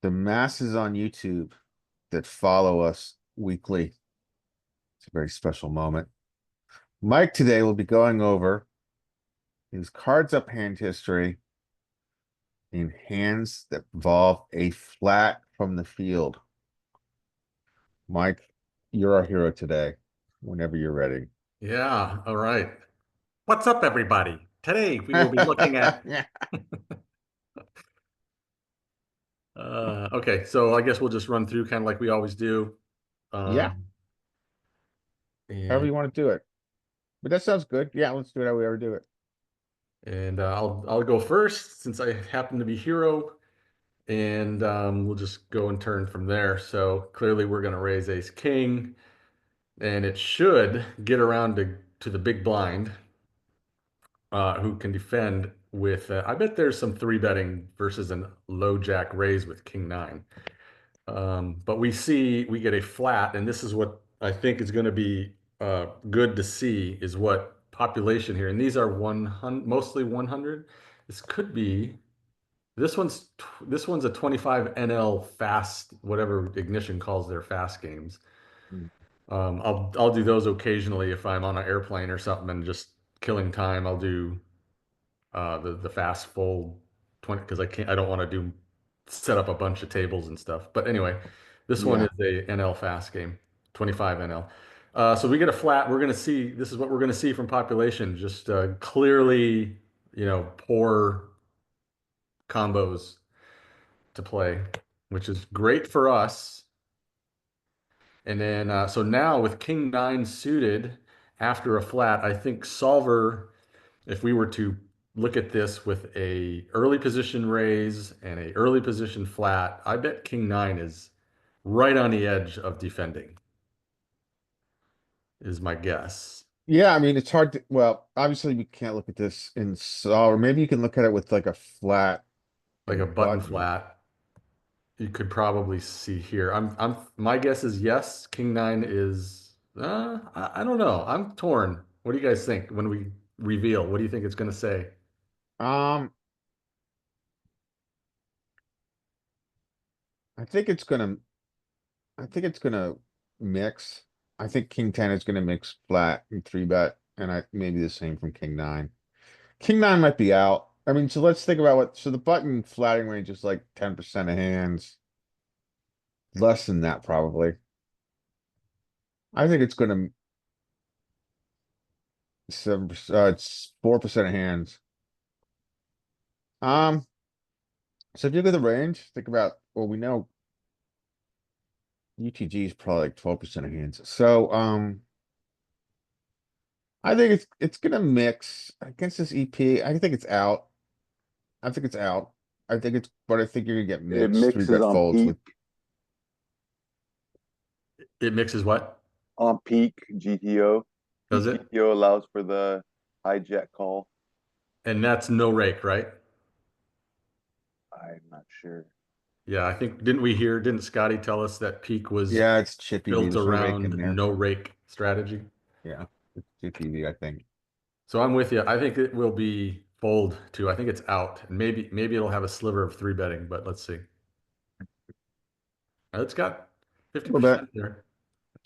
the masses on YouTube that follow us weekly. It's a very special moment. Mike today will be going over his cards up hand history in hands that involve a flat from the field. Mike, you're our hero today, whenever you're ready. Yeah, all right. What's up, everybody? Today we will be looking at Yeah. okay, so I guess we'll just run through kind of like we always do. Yeah, Um however and you want to do it. But that sounds good. Yeah, let's do it how we ever do it. I'll go first since I happen to be hero, and we'll just go in turn from there. So clearly we're going to raise ace king, and it should get around to the big blind, who can defend with I bet there's some three betting versus an low jack raise with king nine. But we get a flat, and this is what I think is going to be good to see is what population here, and these are 100, mostly 100. This could be this one's a 25 NL fast, whatever Ignition calls their fast games. Mm. I'll do those occasionally if I'm on an airplane or something and just killing time. I'll do the fast fold 20 because I don't want to do set up a bunch of tables and stuff. But anyway, this one Yeah. is a NL fast game, 25 NL. So we get a flat. We're going to see, this is what we're going to see from population, just clearly, poor combos to play, which is great for us. And then, so now with King nine suited after a flat, I think solver, if we were to look at this with a early position raise and a early position flat, I bet King nine is right on the edge of defending, is my guess. Yeah, I mean, it's hard to, well, obviously we can't look at this in saw, or maybe you can look at it with like a flat Like a and button button. flat, you could probably see here. My guess is yes, King nine is, I don't know. I'm torn. What do you guys think when we reveal? What do you think it's going to say? Um, I think it's gonna, I think it's gonna mix. I think King 10 is gonna mix flat and three bet, and I maybe the same from King 9. King 9 might be out. I mean, so let's think about so the button flatting range is like 10% of hands, less than that probably. I think it's gonna 7%, it's 4% of hands. Um, so if you look at the range, think about, well, we know UTG is probably like 12% of hands. So, I think it's gonna mix against this EP. I think it's out. I think it's out. I think it's, but I think you're gonna get It mixed three mixes bet folds with. It mixes what? on peak GTO. Does Peak it? GTO allows for the hijack call. And that's no rake, right? I'm not sure. Yeah, I think didn't Scotty tell us that peak was Yeah, it's chippy V. built There's no rake in around there. no rake strategy? Yeah, it's chippy V, I think. So I'm with you. I think it will be fold too. I think it's out. And maybe it'll have a sliver of three betting, but let's see. It's got A little bit. 50% there.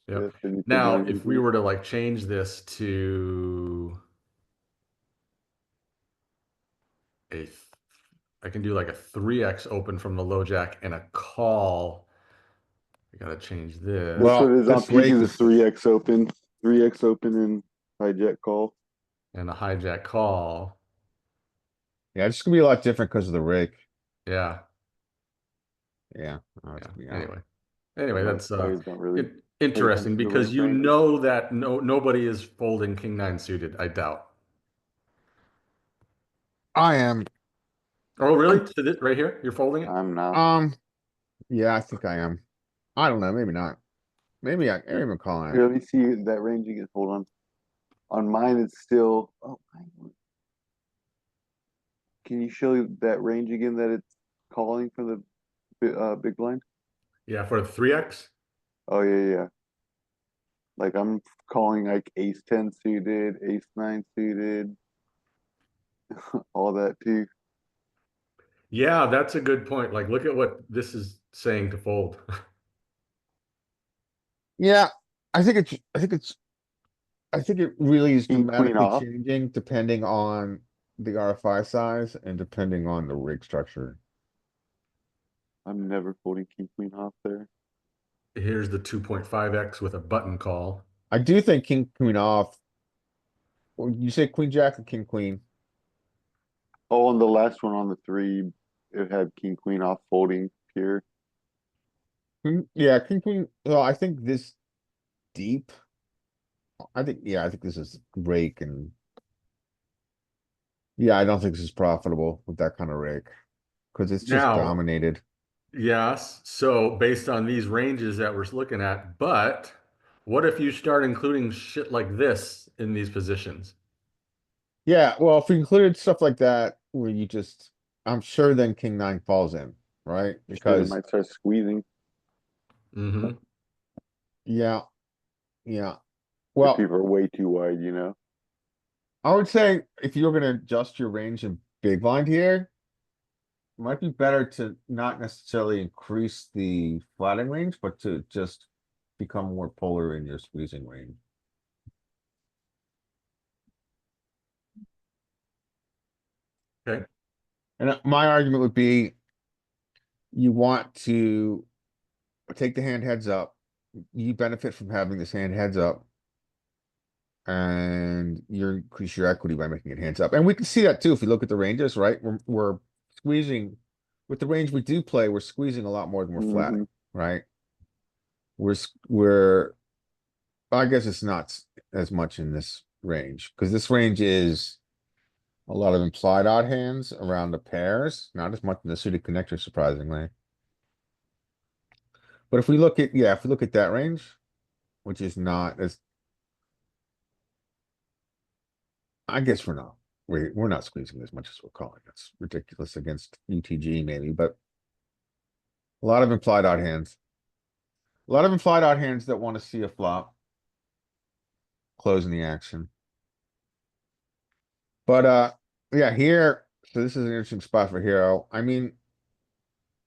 Yeah, Yep. beneath the Now, blind if we usually. were to like change this to a, th- I can do like a 3x open from the low jack and a call. I gotta change That's what Well, it this is on this peak rake is a is, 3x open. 3x open and hijack call. and a hijack call. yeah, it's gonna be a lot different because of the rake. Yeah. Yeah, oh, it's Yeah. gonna be out. Anyway, Most that's players don't really pay interesting attention to because rank you range. know that nobody is folding king nine suited, I doubt. I am. Oh, really? I'm. To this right here? You're folding it? I'm not. Um. Yeah, I think I am. I don't know. Maybe not. Maybe I am even calling Here, it. let me see that range again. Hold on. On mine, it's still. Oh, can you show that range again that it's calling for the big blind? Yeah, for the 3x? Oh, yeah, yeah. Like I'm calling like ace 10 suited, ace 9 suited, all that too. Yeah, that's a good point. Like, look at what this is saying to fold. Yeah, I think it really is King, queen dramatically off. changing depending on the RFI size and depending on the rig structure. I'm never folding king, queen off there. Here's the 2.5x with a button call. I do think king, queen off. Well, you say queen jack or king, queen? Oh, and the last one on the three, it had king, queen off folding pure. Yeah, king, queen. Well, I think this deep. Yeah, I think this is rake and yeah, I don't think this is profitable with that kind of rake because it's just Now, dominated. yes, so based on these ranges that we're looking at, but what if you start including shit like this in these positions? Yeah, well, if we included stuff like that where you just, I'm sure then king nine falls in, right? Shit, it Because might start squeezing Mm-hmm. yeah, yeah. if Well, people are way too wide, you know? I would say if you're gonna adjust your range in big blind here, it might be better to not necessarily increase the flatting range, but to just become more polar in your squeezing range. Okay. And my argument would be you want to take the hand heads up. You benefit from having this hand heads up. And you increase your equity by making it hands up. And we can see that too if you look at the ranges, right? We're squeezing with the range we do play, we're squeezing a lot more than we're Hmm. flatting, right? We're I guess it's not as much in this range because this range is a lot of implied odd hands around the pairs, not as much in the suited connector, surprisingly. But if we look at, yeah, if we look at that range, which is not as, I guess we're not squeezing as much as we're calling. It's ridiculous against UTG maybe, but a lot of implied odd hands. A lot of implied odd hands that want to see a flop closing the action. But yeah, here, so this is an interesting spot for Hero. I mean,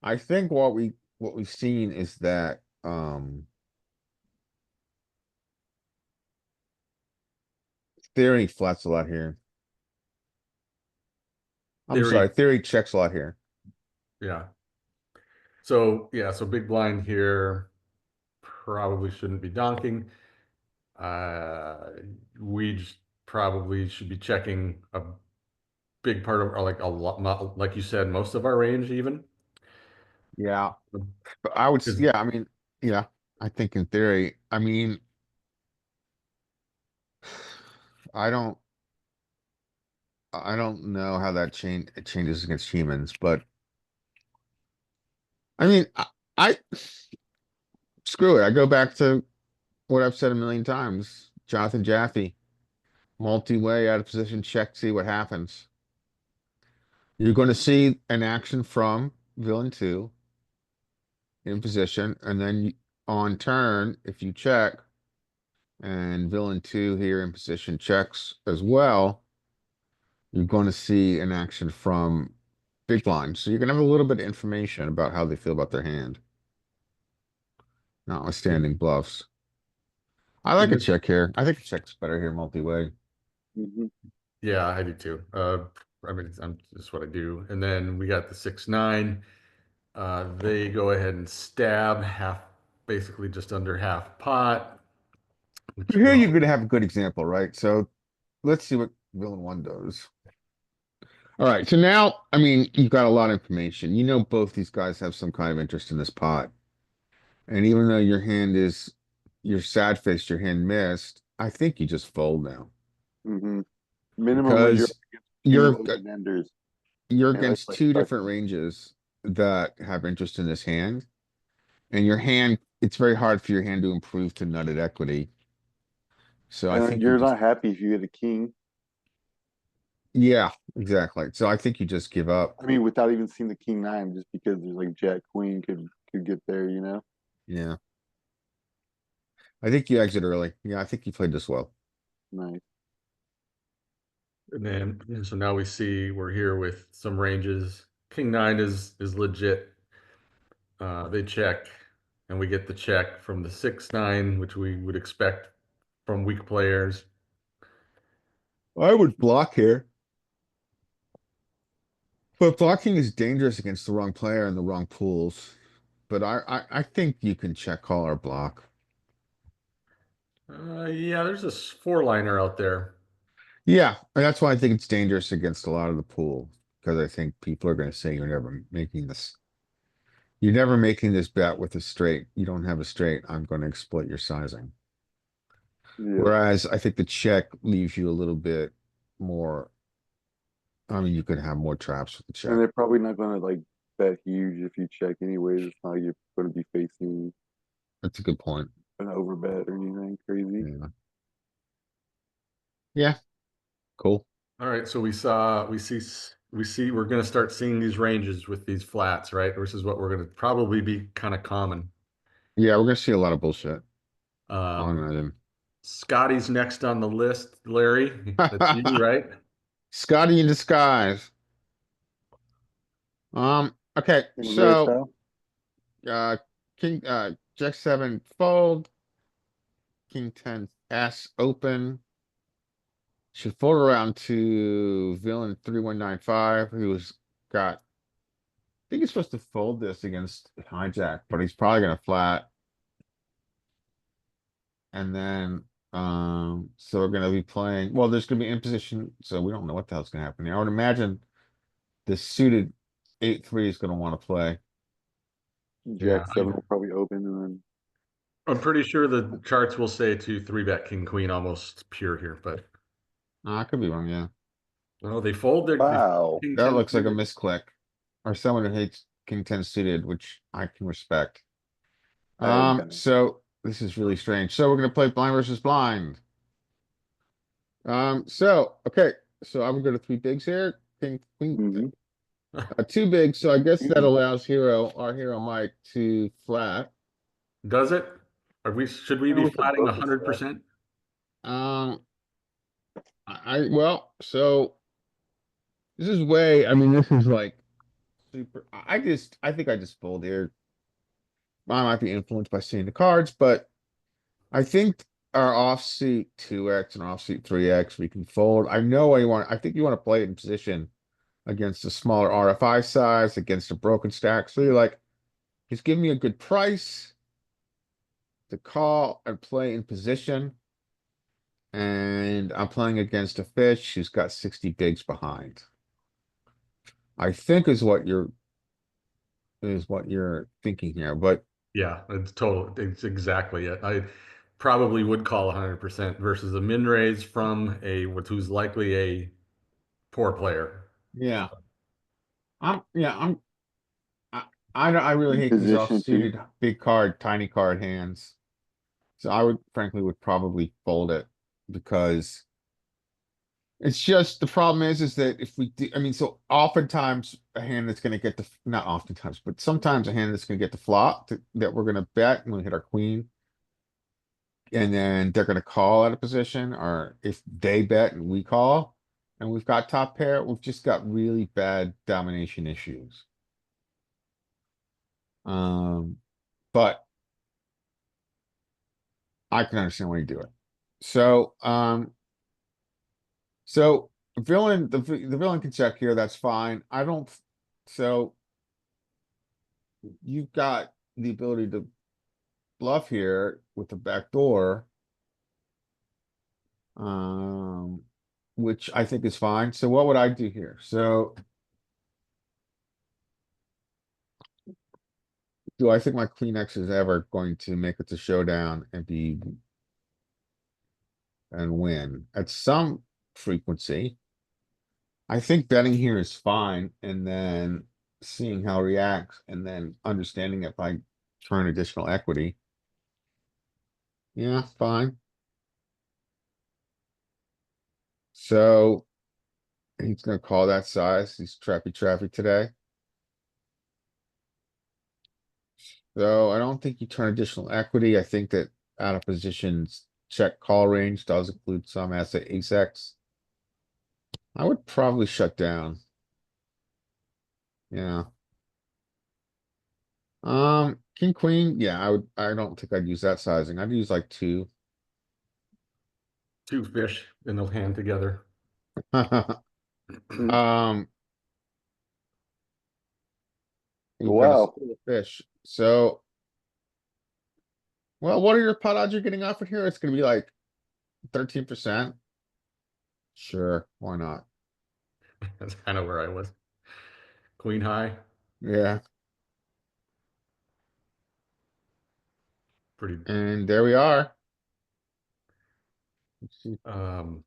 I think what we've seen is that theory flats a lot here. I'm sorry, Theory, theory checks a lot here. yeah. So yeah, so big blind here probably shouldn't be donking. Uh, we just probably should be checking a big part of, or like a lot, not like you said, most of our range even. Yeah, but I would, Because yeah, I mean, yeah, I think in theory, I mean, I don't, I don't know how that changes against humans, but I mean, I screw it. I go back to what I've said a million times. Jonathan Jaffe, multi-way out of position, check, see what happens. You're going to see an action from villain two in position, and then on turn, if you check, and villain two here in position checks as well, you're going to see an action from big blind. So you're going to have a little bit of information about how they feel about their hand, notwithstanding bluffs. I like in a this, check here. I think a check's better here multi-way. Hmm. yeah, I do too. I mean, I'm just what I do. And then we got the 6-9. They go ahead and stab half, basically just under half pot, which Here well, you're going to have a good example, right? So let's see what villain one does. All right, so now, I mean, you've got a lot of information. You know both these guys have some kind of interest in this pot. And even though your hand is, you're sad faced, your hand missed, I think you just fold now. Hmm. Minimum when you're Because two you're open enders you're and against like two such. different ranges that have interest in this hand. And your hand, it's very hard for your hand to improve to nutted equity. So I And think you you're just, not happy if you get a king. yeah, exactly. So I think you just give up. I mean, without even seeing the king nine, just because there's like jack queen could get there, you know? Yeah. I think you exit early. Yeah, I think you played this well. Nice. and then so now we see we're here with some ranges. King 9 is legit. They check, and we get the check from the 6-9, which we would expect from weak players. I would block here. But blocking is dangerous against the wrong player and the wrong pools. But I think you can check call or block. Yeah, there's this 4-liner out there. Yeah, and that's why I think it's dangerous against a lot of the pool. Because I think people are going to say you're never making this. You're never making this bet with a straight. You don't have a straight. I'm going to exploit your sizing. Yeah. Whereas I think the check leaves you a little bit more. I mean, you could have more traps with the check. And they're probably not gonna like bet huge if you check anyways. It's not like you're gonna be facing That's a good point. an overbet or anything crazy. Yeah. Yeah. Cool. All right, so we're going to start seeing these ranges with these flats, right? This is what we're going to probably be kind of common. Yeah, we're gonna see a lot of bullshit. I Um, imagine. Scotty's next on the list, Larry. That's you, right? Scotty in disguise. Okay, In red so style? uh King Jack 7 fold, King 10 S open. Should fold around to villain 3195, who's got I think he's supposed to fold this against hijack, but he's probably gonna flat. And then so we're gonna be playing, well, there's gonna be imposition, so we don't know what the hell's gonna happen here. I would imagine the suited 8-3 is gonna want to play. Yeah, Jack 7 will probably open and then I'm pretty sure the charts will say to 3-bet king queen almost pure here, but I could be wrong, yeah. no, they fold their wow. king That 10 looks like a suited. misclick. Or someone who hates King 10 suited, which I can respect. I am kind of So this is really strange. So we're gonna play blind versus blind. Okay, so I'm gonna go to three bigs here. King, queen, hmm two bigs. So I guess that allows our hero Mike to flat. Does it? Should we be we could flatting both flat. 100%? Um, well, so this is way. I mean, this is like super. I think I just fold here. I might be influenced by seeing the cards, but I think our offsuit 2x and offsuit 3x we can fold. I think you want to play it in position against a smaller RFI size, against a broken stack. So you're like, just give me a good price to call and play in position. And I'm playing against a fish who's got 60 bigs behind. I think is what you're thinking here, but Yeah, it's exactly it. I probably would call 100% versus a min raise from who's likely a poor player. yeah. Yeah, I, I really In hate these position too. off-suited big card, tiny card hands. So I would frankly would probably fold it because it's just the problem is that if we do, I mean, so oftentimes a hand that's going to get the, not oftentimes, but sometimes a hand that's going to get the flop that we're going to bet when we hit our queen. And then they're going to call out of position, or if they bet and we call and we've got top pair, we've just got really bad domination issues. But I can understand why you do it. So, so the villain can check here. That's fine. I don't. So you've got the ability to bluff here with the back door, um, which I think is fine. So what would I do here? So do I think my Queen X is ever going to make it to showdown and win at some frequency? I think betting here is fine, and then seeing how it reacts, and then understanding if I turn additional equity. Yeah, fine. So he's gonna call that size. He's trappy today. So I don't think you turn additional equity. I think that out of positions check call range does include some asset ace X. I would probably shut down. Yeah. King, queen, yeah, I don't think I'd use that sizing. I'd use like two. Two fish in the hand together. Um, you've got a Wow. school of fish. So, well, what are your pot odds you're getting offered here? It's gonna be like 13%. Sure, why not? That's kind of where I was. Queen high, Yeah, pretty. and there we are. Let's see. Um,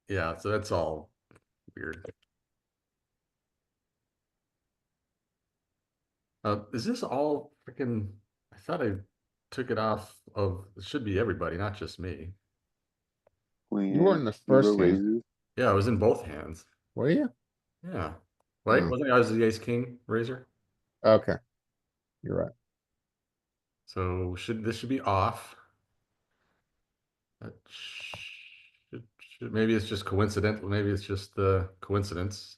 yeah, so that's all weird. Is this all freaking? I thought I took it off of. It should be everybody, not just me. You were Queen in the zero first hand, raises. Yeah, I was in both hands. were you? Yeah, right. Oh, Wasn't I was the ace king razor? okay, you're right. So should be off? That maybe it's just coincidental. Maybe it's just the coincidence.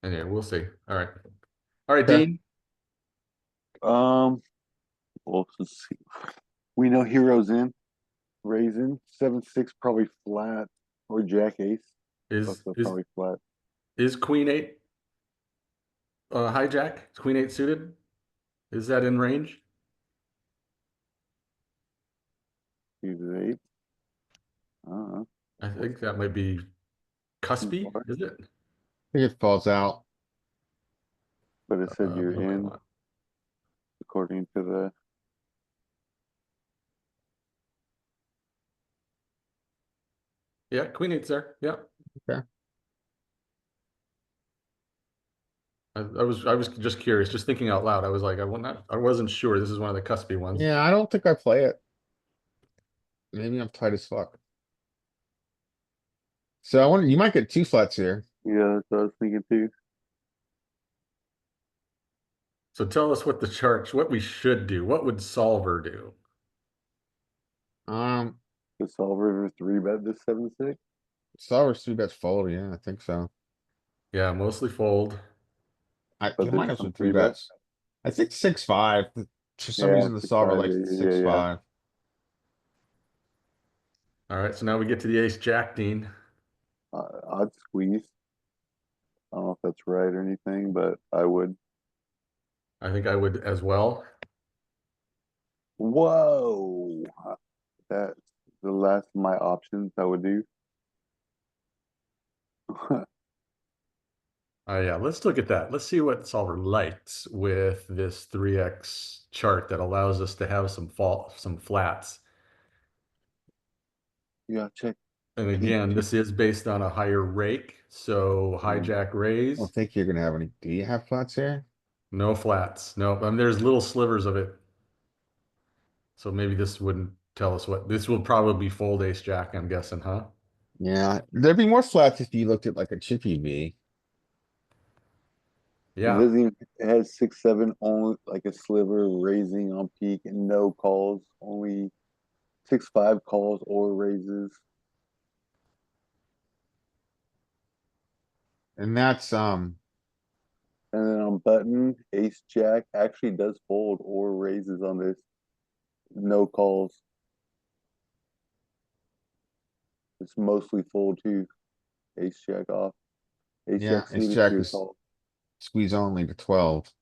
Anyway, we'll see. All right, Okay. Dean. Um, well, let's see. We know heroes in raising 7-6 probably flat or jack ace. Is Also is probably flat. is Queen eight hijack? Is Queen eight suited? Is that in range? Uses eight. Uh, I think that might be too cuspy. far. Is it? I think it falls out. But it said you're What am I in on? according to the. Yeah, Queen eight's there. Yeah. Okay. I was just curious, just thinking out loud. I was like, I wasn't sure. This is one of the cuspy ones. Yeah, I don't think I play it. Maybe I'm tight as fuck. So I wonder, you might get two flats here. Yeah, that's what I was thinking too. So tell us what we should do. What would Solver do? Um, The solver 3-bet this 7-6. Solver's three bets fold. Yeah, I think so. Yeah, mostly fold. You But might there's have some some three 3-bet. bets. I think 6-5. For some Yeah, reason, the six solver five. likes Yeah, the yeah, six yeah. five. All right, so now we get to the ace jack, Dean. I'd squeeze. I don't know if that's right or anything, but I would. I think I would as well. Whoa, that's the last of my options I would do. Yeah, let's look at that. Let's see what Solver likes with this 3x chart that allows us to have some flats. Yeah, check. And again, this is based on a higher rake, so hijack I raise, don't think you're gonna have any. Do you have flats here? no flats. No, and there's little slivers of it. So maybe this wouldn't tell us what this will probably be fold ace jack, I'm guessing, huh? Yeah, there'd be more flats if you looked at like a chippy V. It Yeah. doesn't even, it has 6-7 only like a sliver raising on peak and no calls, only 6-5 calls or raises. And that's And then on button, ace jack actually does fold or raises on this. No calls. It's mostly fold too. Ace jack off. Ace yeah, jack ace suited jack pure is call. squeeze only to 12.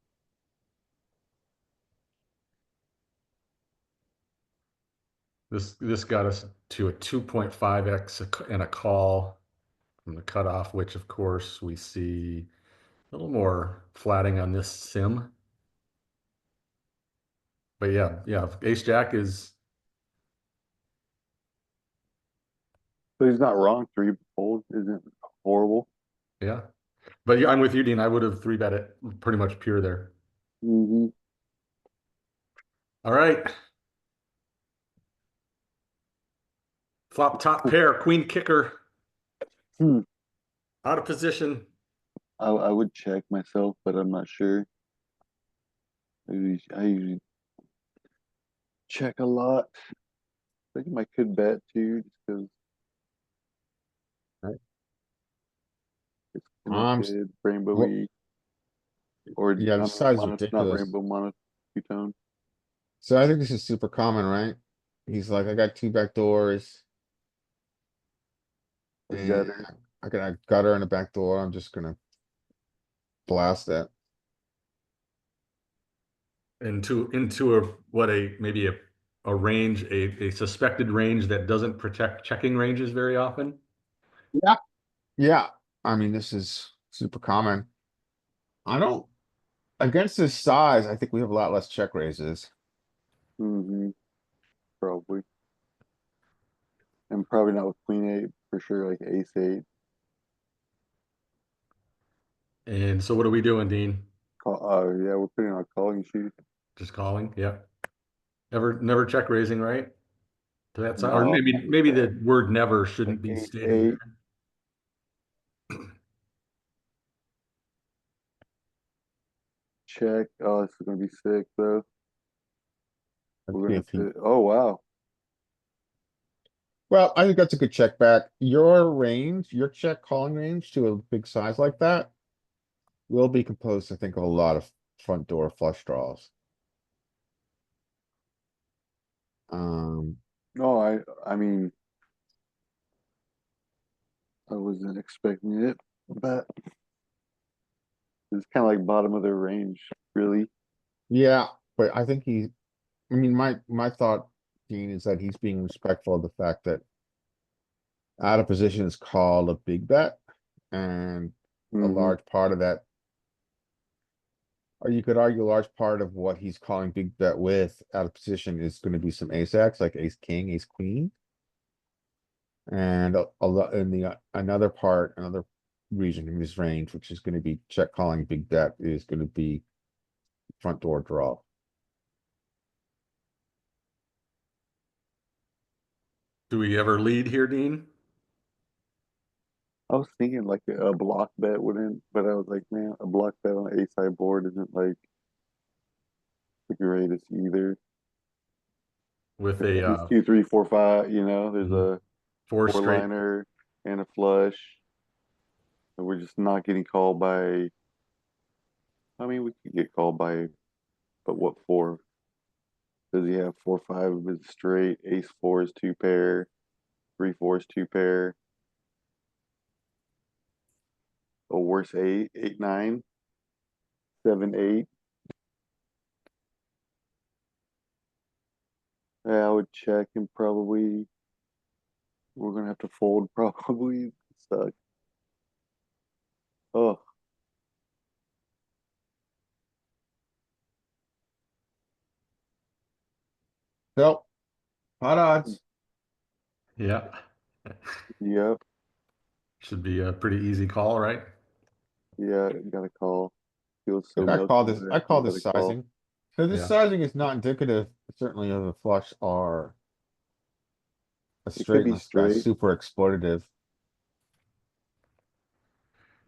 This got us to a 2.5x and a call from the cutoff, which of course we see a little more flatting on this sim. But yeah, ace jack is So he's not wrong. 3 fold isn't horrible. yeah. But yeah, I'm with you, Dean. I would have three bet it pretty much pure there. Mm-hmm. All right. Flop top pair, queen kicker. Hmm. Out of position. I would check myself, but I'm not sure. I usually check a lot. I think I could bet too, just because. Limited, well, rainbowy, or yeah, I this mean, size is mono, not ridiculous. rainbow, monotone. So I think this is super common, right? He's like, I got two back doors A and gutter. I got a gutter and a back door. I'm just gonna blast that. Into a what a maybe a range, a suspected range that doesn't protect checking ranges very often. Yeah. Yeah, I mean, this is super common. I don't, against this size, I think we have a lot less check raises. Mm-hmm. Probably. And probably not with queen eight for sure, like ace eight. And so what are we doing, Dean? Yeah, we're putting on calling sheet. Just calling? Yeah. Never check raising, right? To that side, or No, not maybe that. the word never Like shouldn't be ace stated eight. there. Check. Oh, this is gonna be sick though. Let's We're see gonna if he, have to. Oh wow. well, I think that's a good check back. Your range, your check calling range to a big size like that will be composed, I think, of a lot of front door flush draws. Um, No, I mean, I wasn't expecting it, but it's kind of like bottom of their range, really. yeah, but I think I mean, my thought, Dean, is that he's being respectful of the fact that out of position is called a big bet. And a Mm-hmm. large part of that, or you could argue a large part of what he's calling big bet with out of position is gonna be some ace X, like ace king, ace queen. And a lot in the, another part, another region in his range, which is gonna be check calling big bet, is gonna be front door draw. Do we ever lead here, Dean? I was thinking like a block bet wouldn't, but I was like, man, a block bet on ace high board isn't like the greatest either. With At a least 2, 3, 4, 5, there's a four four straight. liner and a flush. And we're just not getting called by, I mean, we could get called by, but what four? Does he have 4, 5 of his straight? Ace four is two pair, 3, 4 is two pair. A worse eight, 8, 9, 7, 8. Yeah, I would check and probably we're gonna have to fold probably. Suck. Oh, So, hot odds. Yeah. yep, Should be a pretty easy call, right? yeah, got a call. Feels so Look, milky, but I we call got a this call. sizing. So this Yeah. sizing is not indicative, certainly, of a flush or a It could straight be unless the guy's straight, super exploitative.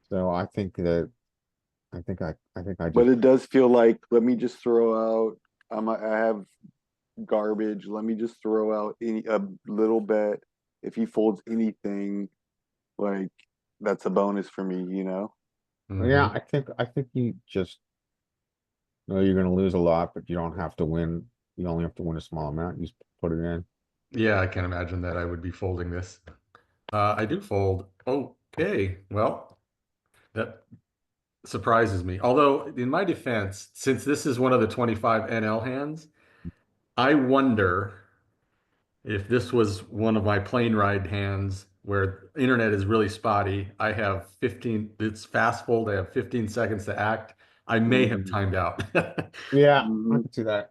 So I think that, I think I but just, it does feel like let me just throw out. I have garbage. Let me just throw out a little bet. If he folds anything, like that's a bonus for me. yeah, Hmm. I think you just know you're gonna lose a lot, but you don't have to win. You only have to win a small amount. You just put it in. Yeah, I can't imagine that I would be folding this. I do fold. Okay. Well, that surprises me. Although, in my defense, since this is one of the 25 NL hands, I wonder if this was one of my plane ride hands where internet is really spotty. I have 15, it's fast fold. I have 15 seconds to act. I may have Mm-hmm. timed out. Yeah, I Mm-hmm. can see that.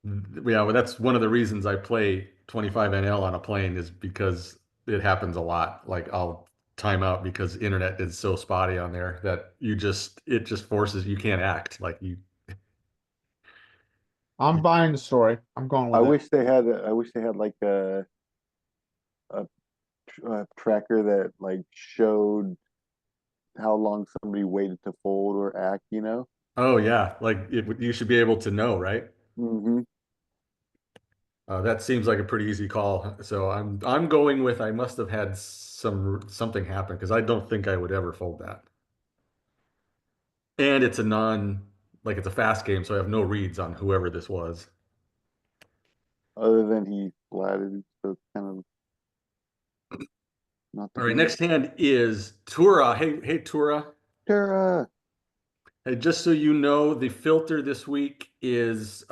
Yeah, well, that's one of the reasons I play 25 NL on a plane is because it happens a lot. Like I'll time out because internet is so spotty on there that it just forces you can't act like you. I'm buying the story. I'm going with it. I wish they had like a tracker that like showed how long somebody waited to fold or act. Oh yeah, like you should be able to know, right? Mm-hmm. That seems like a pretty easy call. So I'm going with I must have had something happen because I don't think I would ever fold that. And it's a like it's a fast game, so I have no reads on whoever this was. Other than he flatted, so it's kind of not the All right, greatest. next hand is Tura. Hey, Tura. Tara, Hey, just so you know, the filter this week is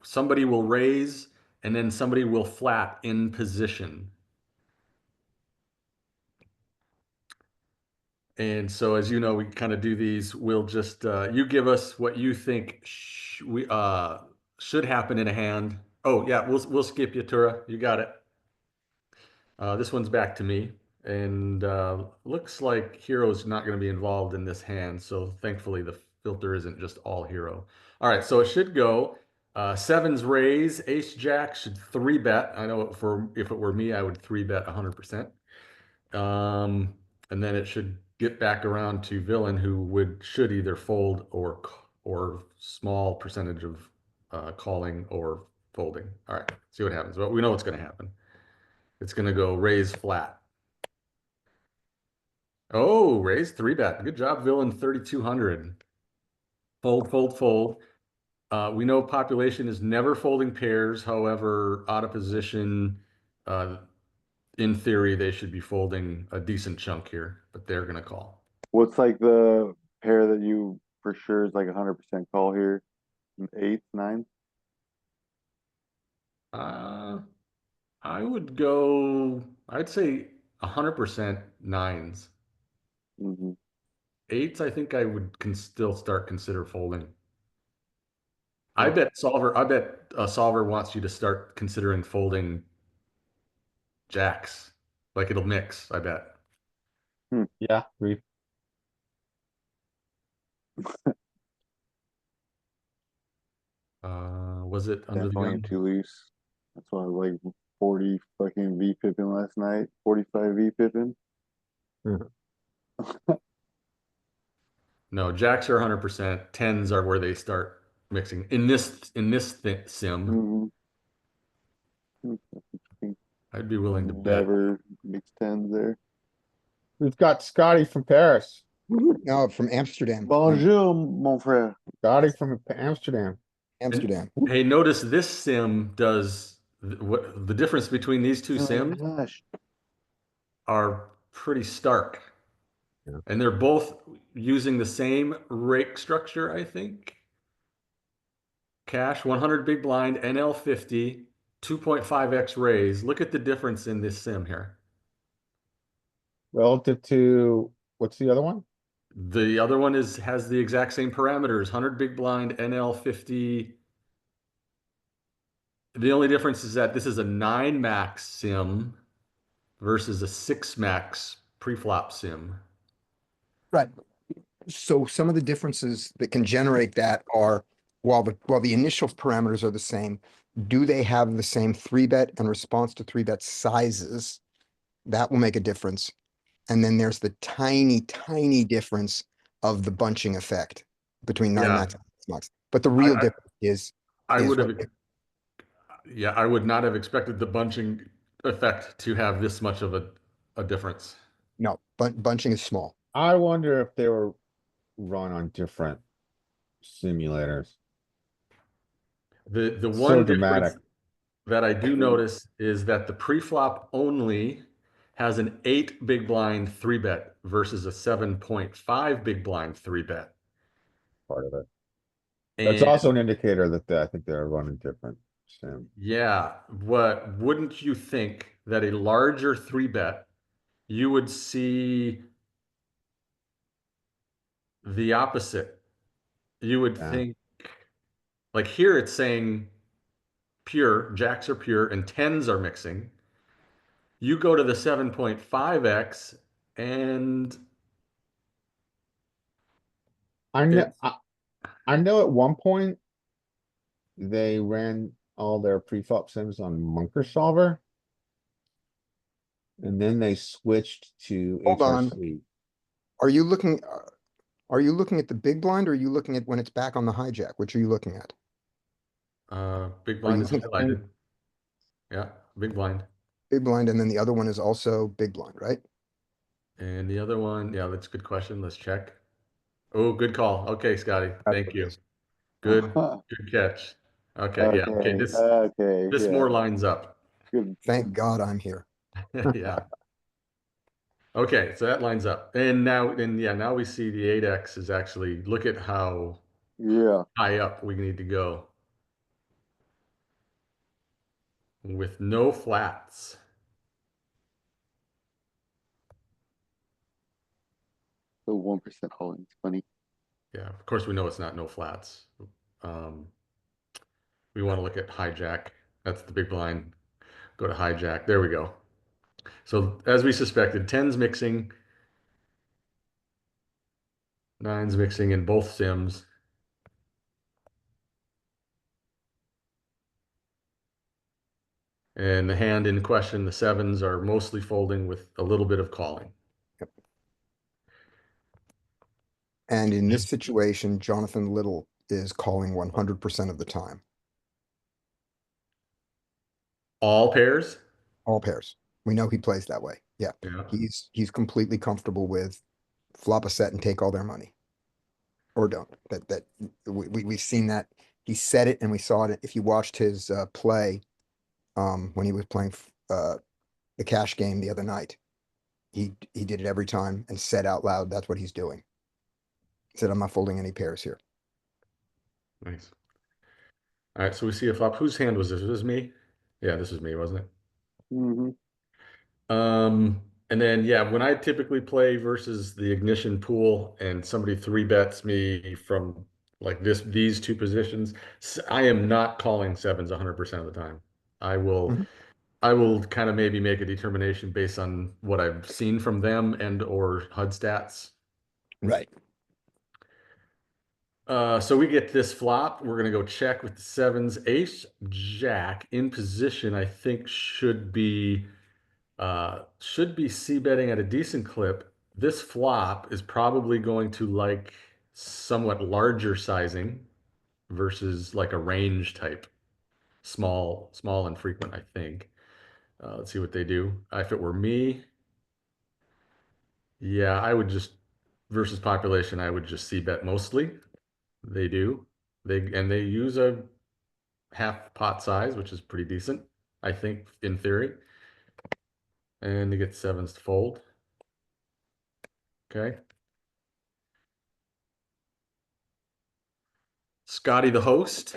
somebody will raise and then somebody will flat in position. And so, as you know, we kind of do these. We'll just you give us what you think should happen in a hand. Oh yeah, we'll skip you, Tura. You got it. This one's back to me, and looks like Hero's not going to be involved in this hand. So thankfully, the filter isn't just all Hero. All right, so it should go. Sevens raise, Ace Jack should three bet. I know for if it were me, I would three bet 100%. And then it should get back around to villain who should either fold or small percentage of calling or folding. All right, see what happens. Well, we know what's going to happen. It's going to go raise flat. Oh, raise three bet. Good job, villain 3,200. Fold, fold, fold. We know population is never folding pairs. However, out of position, in theory, they should be folding a decent chunk here, but they're going to call. what's like the pair that you for sure is like 100% call here? Eighth, ninth? I would go, I'd say 100% nines. Mm-hmm. Eights, I think I would still consider folding. Yeah. I bet Solver wants you to start considering folding jacks. Like it'll mix, I bet. Yeah, we Was it under the Definitely gun? too loose. That's why I was like 40 fucking V pipping last night. 45 V pipping. No, jacks are 100%. Tens are where they start mixing. In this sim, Mm-hmm. I'd be willing to bet. Never mix tens there. we've got Scotty from Paris. No, from Amsterdam. Bonjour, mon frère. Scotty from Amsterdam. Amsterdam. Hey, notice this sim does what the difference between these two Oh my sims gosh. are pretty stark. Yeah. And they're both using the same rake structure, I think. Cash 100 big blind, NL 50, 2.5x raise. Look at the difference in this sim here. Relative to, what's the other one? The other one has the exact same parameters, 100 big blind, NL 50. The only difference is that this is a 9 max sim versus a 6 max preflop sim. Right. So some of the differences that can generate that are while the initial parameters are the same, do they have the same three bet and response to three bet sizes? That will make a difference. And then there's the tiny, tiny difference of the bunching effect between nine Yeah. max and six max. But the real difference is I would what- have, yeah, I would not have expected the bunching effect to have this much of a difference. no, bunching is small. I wonder if they were run on different simulators. The So one dramatic. difference that I do notice is that the preflop only has an 8 big blind 3-bet versus a 7.5 big blind 3-bet. Part of it. That's And also an indicator that I think they're running different sim. yeah, wouldn't you think that a larger 3-bet you would see the opposite? You would Yeah. think like here it's saying pure, jacks are pure and tens are mixing. You go to the 7.5x and I know, it's I know at one point they ran all their preflop sims on Munker Solver. And then they switched to Hold on. HRC. Are you looking at the big blind or are you looking at when it's back on the hijack? Which are you looking at? big blind is looking at highlighted. Yeah, big blind. Big blind, and then the other one is also big blind, right? And the other one, yeah, that's a good question. Let's check. Oh, good call. Okay, Scotty, That's thank what it you. is. Good catch. Okay, yeah, okay, Okay, okay, this yeah, more lines up. good. Thank God I'm here. Yeah. Okay, so that lines up. And now we see the 8x is actually, look at how Yeah, high up we need to go. With no flats. so 1% all in. It's funny. Yeah, of course we know it's not no flats. Um, we want to look at hijack. That's the big blind. Go to hijack. There we go. So as we suspected, 10's mixing, 9's mixing in both sims. And the hand in question, the 7's are mostly folding with a little bit of calling. And in this situation, Jonathan Little is calling 100% of the time, All pairs? all pairs. We know he plays that way. Yeah, Yeah. he's completely comfortable with flop a set and take all their money. Or don't. We've seen that. He said it and we saw it. If you watched his play when he was playing the cash game the other night, he did it every time and said out loud that's what he's doing. He said, I'm not folding any pairs here. Nice. All right, so we see a flop. Whose hand was this? Was this me? Yeah, this was me, wasn't it? Mm-hmm. And then yeah, when I typically play versus the ignition pool and somebody 3-bets me from like these two positions, I am not calling 7's 100% of the time. I will Mhm. I will kind of maybe make a determination based on what I've seen from them and or HUD stats. Right. So we get this flop. We're gonna go check with the 7's. Ace Jack in position, I think should be C betting at a decent clip. This flop is probably going to like somewhat larger sizing versus like a range type, small and frequent, I think. Let's see what they do. If it were me, yeah, I would just versus population, I would just C bet mostly. They do. They use a half pot size, which is pretty decent, I think, in theory. And they get 7's to fold. Okay. Scotty, the host.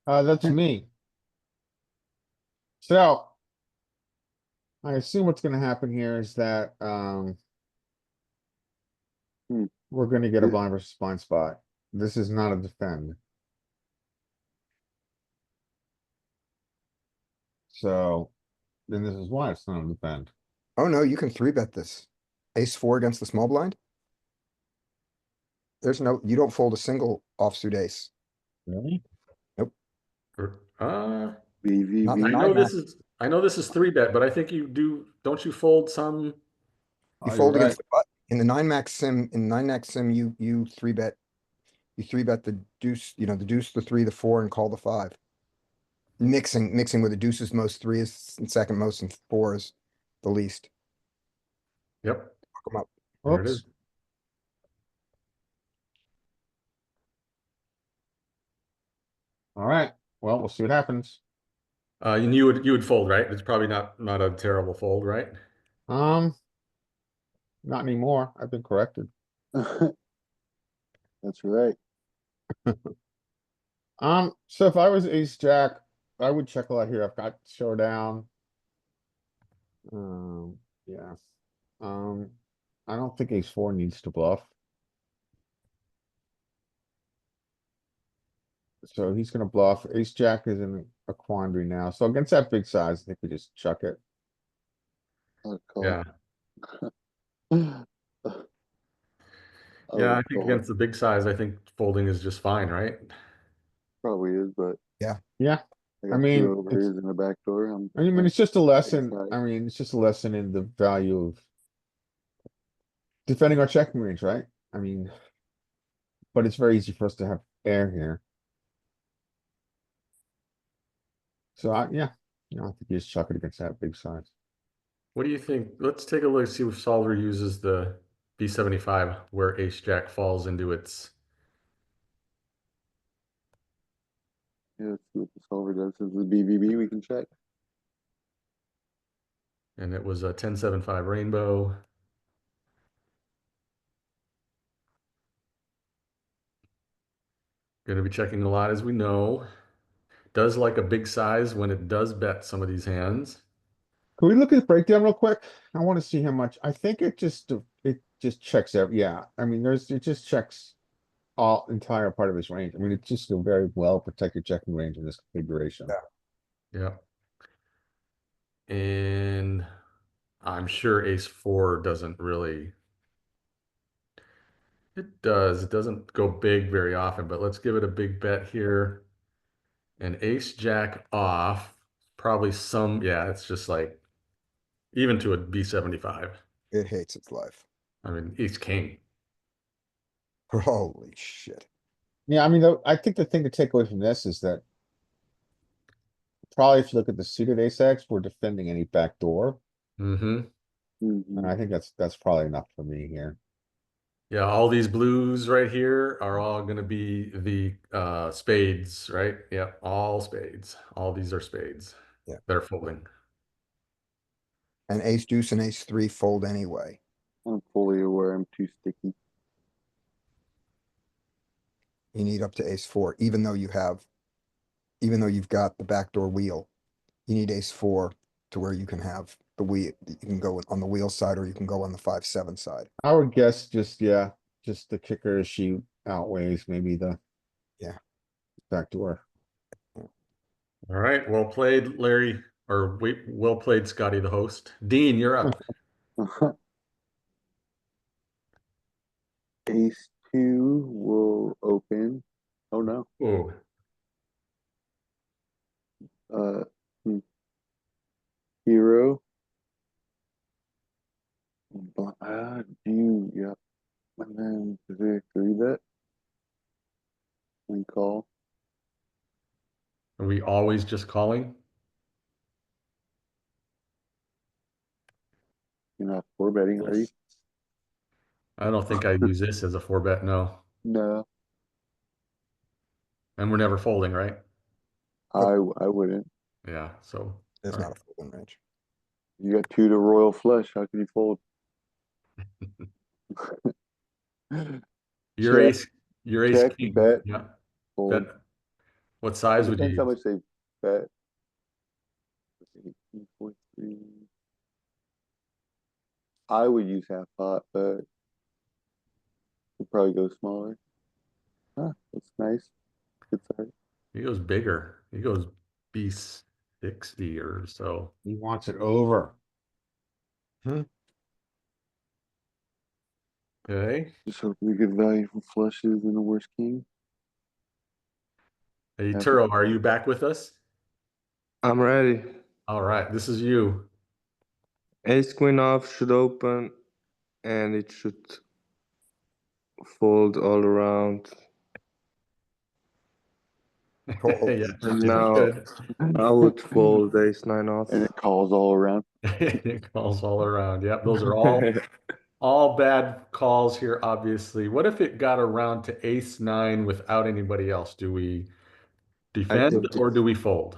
That's me. So I assume what's gonna happen here is that, Hmm. we're gonna get a Yeah. blind versus blind spot. This is not a defend. So then this is why it's not a defend. Oh no, you can 3-bet this. Ace 4 against the small blind. You don't fold a single offsuit ace. Really? Uh, Not in the BVB. nine max. I know this is 3-bet, but I think you do. Don't you fold some? You Oh, fold you're against right. the button. In the 9 max sim, you 3-bet. You 3-bet the deuce, the deuce, the 3, the 4, and call the 5. Mixing with the deuces most 3 is second most and 4 is the least. Yep, Look 'em up. there it Oops. is. Alright, well, we'll see what happens. And you would fold, right? It's probably not a terrible fold, right? Um, not anymore. I've been corrected. That's right. So if I was ace jack, I would check a lot here. I've got showdown. Yeah. Um, I don't think ace 4 needs to bluff. So he's gonna bluff. Ace jack is in a quandary now. So against that big size, I think we just chuck it. I'd call. Yeah, I yeah. I would think call. against the big size, I think folding is just fine, right? Probably is, but Yeah, I I got mean, two overs in the back door. I mean, it's just a lesson. side. I mean, it's just a lesson in the value of defending our checking range, right? I mean, but it's very easy for us to have air here. So yeah, I think you just chuck it against that big size. What do you think? Let's take a look, see if Solver uses the B75 where ace jack falls into its. Yeah, let's see what the solver does. Since it's BVB, we can check. And it was a 10-7-5 rainbow. Going to be checking a lot, as we know. Does like a big size when it does bet some of these hands. Can we look at the breakdown real quick? I want to see how much, I think it just checks every, yeah, I mean, it just checks all entire part of his range. I mean, it's just a very well protected checking range in this configuration. Yeah. And I'm sure ace 4 doesn't really. It does. It doesn't go big very often, but let's give it a big bet here. And ace jack off, probably some, yeah, it's just like even to a B75. It hates its life. I mean, ace king. Holy shit. Yeah, I mean, I think the thing to take away from this is that probably if you look at the suited ace X, we're defending any backdoor. Mm-hmm. And I think that's probably enough for me here. Yeah, all these blues right here are all going to be the spades, right? Yeah, all spades. All these are spades. Yeah. They're folding. And ace deuce and ace three fold anyway. I'm fully aware I'm too sticky. You need up to ace four, even though you've got the backdoor wheel. You need ace four to where you can have the wheel, you can go on the wheel side or you can go on the 5-7 side. I would guess just, yeah, just the kicker she outweighs maybe the. Yeah. Backdoor. All right, well played, Larry, or wait, well played, Scotty, the host. Dean, you're up. Ace 2 will open. Oh no. Oh, Uh, hero. Yep. And then the 3-bet. And call. are we always just calling? You're not 4-betting, are you? I don't think I use this as a 4-bet, no. No, And we're never folding, right? I wouldn't. Yeah, so. It's all not a folding range. You got 2 to royal flush. How can you fold? Your Check, ace, your ace check, king. bet, Yeah. fold. Bet. What size would you Depends how use? much they bet. 18, 43. I would use half pot, but would probably go smaller. Huh, that's nice. Good size. He goes bigger. He goes B60 or so. He wants it over. Okay. Just hoping to get value from flushes and the worst king. Hey, Happy- Turo, are you back with us? I'm ready. All right, this is you. Ace queen off should open and it should fold all around. Fold. Yeah, And it now should. I would fold ace nine off. And it calls all around. It calls all around. Yep, those are all bad calls here, obviously. What if it got around to ace 9 without anybody else? Do we defend think or do we fold?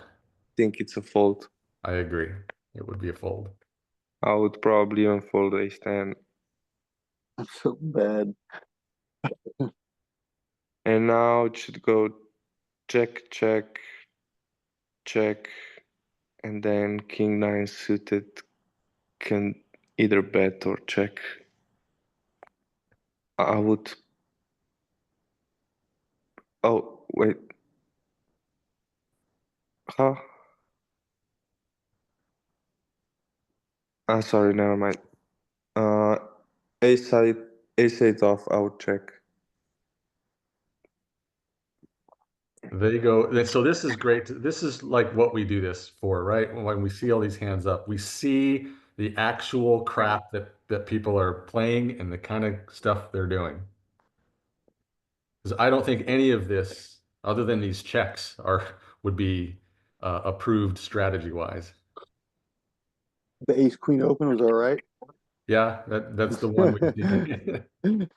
think it's a fold. I agree. It would be a fold. I would probably even fold ace 10. I'm so bad. And now it should go check, check, check, and then king 9 suited can either bet or check. I would. Oh, wait. Huh? Sorry, never mind. Ace 8 off, I would check. There you go. So this is great. This is like what we do this for, right? When we see all these hands up, we see the actual crap that people are playing and the kind of stuff they're doing. Because I don't think any of this, other than these checks, would be approved strategy wise. The ace queen open was all right. Yeah, that's the one we see.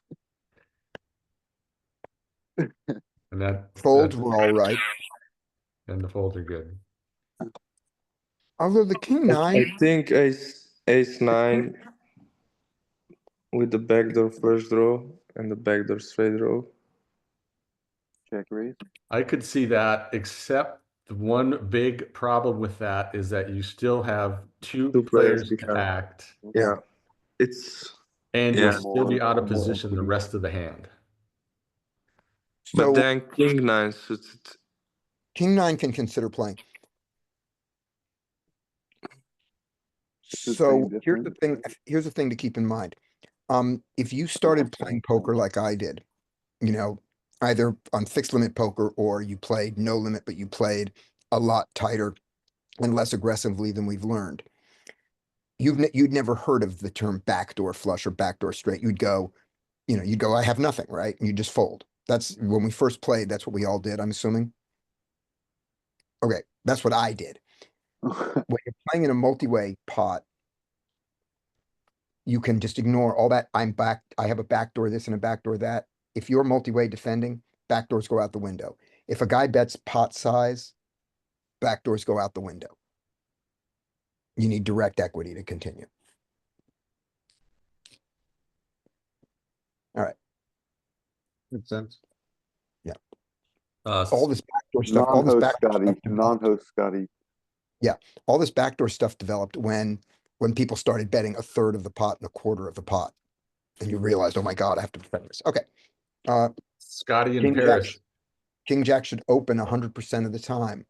And Folds were all right. and the folds are good. Although the king I nine, think ace nine with the backdoor flush draw and the backdoor straight draw. Check raise. I could see that, except the one big problem with that is that you still have two Two players players to behind. act, Yeah, it's and Yeah. you'll still be out of More position the equity. rest of the hand. but so then king nine suited. king nine can consider playing. the So same here's the difference. thing, here's the thing to keep in mind. If you started playing poker like I did, you know, either on fixed limit poker or you played no limit, but you played a lot tighter and less aggressively than we've learned. You'd never heard of the term backdoor flush or backdoor straight. You'd go, I have nothing, right? And you just fold. That's when we first played, that's what we all did, I'm assuming. Okay, that's what I did. When you're playing in a multi-way pot, you can just ignore all that. I have a backdoor this and a backdoor that. If you're multi-way defending, backdoors go out the window. If a guy bets pot size, backdoors go out the window. You need direct equity to continue. Makes sense. All this backdoor stuff, all this Non-host backdoor Scotty, stuff developed, non-host Scotty. all this backdoor stuff developed when people started betting a third of the pot and a quarter of the pot. And you realized, oh my God, I have to defend this. Okay. Scotty and King Jack, Paris. King Jack should open 100% of the time.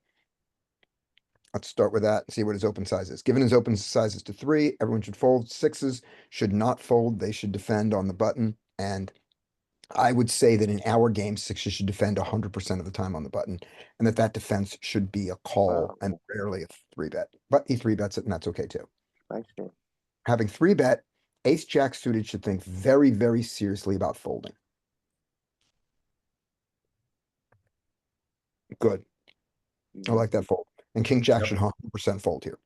Let's start with that and see what his open size is. Given his open size is to 3, everyone should fold. 6s should not fold. They should defend on the button. And I would say that in our game, 6s should defend 100% of the time on the button, and that defense should be a call Wow. and rarely a 3-bet. But he 3-bets it, and that's okay too. Nice game. Having 3-bet, ace jack suited should think very, very seriously about folding. Good. I like that fold. And king jack Yep. should 100% fold here.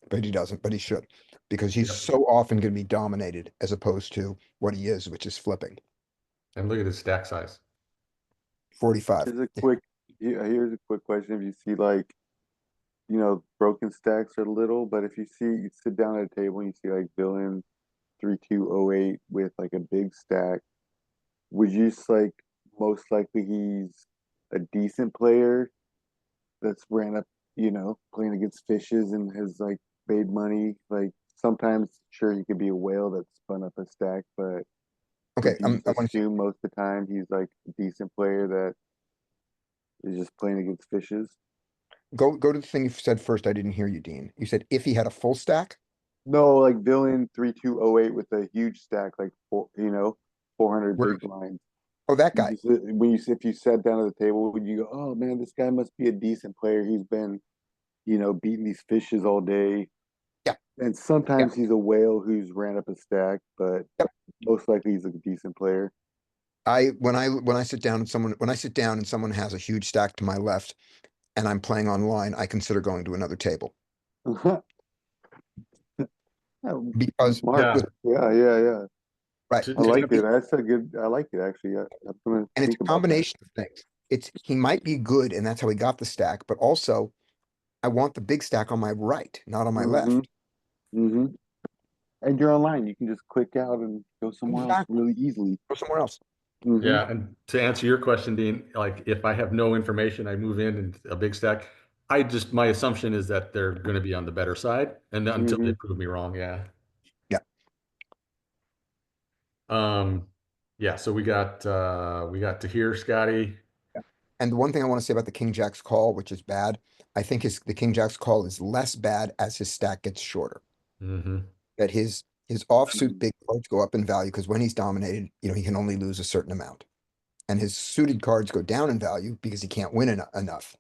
But he doesn't, but he should, because he's Yep. so often going to be dominated as opposed to what he is, which is flipping. And look at his stack size. 45. Here's a quick question. If you see like, broken stacks are little, but if you sit down at a table and you see like villain 3208 with like a big stack, would you just like most likely he's a decent player that's ran up, playing against fishes and has like made money? Like sometimes sure he could be a whale that spun up a stack, but Okay, would you I want to assume most of the time he's like a decent player that is just playing against fishes? go to the thing you said first. I didn't hear you, Dean. You said if he had a full stack. No, like villain 3208 with a huge stack, like 400 Where- big blinds. Oh, that guy. If you sat down at the table, would you go, oh man, this guy must be a decent player. He's been, beating these fishes all day. Yeah. And sometimes he's a whale who's ran up a stack, but Yep. most likely he's a decent player. When I sit down and someone has a huge stack to my left and I'm playing online, I consider going to another table Yeah, because smart. Yeah. right. To- I like to- it. I like it actually. I'm gonna And it's think a about that. combination of things. He might be good and that's how he got the stack, but also I want the big stack on my right, not on my left. Mm-hmm. And you're online. You can just click out and go somewhere else Exactly. really easily. Go somewhere else. Mhm. Yeah, and to answer your question, Dean, like if I have no information, I move in and a big stack. My assumption is that they're going to be on the better side, and until they prove me wrong, yeah. Yeah. Yeah. So we got to hear Scotty. And the one thing I want to say about the King Jack's call, which is bad, I think the King Jack's call is less bad as his stack gets shorter. Mm-hmm. That his offsuit big cards go up in value because when he's dominated, he can only lose a certain amount. And his suited cards go down in value because he can't win enough.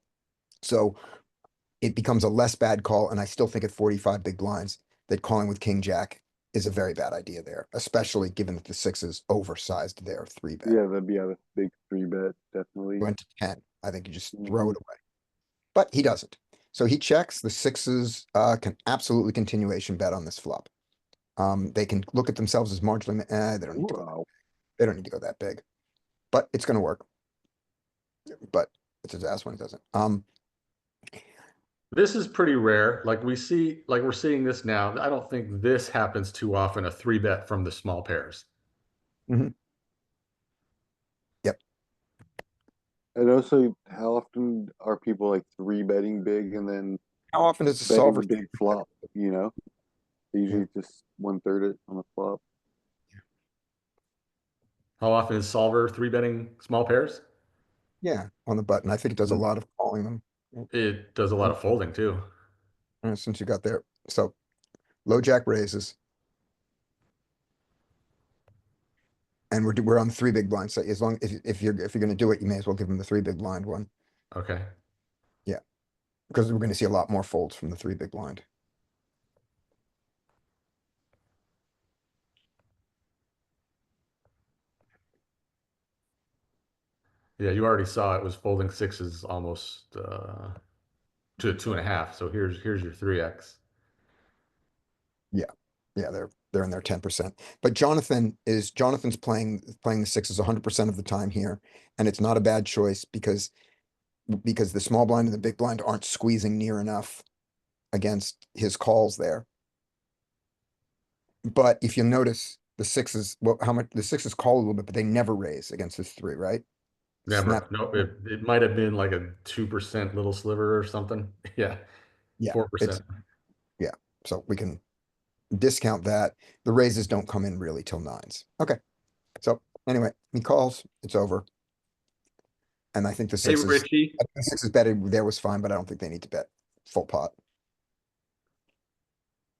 So it becomes a less bad call. And I still think at 45 big blinds that calling with King Jack is a very bad idea there, especially given that the 6s oversized their 3-bet. Yeah, that'd be a big 3-bet, definitely. Went to 10. I think you just throw it away. But he doesn't. So he checks. The 6s can absolutely continuation bet on this flop. They can look at themselves as marginally, they don't need to go, Wow. they don't need to go that big. But it's gonna work. But it's a disaster when it doesn't. This is pretty rare. Like we're seeing this now. I don't think this happens too often, a 3-bet from the small pairs. And also, how often are people like 3-betting big and then How often does the betting solver? big flop? You know, they usually just 1/3 it on the flop. How often is solver 3-betting small pairs? Yeah, on the button. I think it does a lot of calling them, It does a lot of folding too. since you got there. So low jack raises. And we're on the 3 big blinds. So as long, if you're gonna do it, you may as well give them the 3 big blind one. Okay. Because we're gonna see a lot more folds from the 3 big blind. Yeah, you already saw it was folding sixes almost to a 2.5. So here's your 3x. Yeah, they're in their 10%. But Jonathan's playing the sixes 100% of the time here, and it's not a bad choice because the small blind and the big blind aren't squeezing near enough against his calls there. But if you notice, the sixes, well, how much the sixes call a little bit, but they never raise against this 3, right? Never. Snap. No, it might have been like a 2% little sliver or something. Yeah. Yeah, 4%. yeah. So we can discount that. The raises don't come in really till nines. Okay. So anyway, he calls, it's over. And I think the Hey, sixes, Richie. I think the sixes betting there was fine, but I don't think they need to bet full pot.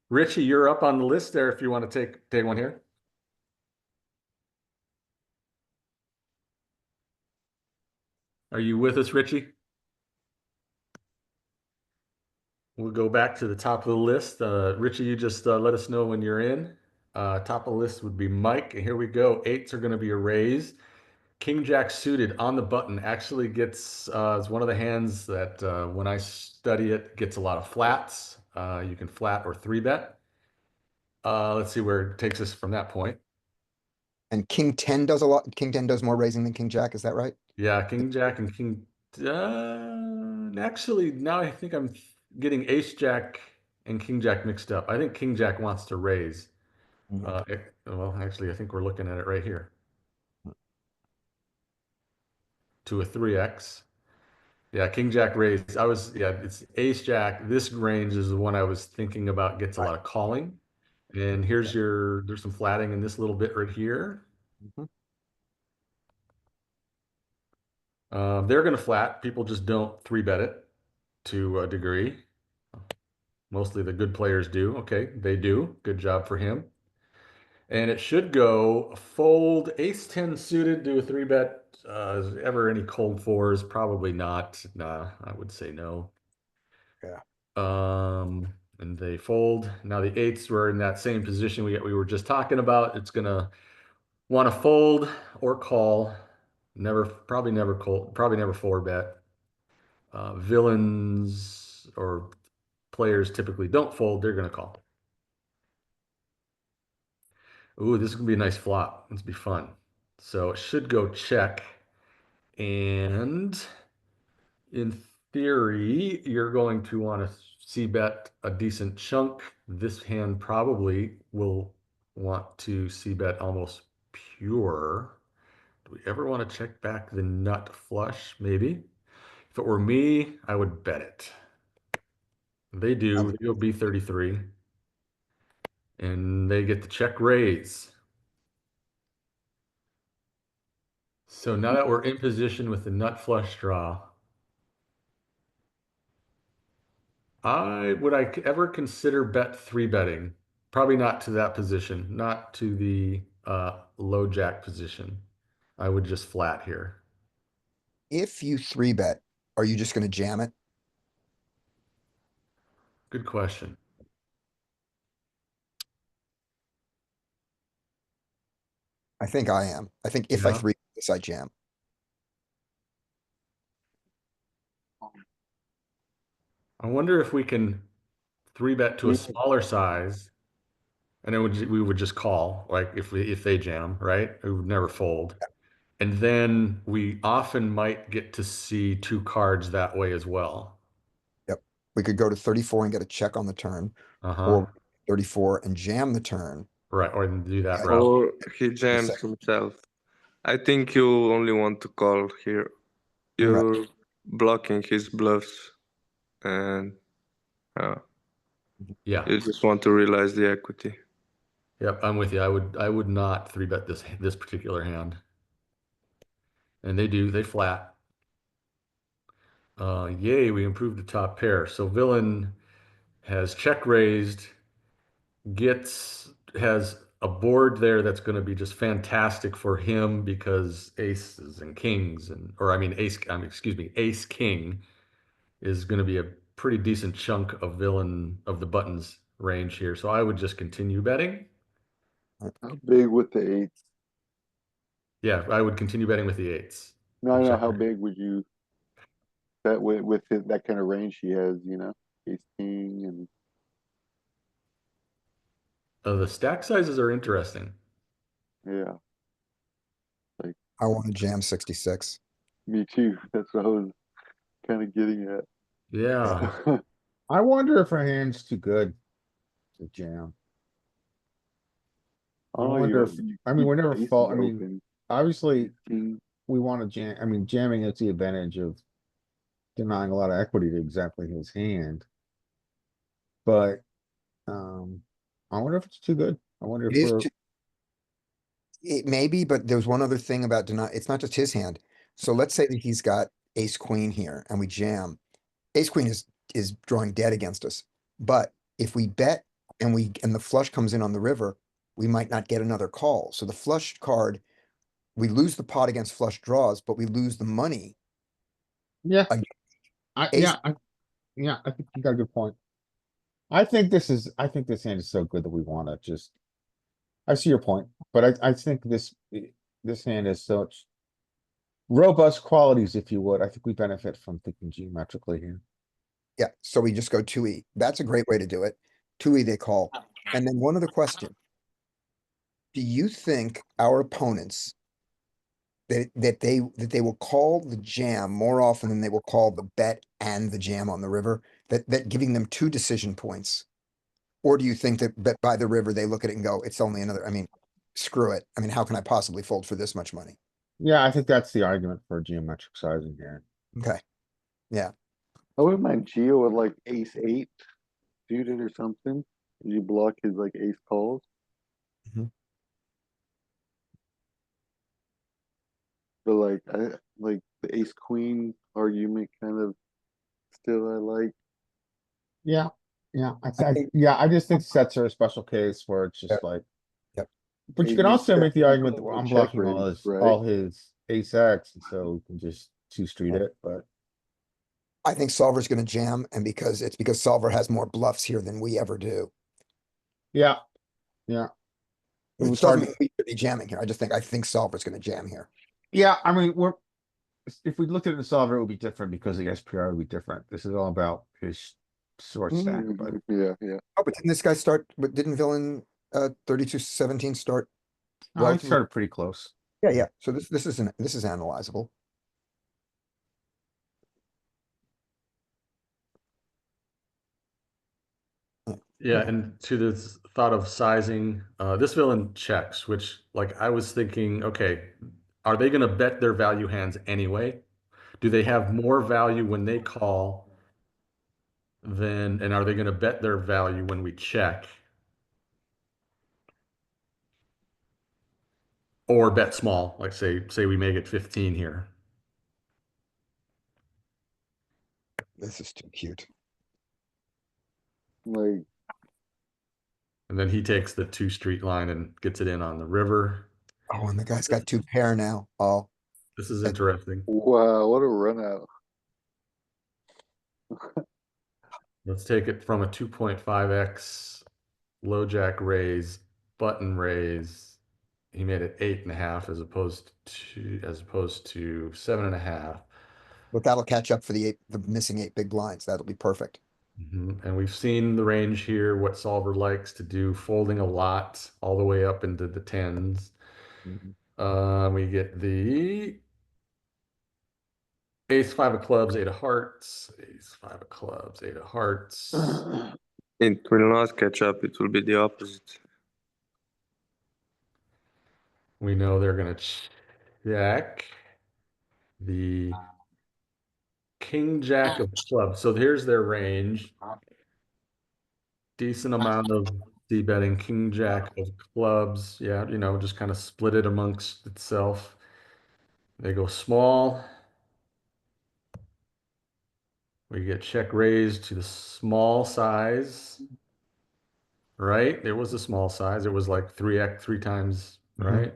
Richie, you're up on the list there if you want to take one here. Are you with us, Richie? We'll go back to the top of the list. Richie, you just let us know when you're in. Top of the list would be Mike. And here we go. Eights are going to be a raise. King Jack suited on the button actually gets, is one of the hands that when I study it, gets a lot of flats. You can flat or 3-bet. Let's see where it takes us from that point. And King 10 does a lot. King 10 does more raising than King Jack. Is that right? Yeah, King Jack and King. Actually, now I think I'm getting Ace Jack and King Jack mixed up. I think King Jack wants to raise. Well, actually, I think we're looking at it right here. To a 3x. Yeah, King Jack raised. It's Ace Jack. This range is the one I was thinking about, gets a lot of calling. And there's some flatting in this little bit right here. Mhm. They're going to flat. People just don't 3-bet it to a degree. Mostly the good players do. Okay, they do. Good job for him. And it should go fold ace 10 suited to a 3-bet. Is ever any cold fours? Probably not. Nah, I would say no. Yeah. And they fold. Now the eights were in that same position we were just talking about. It's gonna want to fold or call. Probably never 4-bet. Villains or players typically don't fold. They're gonna call. Ooh, this is gonna be a nice flop. This will be fun. So it should go check. And in theory, you're going to want to c-bet a decent chunk. This hand probably will want to c-bet almost pure. Do we ever want to check back the nut flush? Maybe. If it were me, I would bet it. They do. They go B33. And they get the check raise. So now that we're in position with the nut flush draw, would I ever consider bet 3-betting? Probably not to that position, not to the low jack position. I would just flat here. If you 3-bet, are you just gonna jam it? Good question. I think I am. I think if I Yeah. 3 this, I jam. I wonder if we can 3-bet to a smaller size And then we would just call, like if they jam, right? We would never fold. And then we often might get to see two cards that way as well. Yep. We could go to 34 and get a check on the turn, Uh-huh. or 34 and jam the turn. Right, or do that Yeah. route. Or he jams himself. I think you only want to call here. You're blocking his bluffs, and Yeah. you just want to realize the equity. Yep, I'm with you. I would not three bet this particular hand. And they flat. Yay, we improved the top pair. So villain has check raised, has a board there that's going to be just fantastic for him because aces and kings or I mean excuse me, ace king is going to be a pretty decent chunk of villain of the buttons range here. So I would just continue betting. How big with the eights? Yeah, I would continue betting with the eights. No, no. Check How raise. big would you bet with that kind of range he has? You know, ace king and The stack sizes are interesting. yeah, I want to jam 66. me too. That's what I was kind of getting at. Yeah. I wonder if our hand's too good to jam. I Oh, wonder if, you I mean, keep we're never aces fault, I mean, open. obviously, King. we wanna jam, I mean, jamming is the advantage of denying a lot of equity to exactly his hand. But, I wonder if it's too good. I wonder It if is, we're, it may be, but there's one other thing about deny, it's not just his hand. So let's say that he's got ace queen here and we jam. Ace queen is drawing dead against us. But if we bet and the flush comes in on the river, we might not get another call. So the flush card, we lose the pot against flush draws, but we lose the money. yeah, Again, I, ace, yeah, I think you got a good point. I think this hand is so good that we wanna just, I see your point, but I think this hand is such robust qualities, if you would. I think we benefit from thinking geometrically here. yeah, so we just go 2E. That's a great way to do it. 2E they call. And then one other question. Do you think our opponents that they will call the jam more often than they will call the bet and the jam on the river? That giving them two decision points? Or do you think that by the river, they look at it and go, it's only another, I mean, screw it. I mean, how can I possibly fold for this much money? Yeah, I think that's the argument for geometric sizing here. Okay, I wouldn't mind Geo with like ace eight suited or something. You block his like ace calls. Mhm. But like I like the ace queen argument kind of still I like. Yeah, yeah, think- yeah, I just think sets are a special case where it's Yeah. just like. Yep. But you Maybe can also make the check- argument that I'm check blocking raise, right? all his ace X, and so we can just two street it, but. I think solver's gonna jam, and because solver has more bluffs here than we ever do. Yeah, yeah. It Which was doesn't hard, mean we should be jamming here. I think solver's gonna jam here. yeah, I mean, if we looked at the solver, it would be different because the SPR would be different. This is all about his short stack, but. Yeah, yeah. Oh, but didn't this guy start, but didn't villain 32-17 start? I relatively- started pretty close. Yeah, yeah. So this is analyzable. Yeah, Okay. and to this thought of sizing, this villain checks, which like I was thinking, okay, are they gonna bet their value hands anyway? Do they have more value when they call and are they gonna bet their value when we check? Or bet small, like say we make it 15 here. This is too cute. Like And then he takes the 2 street line and gets it in on the river. Oh, and the guy's got two pair now. Oh, This is interesting. wow, what a run out. Let's take it from a 2.5x low jack raise, button raise. He made it 8.5 as opposed to 7.5. but that'll catch up for the missing 8 big blinds. That'll be perfect. And we've seen the range here, what solver likes to do, folding a lot all the way up into the tens. We get the ace five of clubs, eight of hearts, ace five of clubs, eight of hearts. It will not catch up. It will be the opposite. We know they're gonna check the king jack of clubs. So here's their range. Decent amount of C betting, king jack of clubs. Yeah, you know, just kind of split it amongst itself. They go small. We get check raised to the small size. Right? It was a small size. It was like 3x, three times, right?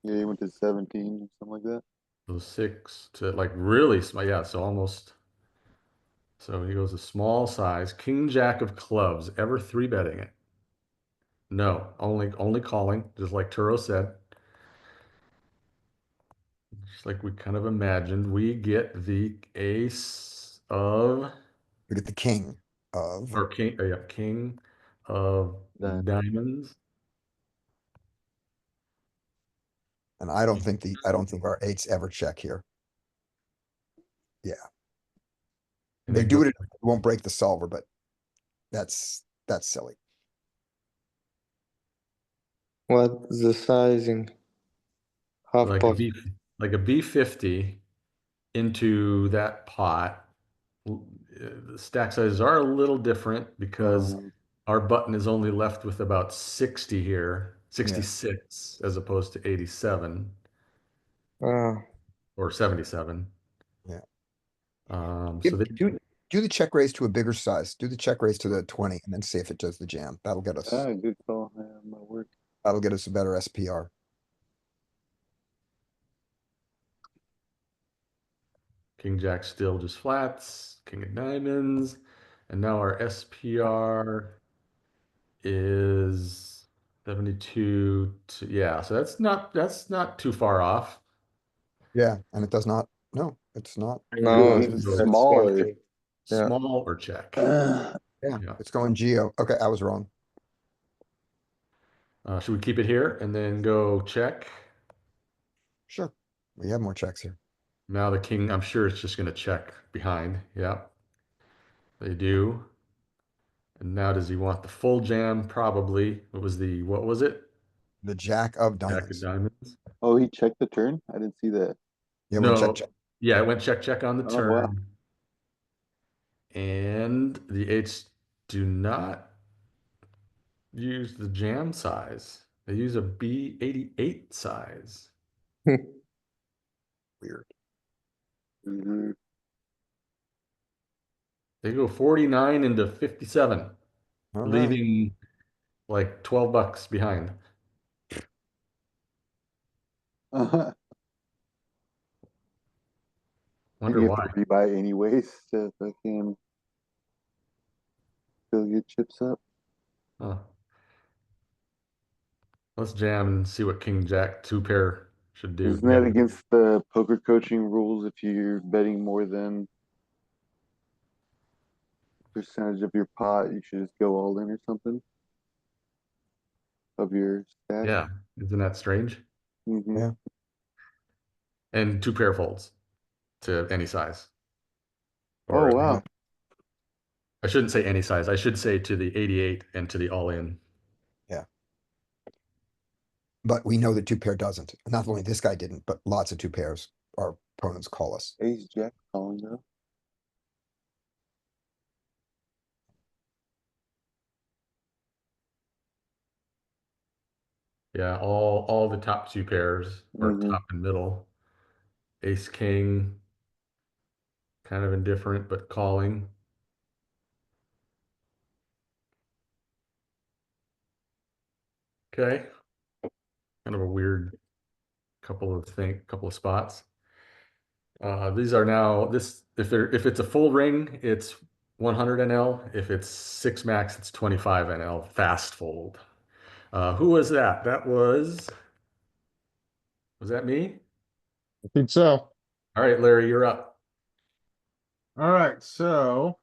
Yeah, he went to 17 or something like that. So 6 to like really small. Yeah, so almost. So he goes a small size. King jack of clubs. Ever three betting it? No, only calling, just like Turo said. Just like we kind of imagined. We get the ace of We get the king of, or king, yeah, king of diamonds. and I don't think our eights ever check here. And They it do goes- it won't break the solver, but that's silly. What's the sizing? Half like a pot. B, like a B50 into that pot. The stack sizes are a little different because our button is only left with about 60 here, 66 as opposed to 87 Ah, or 77. Yeah. So they Do the check raise to a bigger size. Do the check raise to the 20 and then see if it does the jam. That'll get us, Good call. Yeah, might work. that'll get us a better SPR. king jack still just flats, king of diamonds, and now our SPR is 72 to, yeah, so that's not too far off. Yeah, and it does not, no, it's not. no, Even that's smaller. one thing. Yeah. Small or check. Yeah, Yeah. it's going geo. Okay, I was wrong. Should we keep it here and then go check? Sure. We have more checks here. Now the king, I'm sure it's just gonna check behind. Yeah. They do. And now does he want the full jam? Probably. What was it? The jack of Jack of diamonds. diamonds. Oh, he checked the turn? I didn't see that. Yeah, we No. check, check. Yeah, it went check on the Oh, wow. turn. And the eights do not use the jam size. They use a B88 size. Weird. Mhm. They go 49 into 57, All right. leaving like $12 behind. Uh-huh. Wonder You why. have to rebuy anyways to fucking fill your chips up. Huh. Let's jam and see what King Jack two pair should do. Isn't that against the poker coaching rules if you're betting more than percentage of your pot, you should just go all in or something of your stack? Yeah, isn't that strange? Mhm. Yeah. And two pair folds to any size. Oh, Or wow. I shouldn't say any size. I should say to the 88 and to the all in. But we know that two pair doesn't. Not only this guy didn't, but lots of two pairs. Our opponents call us. Ace Jack calling though. Yeah, all the top two pairs or Mhm. top and middle. Ace King, kind of indifferent, but calling. Okay. Kind of a weird couple of spots. These are now if it's a full ring, it's 100 NL. If it's 6 max, it's 25 NL fast fold. Who was that? Was that me? I think so. All right, Larry, you're up. Alright, so.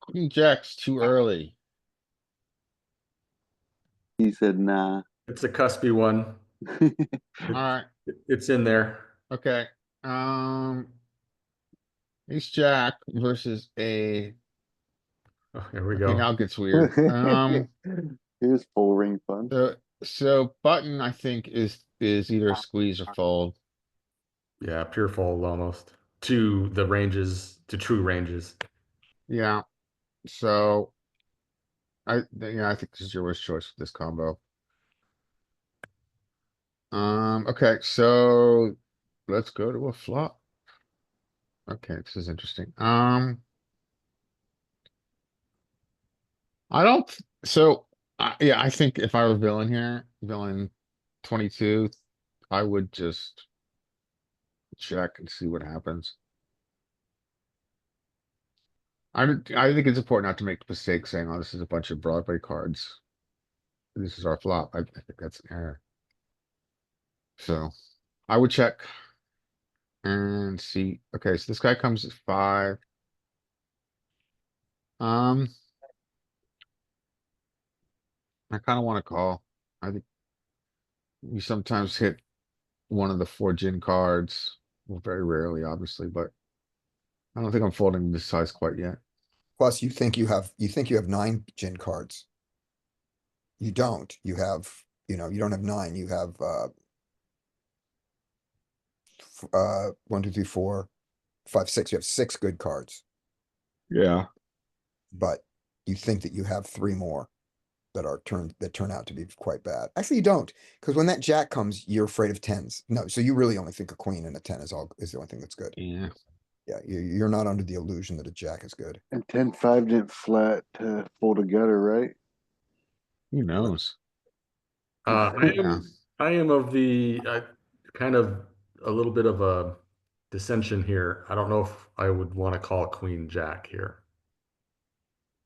Queen Jack's too early. He said, nah. It's a cuspy one. Alright, It's in there. okay, ace jack versus a, Oh, here we okay, go. now it gets weird. Here's full ring fun. So button, I think, is either a squeeze or fold. Yeah, pure fold almost to the ranges, to true ranges. Yeah, so. Yeah, I think this is your worst choice with this combo. Okay, so let's go to a flop. Okay, this is interesting. I don't, so, yeah, I think if I were villain here, villain 22, I would just check and see what happens. I think it's important not to make the mistake saying, oh, this is a bunch of Broadway cards. This is our flop. I think that's an error. So I would check and see. Okay, so this guy comes at 5. Um, I kind of want to call. I think we sometimes hit one of the 4 gin cards. Well, very rarely, obviously, but I don't think I'm folding this size quite yet. Plus, you think you have 9 gin cards. You don't. You have, you don't have 9. You have 1, 2, 3, 4, 5, 6. You have 6 good cards, Yeah. but you think that you have 3 more that turn out to be quite bad. Actually, you don't, because when that jack comes, you're afraid of 10s. No, so you really only think a queen and a 10 is the only thing that's good. Yeah. Yeah, you're not under the illusion that a jack is good. And 10-5 didn't flat to fold a gutter, right? Who knows? I am of the kind of a little bit of a dissension here. I don't know if I would want to call queen jack here.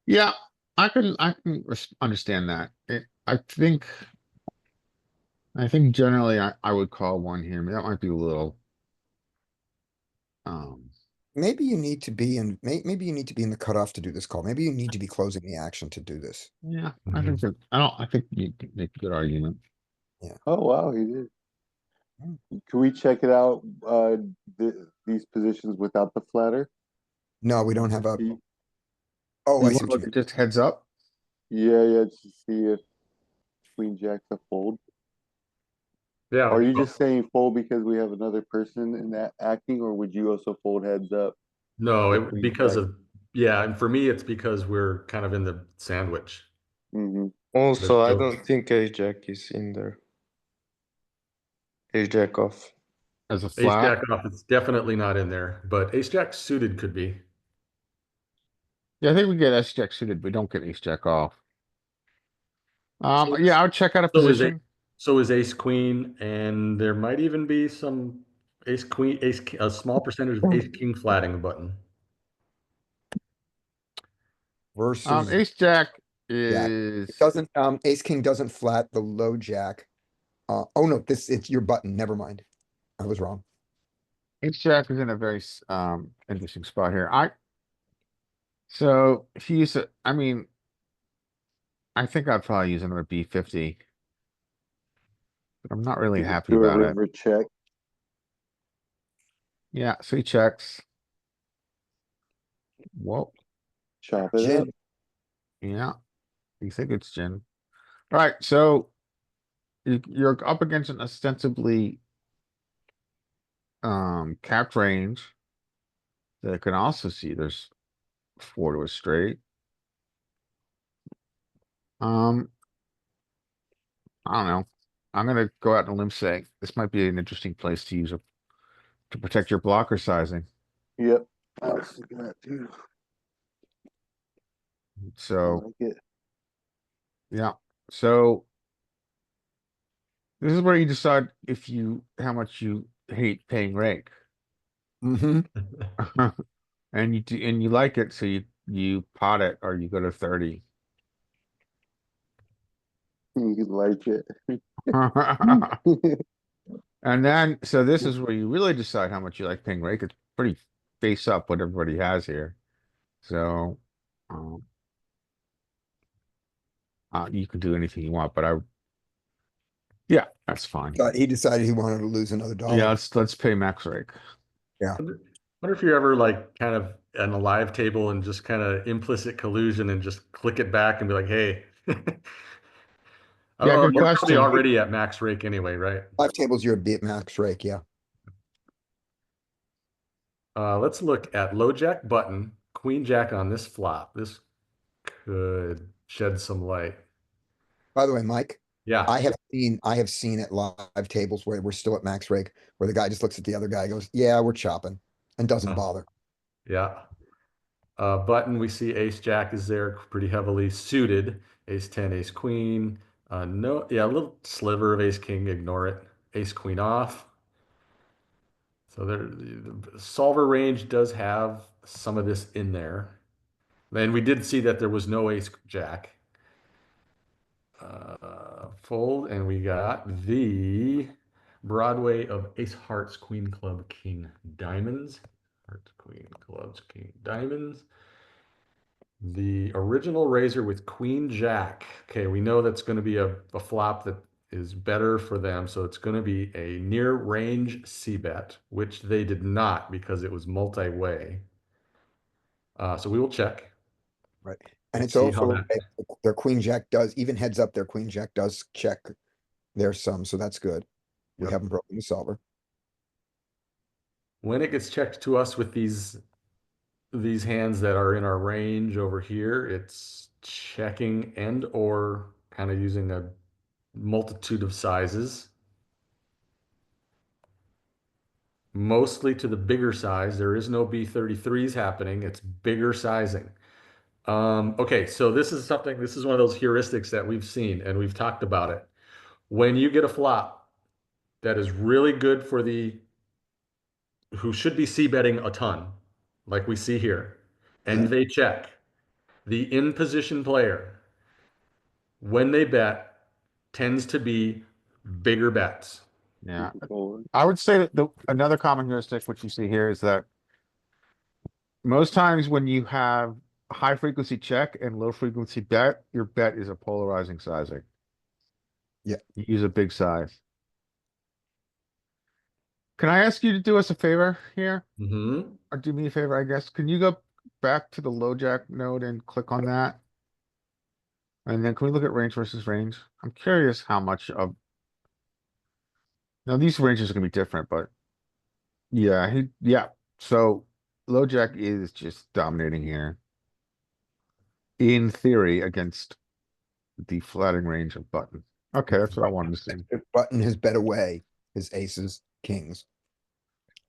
Yeah, I can understand that. I think generally I would call one here. That might be a little. Um, Maybe you need to be in, maybe you need to be in the cutoff to do this call. Maybe you need to be closing the action to do this. yeah, I think you can make a good argument. Oh, wow, he did. Hmm. Can we check it out, these positions without the flatter? No, we don't have a, See- oh, You I see wanna what you look mean. at just heads up? Yeah, to see if queen jack's a fold. Yeah. Are you just saying fold because we have another person in that acting, or would you also fold heads up? No, with queen because jack? of, yeah, and for me, it's because we're kind of in the sandwich. Mhm. Also, I no- don't think ace jack is in there. Ace jack off. As a Ace flat? jack off, it's definitely not in there, but ace jack suited could be. Yeah, I think we get S jack suited, we don't get ace jack off. So Yeah, I would check out a So is position. so is ace queen, and there might even be some ace queen, a small percentage of ace king flatting a button. Versus Ace jack jack. is, It doesn't, ace king doesn't flat the low jack. Oh no, it's your button. Never mind. I was wrong. ace jack is in a very, interesting spot here. So I mean, I think I'd probably use another B50. But I'm not really happy Do a about it. river check. Yeah, so he checks. Whoa, Chop it up. Gin, yeah, you think it's Jin. Alright, so you're up against an ostensibly capped range that can also see there's 4 to a straight. Um, I don't know. I'm gonna go out on a limb say this might be an interesting place to use to protect your blocker sizing. Yep. I was thinking that too. I So, like it. yeah, so this is where you decide how much you hate paying rake. mm-hmm. And you like it, so you pot it or you go to 30. You like it. And then, so this is where you really decide how much you like ping rake. It's pretty face up what everybody has here. So, um, you can do anything you want, but yeah, that's fine. He decided he wanted to lose another Yeah, dollar. let's pay max rake. Wonder if you're ever like kind of on a live table and just kind of implicit collusion and just click it back and be like, hey. Yeah, Oh, good you're probably question. already at max rake anyway, right? 5 tables, you're a bit max rake, yeah. Let's look at low jack button, queen jack on this flop. This could shed some light. By the way, Mike, Yeah. I have seen at live tables where we're still at max rake, where the guy just looks at the other guy, goes, yeah, we're chopping, and doesn't bother. Yeah. Button, we see ace jack is there pretty heavily suited. Ace 10, ace queen. No, yeah, a little sliver of ace king, ignore it. Ace queen off. So there, the solver range does have some of this in there. And we did see that there was no ace jack. Fold, and we got the Broadway of ace hearts, queen club, king diamonds. Hearts, queen clubs, king diamonds. The original razor with queen jack. Okay, we know that's going to be a flop that is better for them. So it's going to be a near range C bet, which they did not because it was multi-way. So we will check. Right. And it's See how also, that. their queen jack does, even heads up, their queen jack does check their sum, so that's good. We Yep. haven't broken the solver. When it gets checked to us with these hands that are in our range over here, it's checking and or kind of using a multitude of sizes. Mostly to the bigger size. There is no B33s happening. It's bigger sizing. Okay, so this is one of those heuristics that we've seen and we've talked about it. When you get a flop that is really good for who should be c-betting a ton, like we see here, and Yeah. they check, the in position player, when they bet, tends to be bigger bets. Yeah. Or I would say that another common heuristic, which you see here, is that most times when you have a high frequency check and low frequency bet, your bet is a polarizing sizing. Yeah. You use a big size. Can I ask you to do us a favor here? Mm-hmm. Or do me a favor, I guess. Can you go back to the low jack node and click on that? And then can we look at range versus range? I'm curious how much of. Now these ranges are gonna be different, but yeah, yeah. So low jack is just dominating here. In theory, against the flatting range of button. Okay, that's what I wanted to see. If button has bet away his aces, kings.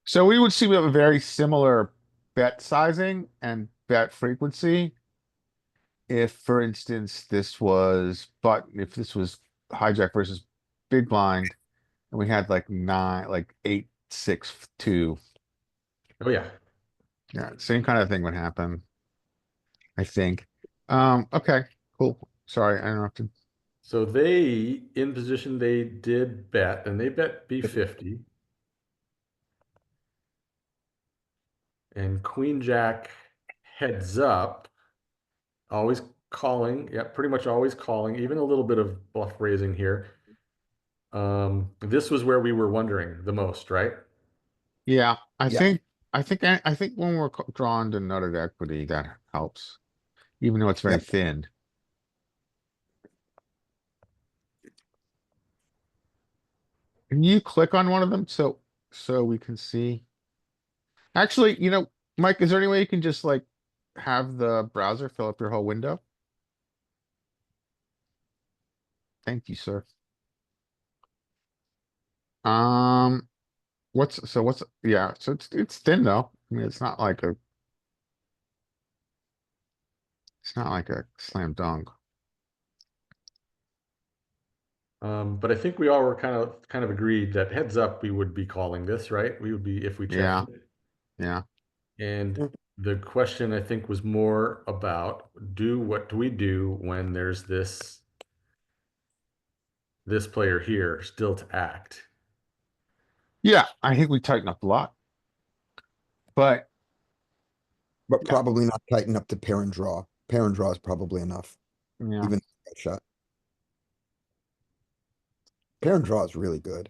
So we would see we have a very similar bet sizing and bet frequency. If, for instance, this was button, if this was hijack versus big blind, and we had like 8, 6, 2. Oh yeah. Yeah, same kind of thing would happen, I think. Okay, cool. Sorry, I interrupted. So they, in position, they did bet, and they bet B50. And Queen Jack heads up, always calling. Yeah, pretty much always calling, even a little bit of bluff raising here. This was where we were wondering the most, right? Yeah, I Yeah. think I think when we're drawn to nutted equity, that helps, even though it's very Yep. thin. Can you click on one of them so we can see? Actually, Mike, is there any way you can just like have the browser fill up your whole window? Thank you, sir. Um, yeah, so it's thin though. I mean, it's not like a slam dunk. But I think we all were kind of agreed that heads up, we would be calling this, right? We would be if we Yeah. checked it. Yeah. And the question I think was more about what do we do when there's this player here still to act? Yeah, I think we tighten up a lot. But But yeah, probably not tighten up to pair and draw. Pair and draw is probably enough, yeah. even a shot. Pair and draw is really good.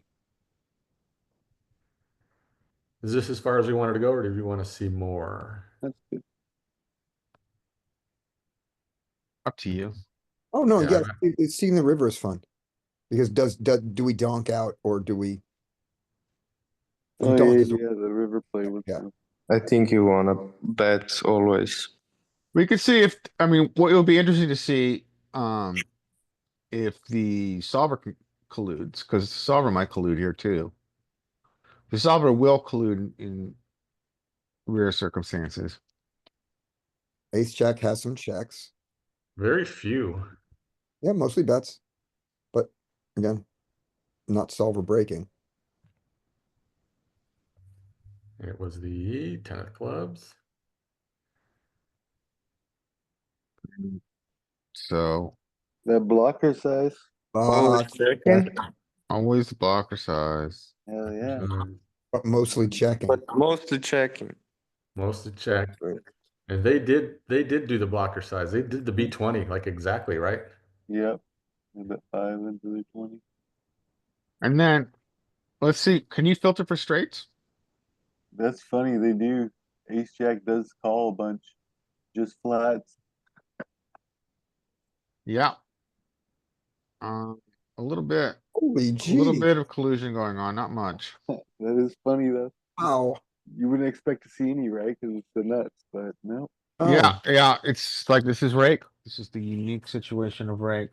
Is this as far as we wanted to go, or do you want to see more? That's good. Up to you. Oh, no, Yeah, yeah, seeing the river is fun. Because do we donk out or do we? Oh And donk yeah, is, yeah. The river play was yeah. I think you wanna bet always. We could see if, I mean, what it would be interesting to see, if the colludes, because the solver might collude here too. The solver will collude in rare circumstances. Ace jack has some checks. very few. Yeah, mostly bets. But again, not solver breaking. It was the 10 of clubs. So that blocker size. Always checking, always the blocker size. Hell yeah. But mostly checking. but mostly checking. Mostly check. Right. And they did do the blocker size. They did the B20 like exactly, right? Yep. And bet 5 into the 20. And then let's see, can you filter for straights? That's funny. They do. Ace Jack does call a bunch. Just flats. Yeah. Um, a little bit, Holy a little gee. bit of collusion going on, not much. That is funny though. Wow. You wouldn't expect to see any, right? Because it's the nuts, but no. Yeah, Oh, yeah, it's like this is rake. This is the unique situation of rake.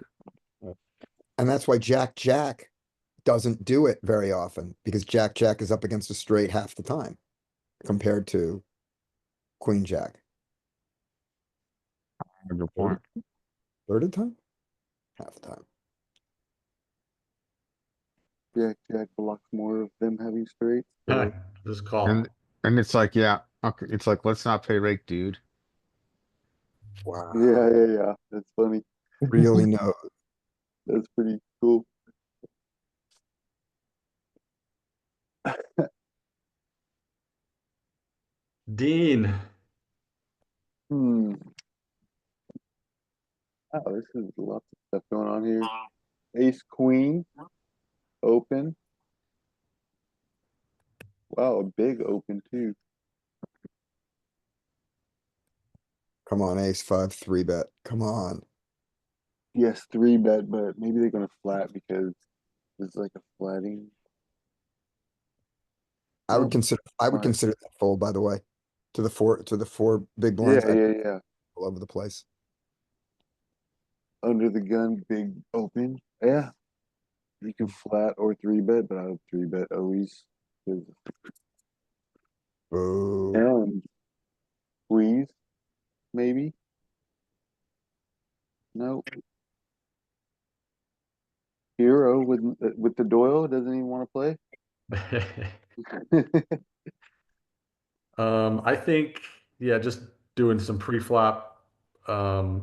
and that's why Jack doesn't do it very often because Jack is up against a straight half the time compared to Queen Jack. Good point. Third of the time? Half the time. Jack blocks more of them having straights. So Just call. And it's like, yeah, okay, it's like, let's not pay rake, dude. Wow. yeah. That's funny. Really knows. That's pretty cool. Dean. Hmm. Wow, this is lots of stuff going on here. Ace Queen. Open. Wow, a big open too. Come on, ace 5, 3-bet. Come on. Yes, 3-bet, but maybe they're gonna flat because it's like a flatting. I would Nope. Fine. consider that fold, by the way. To the four big blinds Yeah. all over the place. Under the gun, big open. Yeah. You can flat or 3-bet, but I would 3-bet always. 'Cause Boo. And squeeze, maybe. Nope. Hero with the Doyle doesn't even want to play. I think, yeah, just doing some pre-flop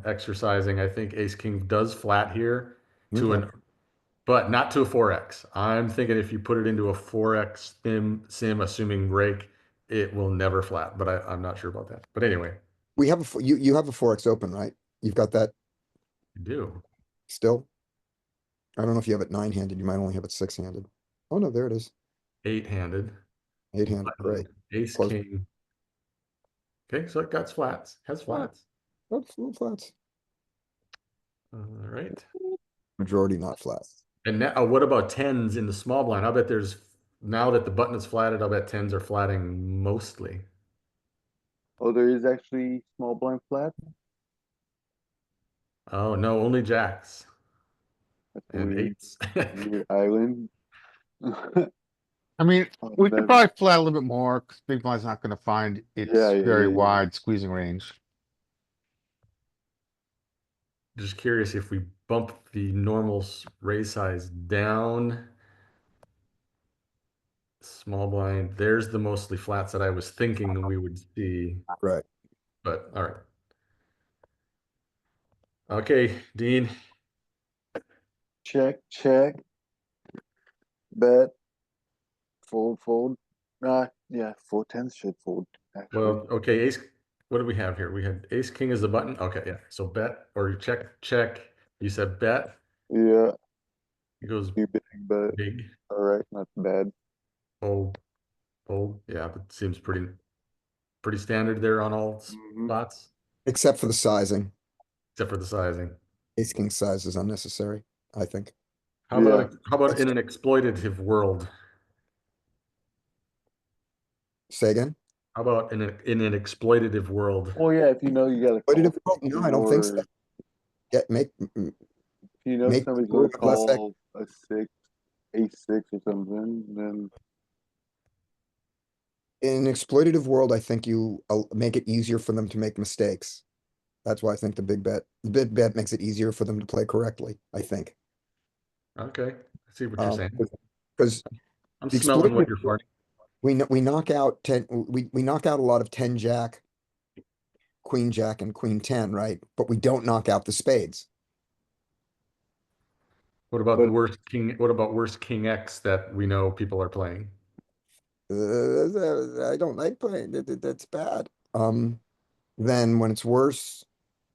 exercising. I think Ace King does flat here to Okay. an, but not to a 4x. I'm thinking if you put it into a 4x sim, assuming rake, it will never flat. But I'm not sure about that. But anyway, We have you have a 4x open, right? You've got that you do still? I don't know if you have it 9-handed. You might only have it 6-handed. Oh no, there it is. 8-handed. 8-handed. Great. Ace Close. King. Okay, so it got flats. Has flats. Oops, little flats. All right. Majority not flat. And now, what about tens in the small blind? I bet there's now that the button is flatted, I bet tens are flatting mostly. Oh, there is actually small blind flat. Oh no, only jacks That's and weird. eights. Weird island. I mean, Oh, we could that- probably flat a little bit more, because big blind's not gonna find its very yeah. wide squeezing range. Just curious if we bump the normal raise size down. Small blind, there's the mostly flats that I was thinking we would see, Right. but all right. Okay, Dean. Check. Bet. Fold. Yeah, 4 10s should fold. Actually, Well, okay, ace, what do we have here? We had ace, king is the button. Okay, yeah. So bet or check, check. You said bet. yeah, It goes too big, but big. all right, not bad. Fold, fold. Yeah, that seems pretty standard there on all Mhm. spots, Except for the sizing. except for the sizing. Ace king size is unnecessary, I think. How about in an exploitative world? Say again? How about in an exploitative world? Well, yeah, if you know you got a What did call, it, no, I don't think so. or Get, make, if you know make somebody's a going little to bit less call a six, ace six or something, then in an exploitative world, I think you make it easier for them to make mistakes. That's why I think the big bet makes it easier for them to play correctly, I think. Okay, I see what you're saying. Because I'm the smelling what exploitative you're farting. we knock out 10, we knock out a lot of 10 jack, queen jack and queen 10, right? But we don't knock out the spades. What about But- the worst king? What about worst king X that we know people are playing? I don't like playing, that's bad. Then when it's worse,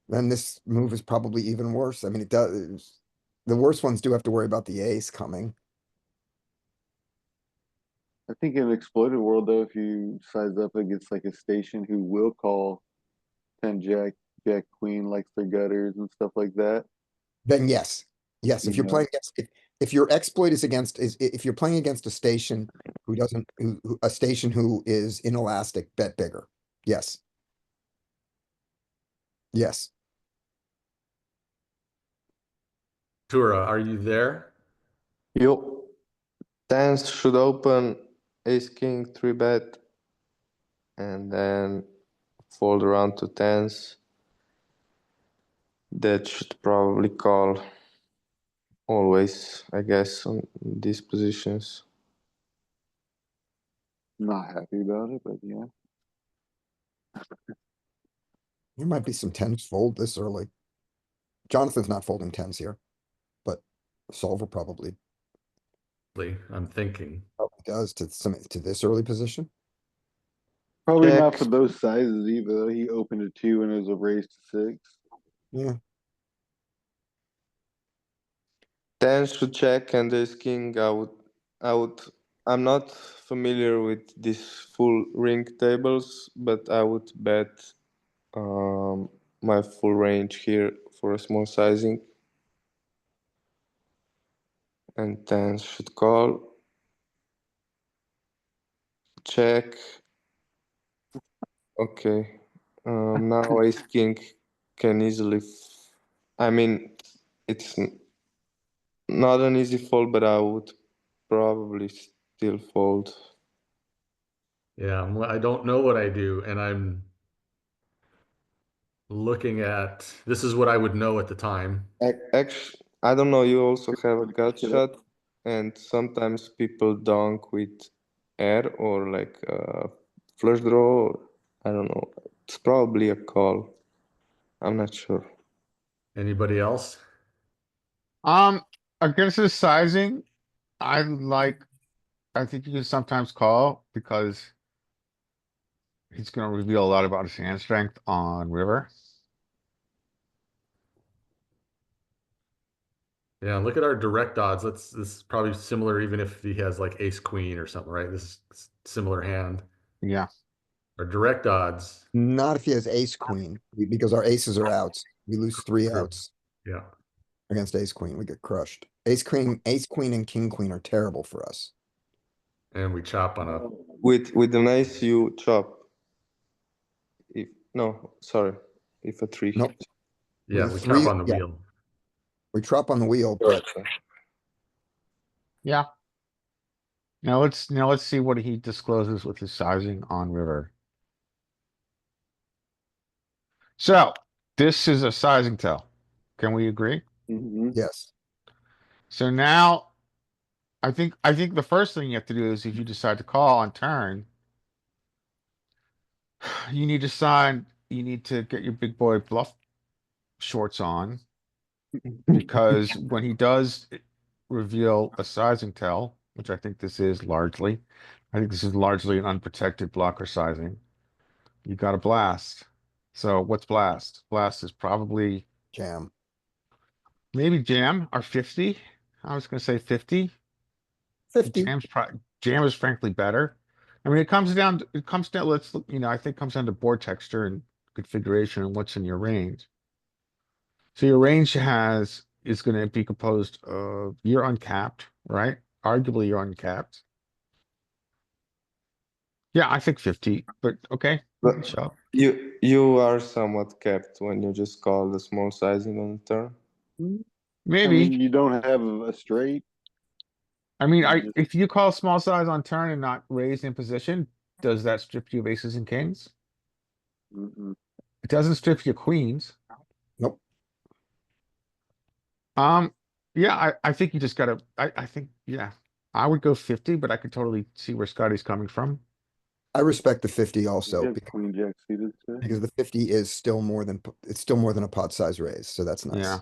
then this move is probably even worse. I mean, it does, the worst ones do have to worry about the ace coming. I think in an exploited world though, if you size up against like a station who will call 10 jack, jack queen, likes their gutters and stuff like that. Then yes, yes, if You you're know. playing against, if your exploit is against, if you're playing against a station who doesn't, a station who is inelastic, bet bigger. Yes. Yes. Tura, are you there? Yo, tens should open, ace king 3-bet, and then fold around to tens. That should probably call always, I guess, on these positions. Not happy about it, but yeah. There might be some tens fold this early. Jonathan's not folding tens here, but solver probably I'm thinking. does to to this early position. Probably not Check. for those sizes either. Though. He opened a 2 and it was a raise to 6. Yeah. Tens should check, and ace king, I'm not familiar with these full ring tables, but I would bet my full range here for a small sizing. And tens should call. Check. Okay. Now ace king can easily. I mean, it's not an easy fold, but I would probably still fold. Yeah, I don't know what I do, and I'm looking at this is what I would know at the time. Actually, I don't know. You also have a Like gut shit. shot, and sometimes people donk with air or like flush draw. I don't know. It's probably a call. I'm not sure. Anybody else? Against the sizing, I like, I think you can sometimes call because he's gonna reveal a lot about his hand strength on river. Yeah, look at our direct odds. This is probably similar, even if he has like ace queen or something, right? This is similar hand. Yeah, Our direct odds. Not if he has ace queen, because our aces are outs. We lose 3 True. outs Yeah. against ace queen. We get crushed. Ace queen and king queen are terrible for us. And we chop on a With an ace, you chop. If no, sorry, if a three Nope. hits. yeah, With we a three, chop on the yeah. wheel. We drop on the wheel, but yeah. Now let's see what he discloses with his sizing on river. So this is a sizing tell. Can we agree? Mm-hmm. yes. So now I think the first thing you have to do is if you decide to call on turn, you need to get your big boy bluff shorts on because when he does reveal a sizing tell, which I think this is largely. I think this is largely an unprotected blocker sizing. You got a blast. So what's blast? Blast is probably Jam. maybe jam or 50. I was gonna say 50. 50. Jam is frankly better. I mean, it comes down, I think it comes down to board texture and configuration and what's in your range. So your range is going to be composed of, you're uncapped, right? Arguably you're uncapped. Yeah, I think 50, but okay. But Shove. you are somewhat capped when you just call the small sizing on the turn. I mean, Maybe. you don't have a straight. I mean, you just- if you call small size on turn and not raised in position, does that strip you of aces and kings? Mm-mm. It doesn't strip you queens. Nope. Yeah, I think you just gotta, I think, yeah, I would go 50, but I could totally see where Scotty's coming from. I respect the 50 You also have Queen Jack suited. Too. because the 50 is still more than, it's still more than a pot size raise. So that's nice. Yeah.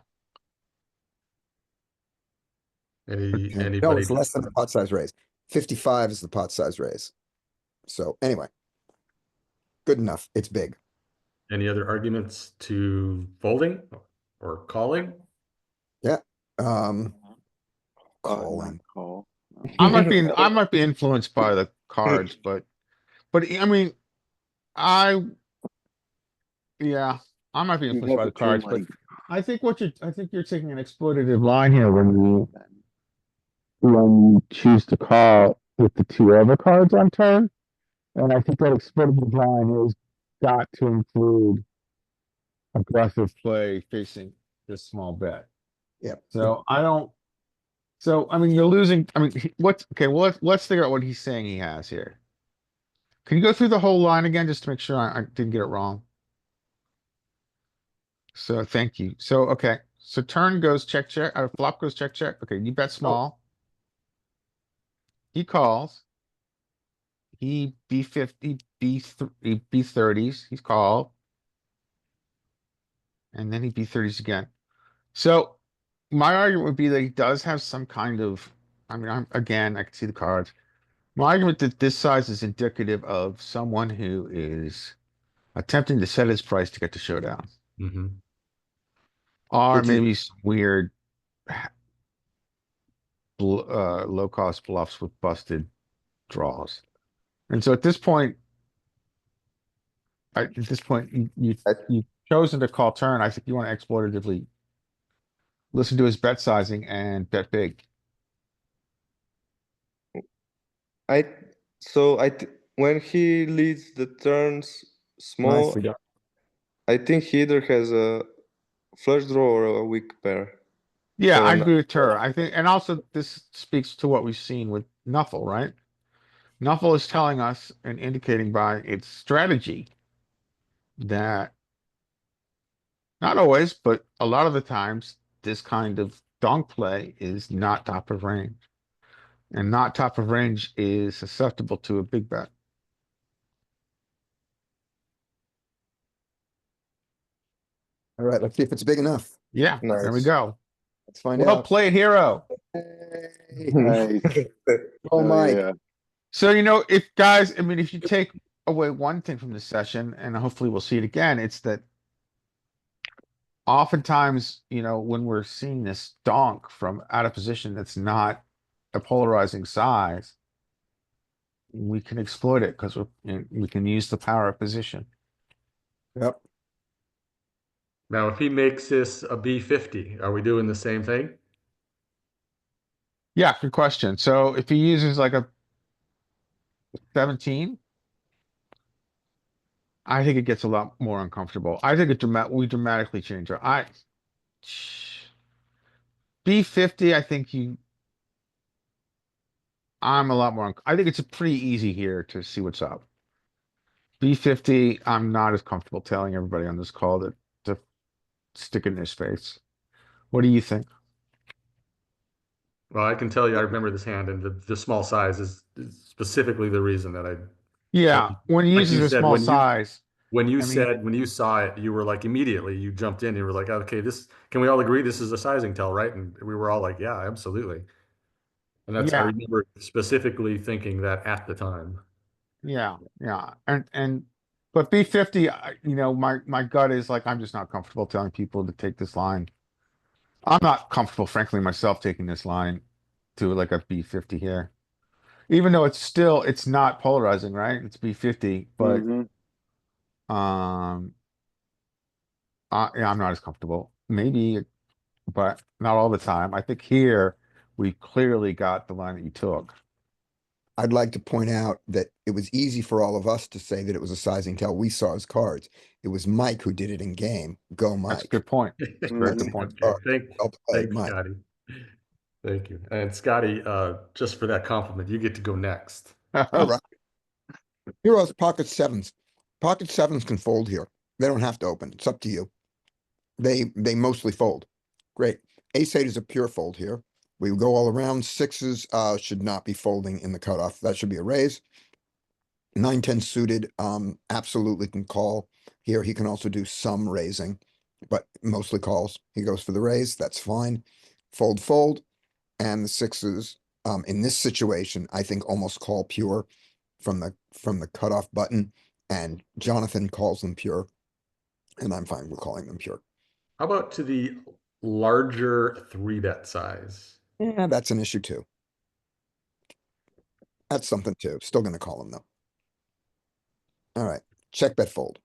Any No, anybody? it's less than a pot size raise. 55 is the pot size raise. So anyway. Good enough. It's big. Any other arguments to folding or calling? Um, Not calling. call. I might be influenced by the cards, but I mean, I, yeah, I might be You influenced by have the a turn cards, but like I think you're taking an exploitative line here when you choose to call with the two other cards on turn. And I think that exploitative line has got to include aggressive play facing this small bet. Yep. So I mean, you're losing, I mean, okay, well, let's figure out what he's saying he has here. Can you go through the whole line again, just to make sure I didn't get it wrong? So thank you. So, okay, so turn goes check, check, flop goes check, check. Okay, you bet small. He calls. He B50, B30s, he's called. And then he B30s again. So my argument would be that he does have some kind of, I mean, again, I can see the cards. My argument that this size is indicative of someone who is attempting to set his price to get to showdown. Mm-hmm. Or Which is- maybe some weird low cost bluffs with busted draws. And so at this point, you've chosen to call turn. I think you want to exploitatively listen to his bet sizing and bet big. When he leads the turns small, Nicely done. I think he either has a flush draw or a weak pair. Yeah, I Or agree with her. I think, and also this speaks to what we've seen with Nuffle, right? Nuffle is telling us and indicating by its strategy that not always, but a lot of the times, this kind of donk play is not top of range. And not top of range is susceptible to a big bet. All right, let's see if it's big enough. Yeah, there we Nice. go. Let's find Well out. played, hero. Hey. Nice. Oh, Mike. yeah. So, if guys, I mean, if you take away one thing from this session, and hopefully we'll see it again, it's that oftentimes, when we're seeing this donk from out of position that's not a polarizing size, we can exploit it because we can use the power of position. Yep. Now, if he makes this a B50, are we doing the same thing? Yeah, good question. So if he uses like a 17, I think it gets a lot more uncomfortable. I think we dramatically change our B50, I think I'm a lot more, I think it's a pretty easy here to see what's up. B50, I'm not as comfortable telling everybody on this call to stick it in his face. What do you think? Well, I can tell you, I remember this hand, and the small size is specifically the reason that I. Yeah, when he Like uses you a said, small size, When you I mean- when you saw it, you were like immediately you jumped in. You were like, okay, can we all agree this is a sizing tell, right? And we were all like, yeah, absolutely. And that's, I Yeah. remember specifically thinking that at the time. Yeah, but B50, my gut is like, I'm just not comfortable telling people to take this line. I'm not comfortable, frankly, myself taking this line to like a B50 here. Even though it's not polarizing, right? It's B50, but Mm-hmm. um, yeah, I'm not as comfortable. Maybe, but not all the time. I think here we clearly got the line that you took. I'd like to point out that it was easy for all of us to say that it was a sizing tell. We saw his cards. It was Mike who did it in game. Go That's a Mike. good point. Very Mhm. good point. Okay, Well played, thanks, Mike. Scotty. Thank you. And Scotty, just for that compliment, you get to go next. All right. Here are pocket sevens. Pocket sevens can fold here. They don't have to open. It's up to you. They mostly fold. Great. Ace eight is a pure fold here. We go all around. Sixes should not be folding in the cutoff. That should be a raise. 9-10 suited absolutely can call. Here he can also do some raising, but mostly calls. He goes for the raise. That's fine. Fold, fold. And the sixes in this situation, I think almost call pure from the cutoff button. And Jonathan calls them pure. And I'm fine with calling them pure. How about to the larger 3-bet size? Yeah, that's an issue too. That's something too. Still gonna call him though. All right, check bet fold.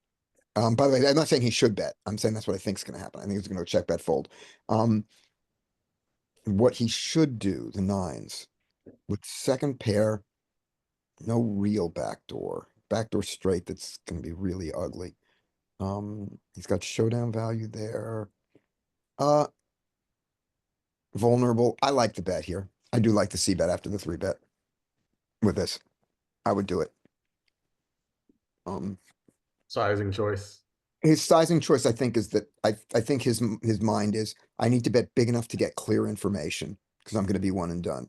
By the way, I'm not saying he should bet. I'm saying that's what I think is gonna happen. I think he's gonna go check bet fold. What he should do, the nines, with second pair, no real backdoor. Backdoor straight, that's gonna be really ugly. He's got showdown value there. Vulnerable. I like the bet here. I do like the C bet after the 3-bet. With this, I would do it. Sizing choice. His sizing choice, I think, is that I think his mind is, I need to bet big enough to get clear information because I'm going to be one and done.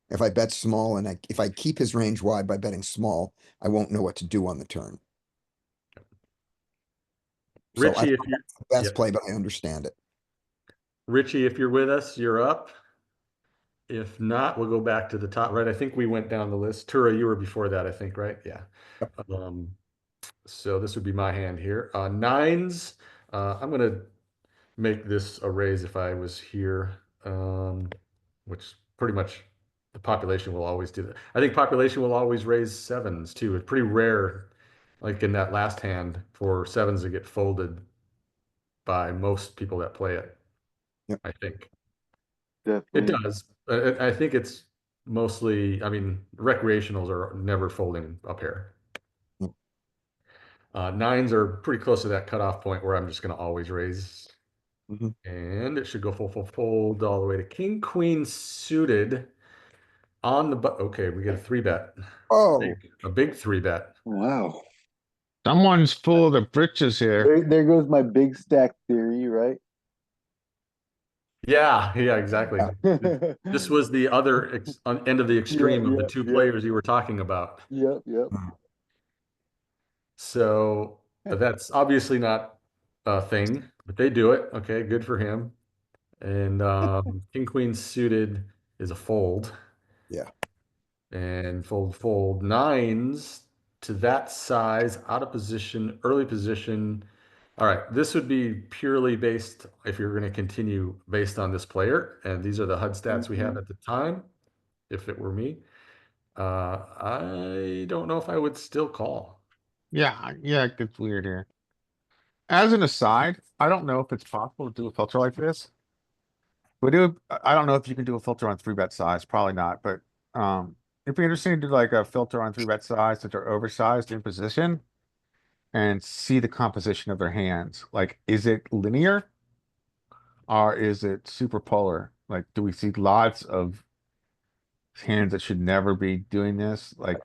If I bet small and if I keep his range wide by betting small, I won't know what to do on the turn. So I Richie, think if you're that's the best yep. play, but I understand it. Richie, if you're with us, you're up. If not, we'll go back to the top right. I think we went down the list. Tura, you were before that, I think, right? Yeah. Yep. So this would be my hand here. Nines. I'm gonna make this a raise if I was here, which pretty much the population will always do that. I think population will always raise sevens too. It's pretty rare, like in that last hand, for sevens to get folded by most people that play it. Yep. I think it Definitely. does. I think it's mostly, I mean, recreationals are never folding up here. Yep. Nines are pretty close to that cutoff point where I'm just going to always raise. Mhm. And it should go fold all the way to king, queen suited on the okay, we get a 3-bet. Oh, A big 3-bet. Wow. Someone's full of the britches here. There goes my big stack theory, right? Yeah, exactly. Yep, This was the other end of the extreme of the two yep. players you were talking about. yep. So that's obviously not a thing, but they do it. Okay, good for him. And king queen suited is a fold. Yeah. And fold nines to that size, out of position, early position. All right, this would be purely based, if you're going to continue based on this player, and these are the HUD stats we had at the time, if it were me. I don't know if I would still call. Yeah, it gets weird here. As an aside, I don't know if it's possible to do a filter like this. I don't know if you can do a filter on 3-bet size, probably not, but it'd be interesting to do like a filter on 3-bet size that are oversized in position and see the composition of their hands. Like, is it linear or is it super polar? Like, do we see lots of hands that should never be doing this, like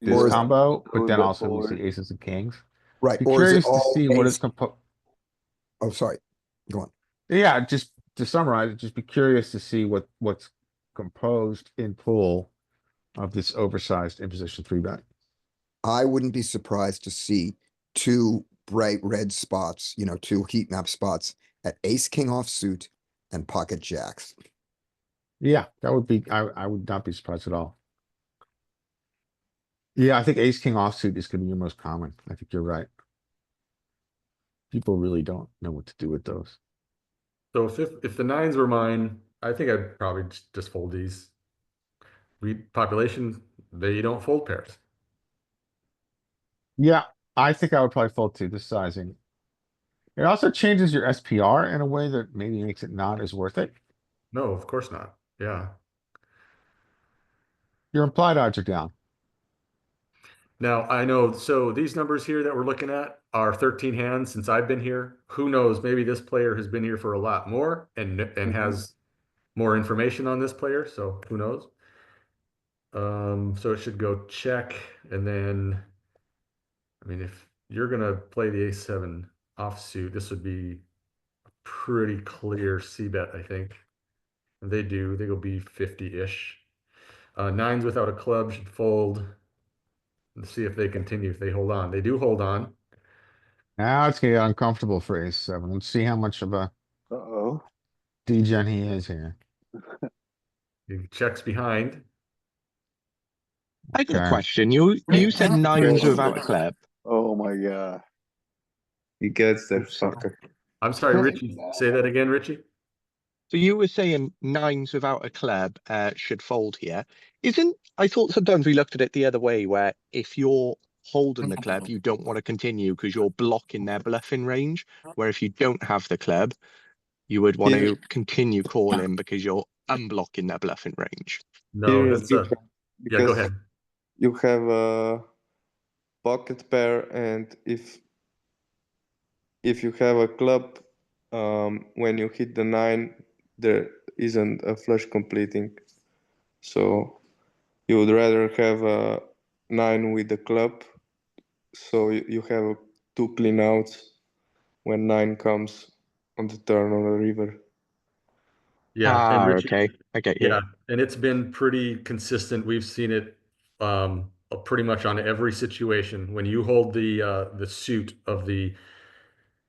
this Or is- combo, but then bet also we polar. see aces and kings? right. Be Or is it curious to all see what is ace? composed. Oh, sorry. Go on. Yeah, just to summarize it, just be curious to see what's composed in pool of this oversized imposition 3-bet. I wouldn't be surprised to see two bright red spots, two heat map spots at ace king offsuit and pocket jacks. Yeah, that would be, I would not be surprised at all. Yeah, I think ace king offsuit is gonna be your most common. I think you're right. People really don't know what to do with those. So if the nines were mine, I think I'd probably just fold these. We population, they don't fold pairs. Yeah, I think I would probably fold too, the sizing. It also changes your SPR in a way that maybe makes it not as worth it. No, of course not. Yeah. Your implied odds are down. Now I know, so these numbers here that we're looking at are 13 hands since I've been here. Who knows? Maybe this player has been here for a lot more and has more information on this player. So who knows? So it should go check, and then, I mean, if you're gonna play the ace-7 offsuit, this would be a pretty clear c bet, I think. And they go B50-ish. Nines without a club should fold. Let's see if they continue, if they hold on. They do hold on. Now it's gonna get uncomfortable for ace-7. Let's see how much of a Uh-oh. degen he is here. He checks behind. I got a Okay. question. You said nines without a club. Oh my god. He gets that fucker. I'm sorry, Richie. Say that again, Richie. So you were saying nines without a club should fold here. I thought sometimes we looked at it the other way, where if you're holding the club, you don't want to continue because you're blocking their bluffing range. Where if you don't have the club, you would want Here- to continue calling because you're unblocking their bluffing range. No, Here is that's different yeah, go because ahead. you have a pocket pair, and if you have a club, when you hit the 9, there isn't a flush completing. So you would rather have a 9 with the club, so you have 2 clean outs when 9 comes on the turn on the river. Yeah, and Richie, Okay, I get you. yeah, and it's been pretty consistent. We've seen it pretty much on every situation. When you hold the suit of the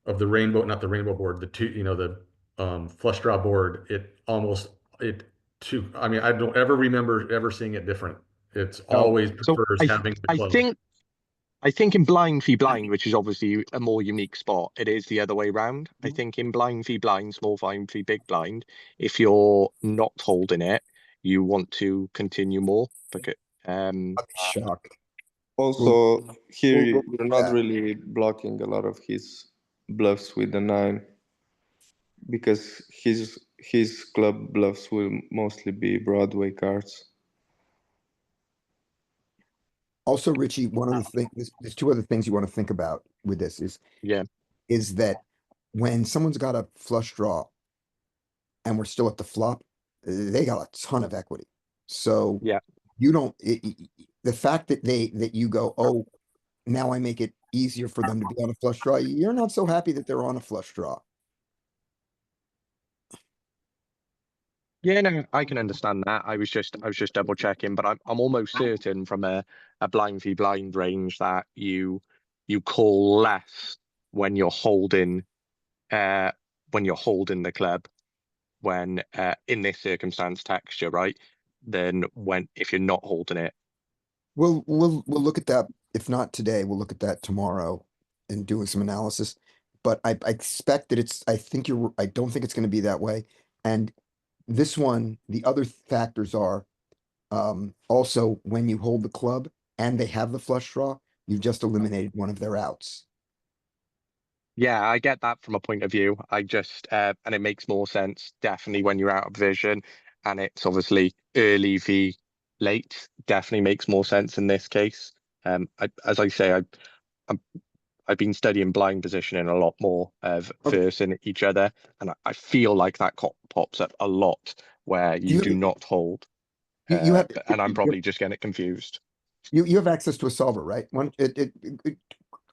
rainbow, not the rainbow board, the two, the flush draw board, I mean, I don't ever remember ever seeing it different. It's always So prefers having the I club. think in blind v blind, which is obviously a more unique spot, it is the other way round. I think in blind v blind, small blind v big blind, if you're not holding it, you want to continue more because I'd be shocked. Also, here we'll go you're with not that. really blocking a lot of his bluffs with the 9 because his club bluffs will mostly be Broadway cards. Also, Richie, one of the things, there's two other things you want to think about with this yeah, is that when someone's got a flush draw and we're still at the flop, they got a ton of equity. So yeah. you don't, the fact that that you go, oh, now I make it easier for them to be on a flush draw, you're not so happy that they're on a flush draw. Yeah, no, I can understand that. I was just double checking, but I'm almost certain from a blind v blind range that you call less when you're holding the club when in this circumstance texture, right? Than when if you're not holding it. We'll look at that. If not today, we'll look at that tomorrow and doing some analysis. But I expect that I don't think it's gonna be that way. And this one, the other factors are also when you hold the club and they have the flush draw, you've just eliminated one of their outs. Yeah, I get that from a point of view. I just and it makes more sense definitely when you're out of vision and it's obviously early v late. Definitely makes more sense in this case. As I say, I've been studying blind positioning a lot more of Okay. versing each other, and I feel like that pops up a lot where you do not hold. You have And I'm probably just getting it confused. you have access to a solver, right?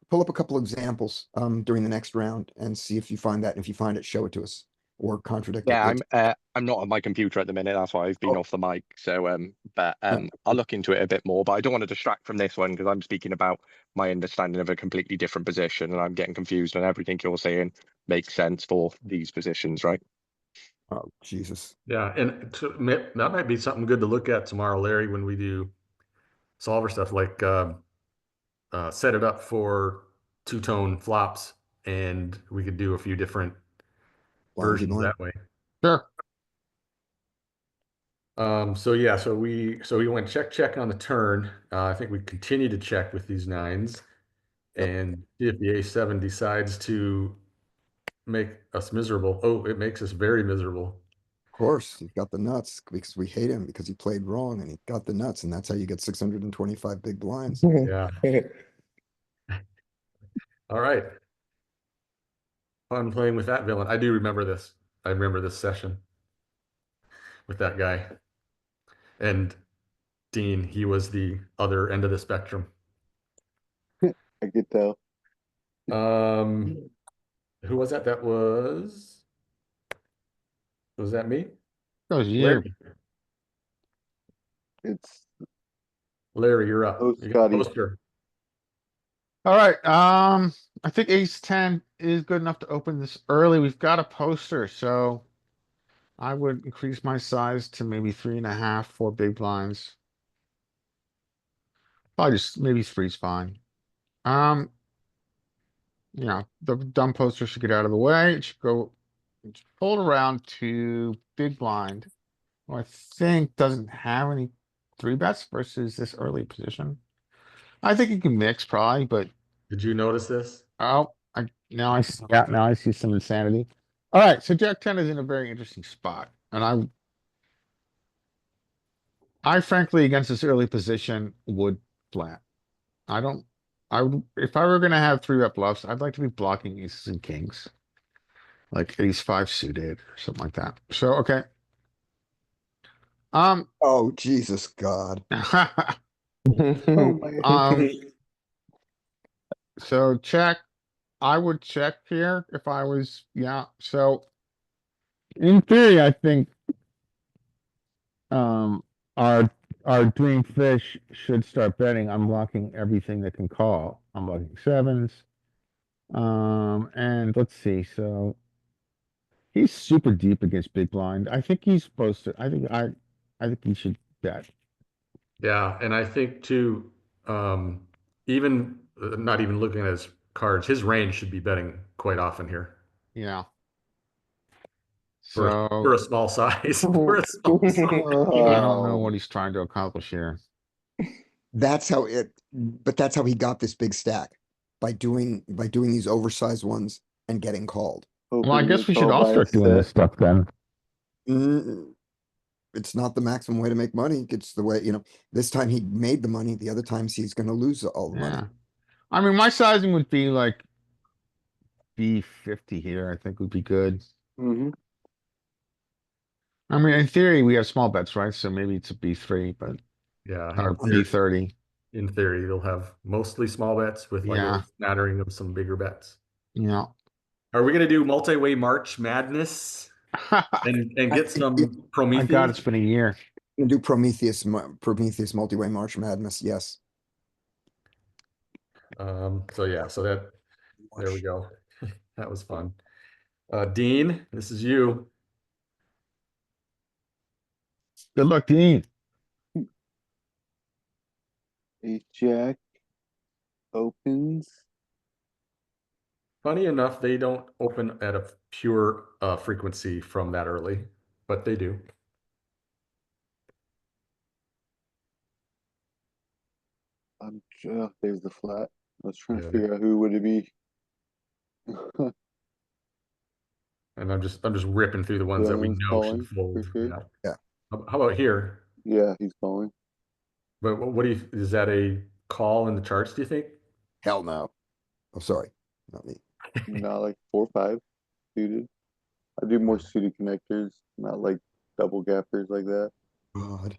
Pull up a couple examples during the next round and see if you find that. If you find it, show it to us or contradict it. Yeah, I'm not on my computer at the minute. That's why I've been off the mic. So I'll look into it a bit more. But I don't want to distract from this one because I'm speaking about my understanding of a completely different position, and I'm getting confused. And everything you're saying makes sense for these positions, right? Oh, Jesus. Yeah, and that might be something good to look at tomorrow, Larry, when we do solver stuff, like set it up for two-tone flops, and we could do a few different Blind be versions blind. that way. Sure. So yeah, so we went check on the turn. I think we continue to check with these nines, Yep. and see if the A7 decides to make us miserable. Oh, it makes us very miserable. Of course, he's got the nuts because we hate him because he played wrong and he got the nuts, and that's how you get 625 big blinds. Yeah. All right. Fun playing with that villain. I do remember this. I remember this session with that guy. And Dean, he was the other end of the spectrum. I could tell. Who was that? Was that me? That was you. Larry. It's Larry, you're up. Oh, You got a Scotty. poster. All right, I think ace 10 is good enough to open this early. We've got a poster, so I would increase my size to maybe 3.5, 4 big blinds. Probably just maybe three's fine. You know, the dumb poster should get out of the way. It should go fold around to big blind. Who I think doesn't have any three bets versus this early position. I think you can mix probably, but Did you notice this? oh, now I see, yeah, now I see some insanity. All right, so Jack 10 is in a very interesting spot, and I frankly against this early position would flat. I don't. I would if I were gonna have three bet bluffs, I'd like to be blocking aces and kings, like ace five suited or something like that. So okay. Um. Oh, Jesus God. Oh man. So check. I would check here if I was, yeah. So in theory, I think um our our dream fish should start betting. I'm blocking everything that can call. I'm blocking sevens. And let's see. So he's super deep against big blind. I think he's supposed to. I think he should bet. Yeah, and I think too, even not even looking at his cards, his range should be betting quite often here Yeah. for So a small size. For a small size. I don't know what he's trying to accomplish here. That's how but that's how he got this big stack by doing these oversized ones and getting called. Well, I Hoping guess to we should call all by a start doing this set. stuff then. Mm, It's not the maximum way to make money. It's the way, this time he made the money. The other times he's gonna lose all the money. Yeah. I mean, my sizing would be like B50 here, I think would be good. Mm-hmm. I mean, in theory, we have small bets, right? So maybe it's a B3, but Yeah, or B30. in theory, they'll have mostly small bets with like Yeah. a smattering of some bigger bets. Yeah. Are we gonna do multi-way March Madness and get some My God, Prometheus? it's been a year. Gonna do Prometheus multi-way March Madness. Yes. So yeah, so there we go. That was fun. Dean, this is you. Good luck, Dean. Ace Jack opens. Funny enough, they don't open at a pure frequency from that early, but they do. There's the flat. I was trying Yeah. to figure out who would it be. And I'm just ripping through the ones that we Dylan's know calling, should fold. for sure. Yeah. Yeah. How about here? Yeah, he's calling. But what do you, is that a call in the charts, do you think? Hell no. Oh, sorry. Not me. Not like 4-5 suited. I do more suited connectors, not like double gappers like that. God.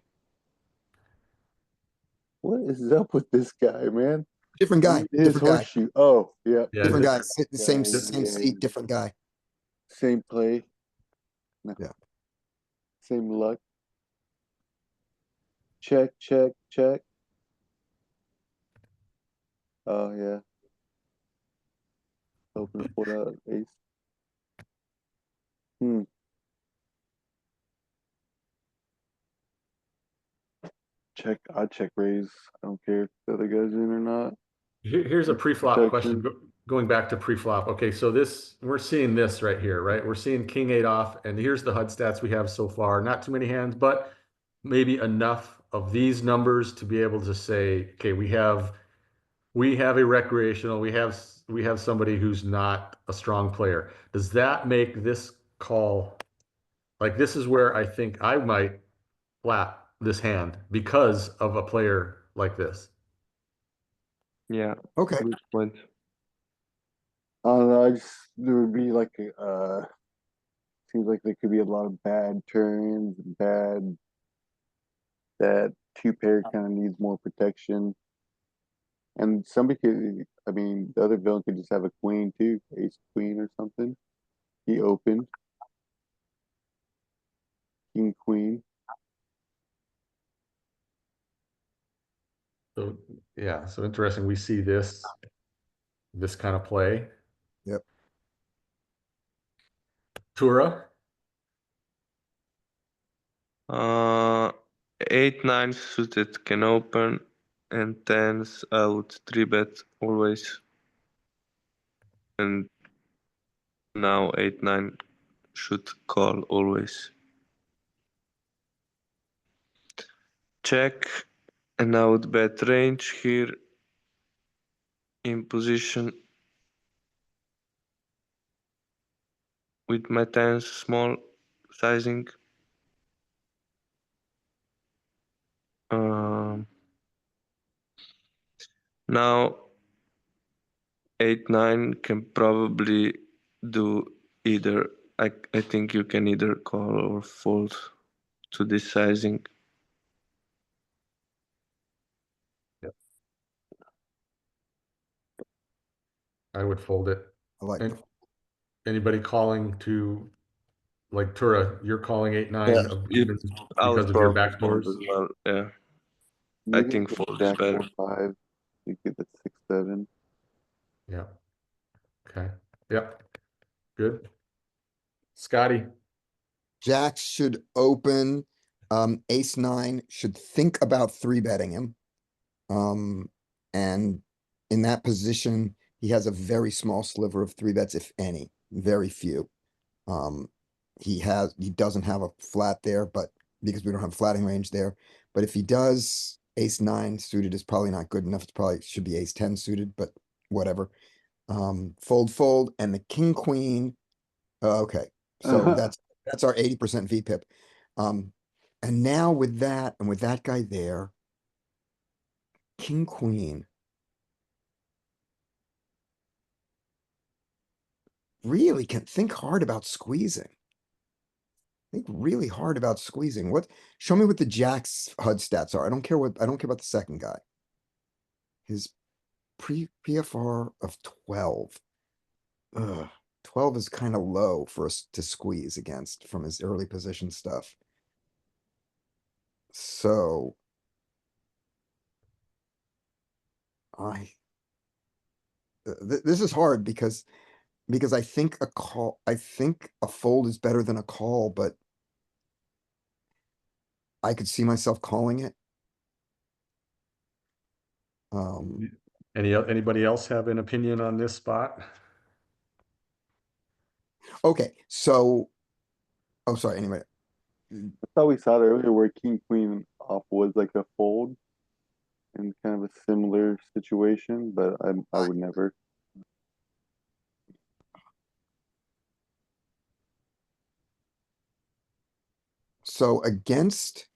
What is up with this guy, man? Different guy. His Different guy. horseshoe. Oh, yeah. Yeah, Different guy. different. Same Yeah. seat. Different guy. Same play. No. Yeah. Same luck. Check, check, check. Oh, yeah. Open to fold out ace. I'd check raise. I don't care if the other guy's in or not. Here's a pre-flop question, Protection. going back to pre-flop. Okay, so this, we're seeing this right here, right? We're seeing king eight off, and here's the HUD stats we have so far. Not too many hands, but maybe enough of these numbers to be able to say, okay, we have a recreational, we have somebody who's not a strong player. Does that make this call, like this is where I think I might flat this hand because of a player like this? Yeah, Okay, good point. I don't know. There would be like seems like there could be a lot of bad turns, that two pair kind of needs more protection. And somebody could, I mean, the other villain could just have a queen too, ace queen or something. He opened. King queen. So, yeah, so interesting. We see this kind of play. Yep. Tura, 8-9 suited can open, and tens I would 3-bet always. And now 8-9 should call always. Check, and I would bet range here in position with my tens small sizing. Now 8-9 can probably do either. I think you can either call or fold to this sizing. I would fold it. I like And the, anybody calling to, like Tura, you're calling 8-9 Yeah, of you- even I because would of your probably fold backdoors. as well. Yeah, I Maybe think like fold is Jack better. 4-5. You get the 6-7. Yeah. Okay. Yep. Good. Scotty. Jacks should open, ace nine should think about three betting him. And in that position, he has a very small sliver of three bets, if any, very few. He doesn't have a flat there, but because we don't have flatting range there, but if he does, ace nine suited is probably not good enough. It's probably should be ace 10 suited, but whatever. Fold, and the king, queen. Okay, so that's our 80% VPIP. And now with that, and with that guy there, king, queen. Really can think hard about squeezing. Think really hard about squeezing. Show me what the Jack's HUD stats are. I don't care about the second guy. His PFR of 12. Ugh, 12 is kind of low for us to squeeze against from his early position stuff. So this is hard because I think I think a fold is better than a call, but I could see myself calling it. Anybody else have an opinion on this spot? Okay, so, oh, sorry, anyway, I thought we saw it earlier where king queen off was like a fold in kind of a similar situation, but I would never. so against.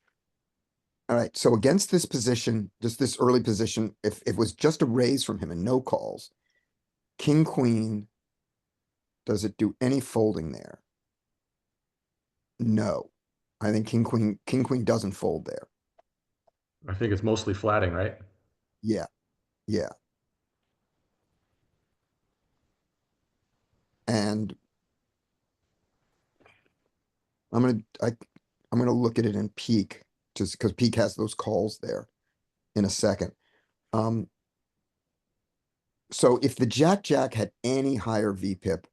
All right, so against this position, just this early position, if it was just a raise from him and no calls, king, queen, does it do any folding there? No, I think king, queen doesn't fold there. I think it's mostly flatting, right? Yeah, yeah. And I'm gonna look at it in peak, just because peak has those calls there in a second. So if the Jack had any higher VPIP,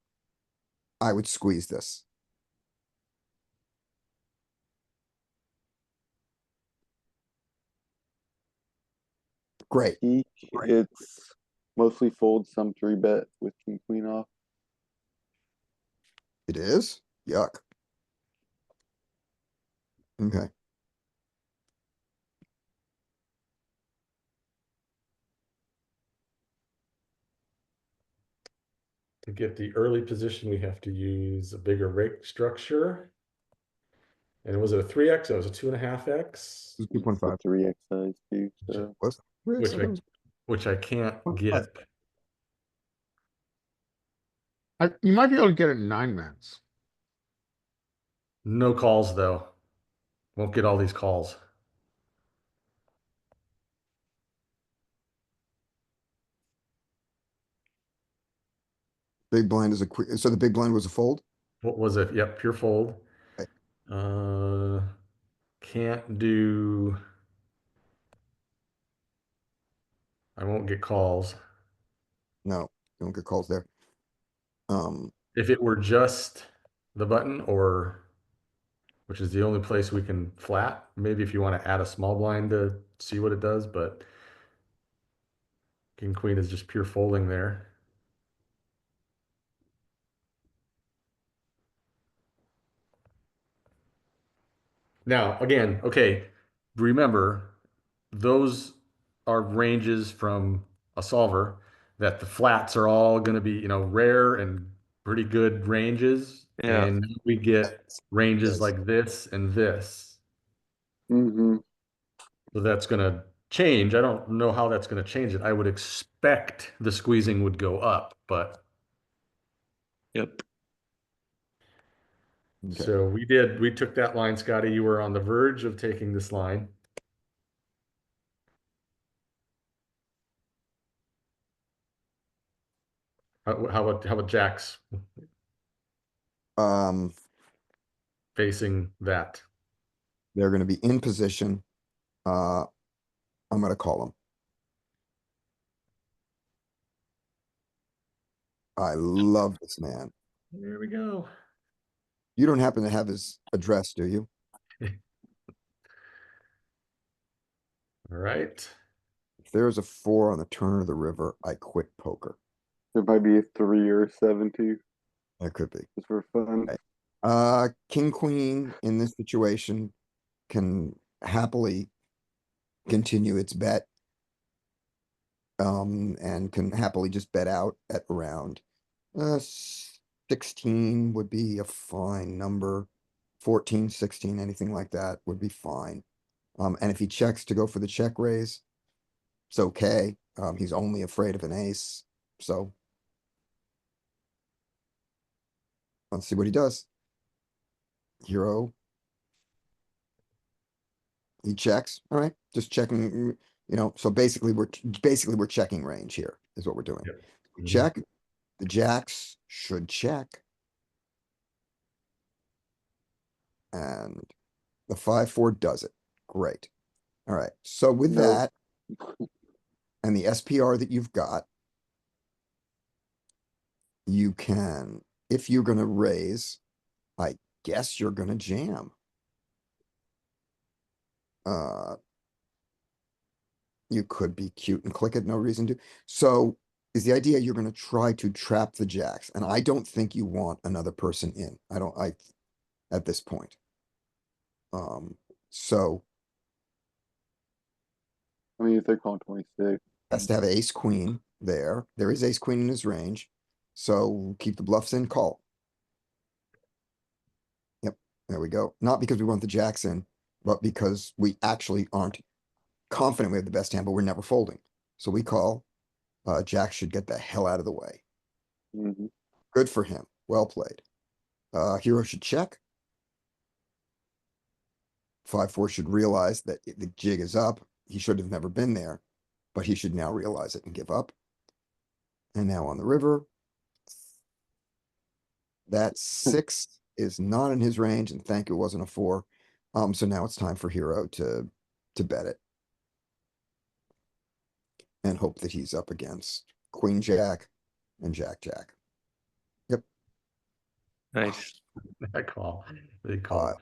I would squeeze this. Great. Peak, Right. it's mostly fold, some 3-bet with king queen off. It is? Yuck. Okay. To get the early position, we have to use a bigger rake structure. And was it a 3x? It was a 2.5x, 2.5. 3x size too, so. Was which I can't 1.5. get. You might be able to get it in 9-mans. No calls though. Won't get all these calls. Big blind is a quick, so the big blind was a fold? What was it? Yep, pure fold. Okay. Can't do. I won't get calls. No, don't get calls there. If it were just the button, or which is the only place we can flat, maybe if you want to add a small blind to see what it does, but king queen is just pure folding there. Now, again, okay, remember, those are ranges from a solver that the flats are all going to be, rare and pretty good ranges. Yeah. And we get ranges Yes. like this and this. Mm-hmm. So that's going to change. I don't know how that's going to change it. I would expect the squeezing would go up, but Yep. Okay. so we took that line, Scotty. You were on the verge of taking this line. How about jacks Um, facing that? they're gonna be in position. I'm gonna call them. I love this man. There we go. You don't happen to have his address, do you? All right. If there's a 4 on the turn of the river, I quit poker. There might be a 3 or a 7 too, That could be. just for fun. King, queen in this situation can happily continue its bet. And can happily just bet out at around 16 would be a fine number. 14, 16, anything like that would be fine. And if he checks to go for the check raise, it's okay. He's only afraid of an ace, so. Let's see what he does. Hero. He checks, all right, just checking, so basically we're checking range here is what we're doing. Yep. We check, the jacks should check. And the 5-4 does it, great. All right, so with No. that. And the SPR that you've got. You can, if you're gonna raise, I guess you're gonna jam. You could be cute and click it, no reason to. So is the idea you're gonna try to trap the jacks, and I don't think you want another person in. At this point. So I mean, if they're calling 26, has to have ace queen there. There is ace queen in his range. So keep the bluffs in, call. Yep, there we go. Not because we want the jacks in, but because we actually aren't confident we have the best hand, but we're never folding. So we call. Jack should get the hell out of the way. mhm. Good for him. Well played. Hero should check. 5-4 should realize that the jig is up. He should have never been there, but he should now realize it and give up. And now on the river. That 6 is not in his range, and thank you, it wasn't a 4. So now it's time for Hero to bet it. And hope that he's up against Queen Jack and Jack Jack. Nice. That call. They call. I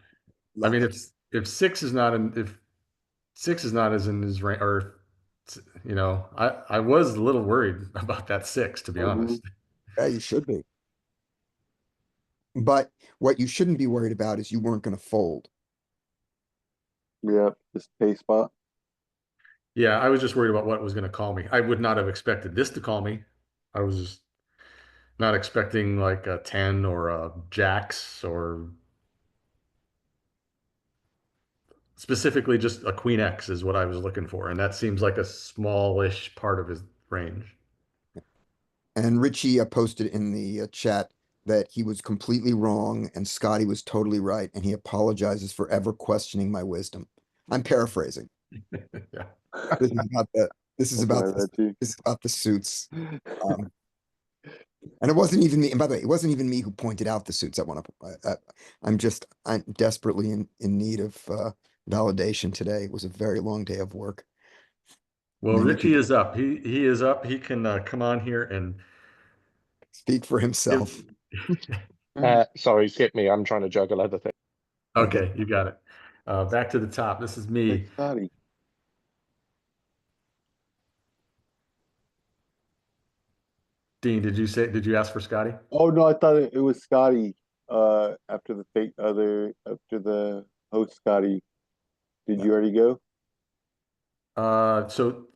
Love mean, it. if 6 is not as in his range, or You know, I was a little worried about that 6, to be honest. Yeah, you should be. But what you shouldn't be worried about is you weren't gonna fold. Yep, just pay spot. Yeah, I was just worried about what was going to call me. I would not have expected this to call me. I was just not expecting like a 10 or a jacks or specifically just a queen X is what I was looking for. And that seems like a smallish part of his range. And Richie posted in the chat that he was completely wrong and Scotty was totally right, and he apologizes for ever questioning my wisdom. I'm paraphrasing. Yeah. This is about the this is I about read the, that too. this is about the suits. And it wasn't even me. And by the way, it wasn't even me who pointed out the suits. I'm desperately in need of validation today. It was a very long day of work. Well, Many Richie people is up. He is up. He can come on here and speak for give. himself. Sorry, skip me. I'm trying to juggle other things. Okay, you got it. Back to the top. This is Hey, me. Scotty. Dean, did you ask for Scotty? Oh no, I thought it was Scotty. After the host Scotty. Did you already go? Uh, so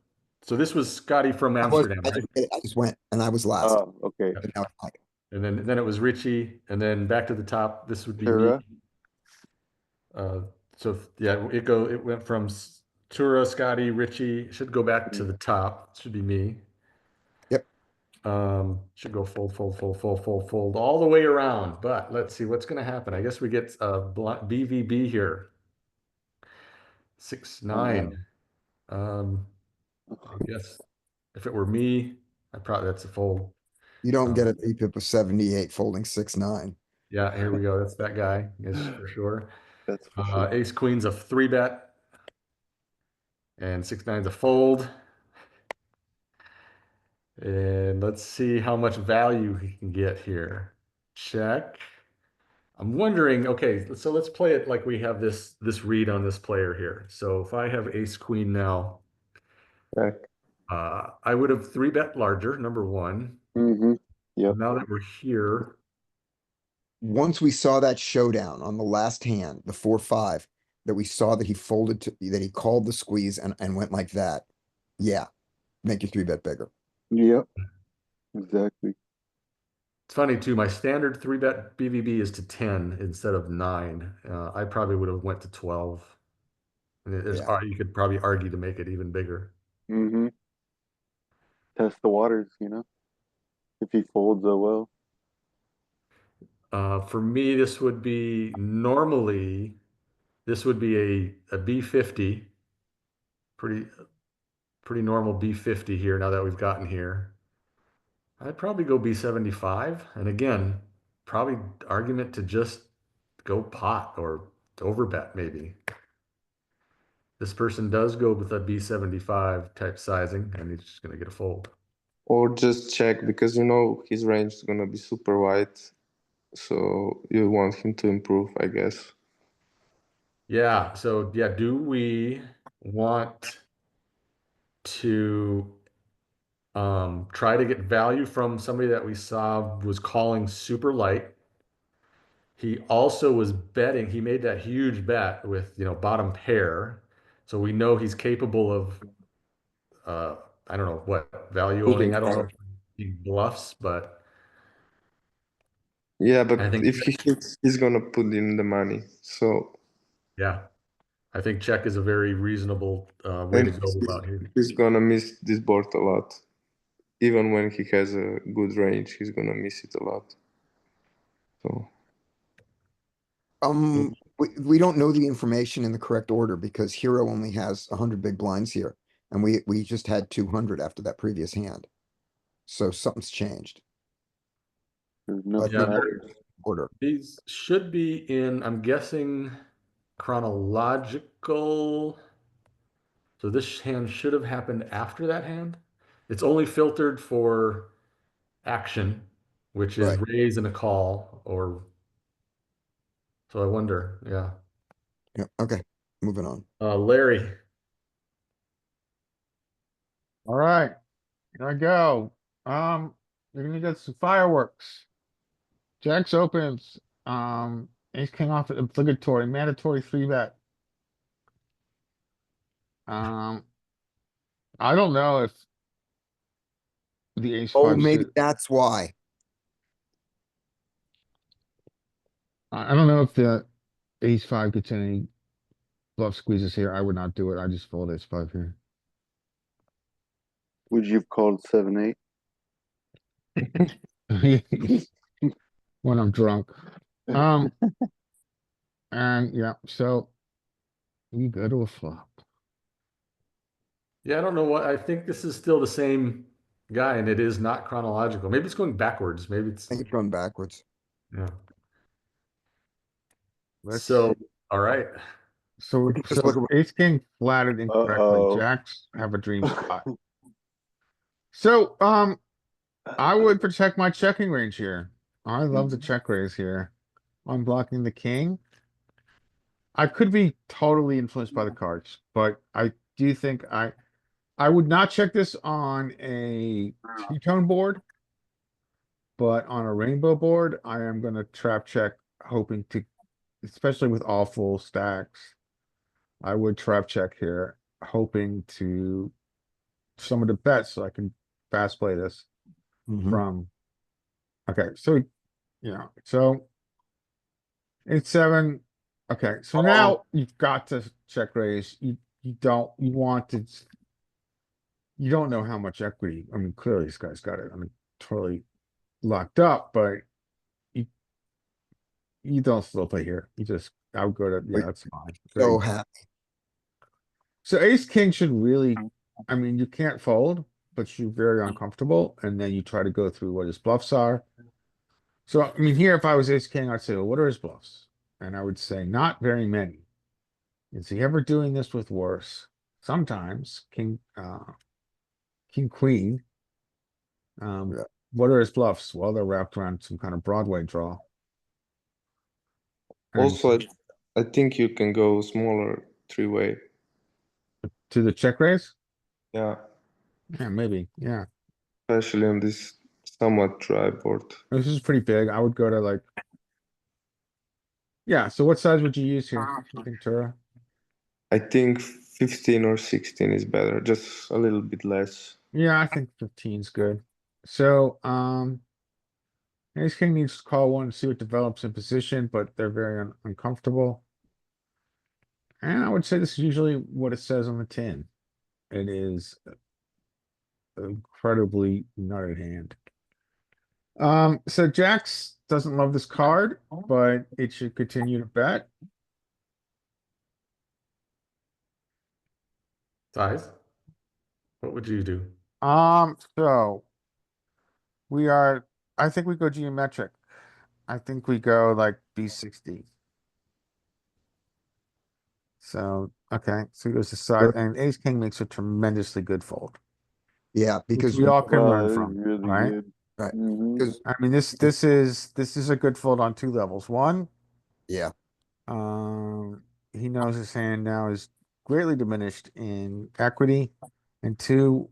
so this was Scotty from Amsterdam, right? I just went and I was last. Oh, okay. But now it's Mike. And then it was Richie, and then back to the top. This would be me. Tura. So yeah, it went from Tura, Scotty, Richie. Should go back to the top. Should be me. Yep. Should go fold all the way around. But let's see what's going to happen. I guess we get BVB here. 6-9. I guess if it were me, that's a fold. You don't get a VPIP of 78 folding 6-9. Yeah, here we go. That's that guy, yes, for sure. That's for sure. Ace Queen's a 3-bet, and 6-9's a fold. And let's see how much value he can get here. Check. I'm wondering, okay, so let's play it like we have this read on this player here. So if I have Ace Queen now, Check. I would have 3-bet larger, number one. Mm-hmm. Yep. Now that we're here, Once we saw that showdown on the last hand, the 4-5, that we saw that he that he called the squeeze and went like that. Yeah. Make your 3-bet bigger. Yep. Exactly. it's funny too, my standard 3-bet BVB is to 10 instead of 9. I probably would have went to 12. And you could probably argue to make it even bigger. Mm-hmm. Test the waters, if he folds well. For me, this would be normally, this would be a B50, pretty normal B50 here now that we've gotten here. I'd probably go B75. And again, probably argument to just go pot or overbet maybe. This person does go with a B75 type sizing, and he's just going to get a fold. Or just check because you know his range is gonna be super wide. So you want him to improve, I guess. Yeah. So yeah, do we want to try to get value from somebody that we saw was calling super light? He also was betting. He made that huge bet with bottom pair, so we know he's capable of I don't know what value owning. I don't know if he bluffs, but Yeah, but I think if he hits, he's gonna put in the money. So yeah, I think check is a very reasonable way to go about here. he's gonna miss this board a lot. Even when he has a good range, he's gonna miss it a lot. So We don't know the information in the correct order because Hero only has 100 big blinds here. And we just had 200 after that previous hand. So something's changed. There's no But Yeah, order. these should be in, I'm guessing, chronological. So this hand should have happened after that hand. It's only filtered for action, which is Right. raise and a call, or so I wonder. Yeah. Yeah. Okay. Moving on. Larry. Alright, here I go. You're gonna get some fireworks. Jacks opens, ace king off obligatory, mandatory 3-bet. Um, I don't know if the ace Oh, five maybe suit, that's why. I don't know if the ace five gets any bluff squeezes here. I would not do it. I just fold ace five here. Would you have called 7-8? When I'm drunk. Um, and yeah, so you go to a flop. Yeah, I don't know what, I think this is still the same guy and it is not chronological. Maybe it's going backwards. Maybe it's, I think it's going backwards. yeah. Let's So, see. all right. So, Just look so around. ace king flatted incorrectly. Uh-oh. Jacks have a dream spot. So, I would protect my checking range here. I love the check raise here. I'm blocking the king. I could be totally influenced by the cards, but I do think I would not check this on a two-tone board. But on a rainbow board, I am gonna trap check, hoping to, especially with all full stacks. I would trap check here, hoping to summon a bet so I can fast play this from. Okay, so so it's 7. Okay, so now you've got to check raise. You want to. You don't know how much equity. I mean, clearly this guy's got it. I mean, totally locked up, but you don't still play here. You just, I would go to, yeah, that's fine. So Great. happy. So ace king should really, I mean, you can't fold, but you're very uncomfortable, and then you try to go through what his bluffs are. So, I mean, here, if I was ace king, I'd say, well, what are his bluffs? And I would say, not very many. Is he ever doing this with worse? Sometimes, king, queen. Yeah. What are his bluffs? Well, they're wrapped around some kind of Broadway draw. And Also, I think you can go smaller three-way. to the check raise? Yeah, Yeah, maybe, yeah. especially on this somewhat dry board. This is pretty big. I would go to like. Yeah, so what size would you use here, Ventura? I think 15 or 16 is better, just a little bit less. Yeah, I think 15 is good. So, ace king needs to call one, see what develops in position, but they're very uncomfortable. And I would say this is usually what it says on the tin. It is incredibly nutted hand. So Jax doesn't love this card, but it should continue to bet. Size. What would you do? So I think we go geometric. I think we go like B60. So, okay, so he goes to side, and ace king makes a tremendously good fold. Yeah, Which because we all can Wow, learn that is from, really right? good. Right. Mhm. because I mean, this is a good fold on 2 levels. One, yeah, he knows his hand now is greatly diminished in equity. And 2,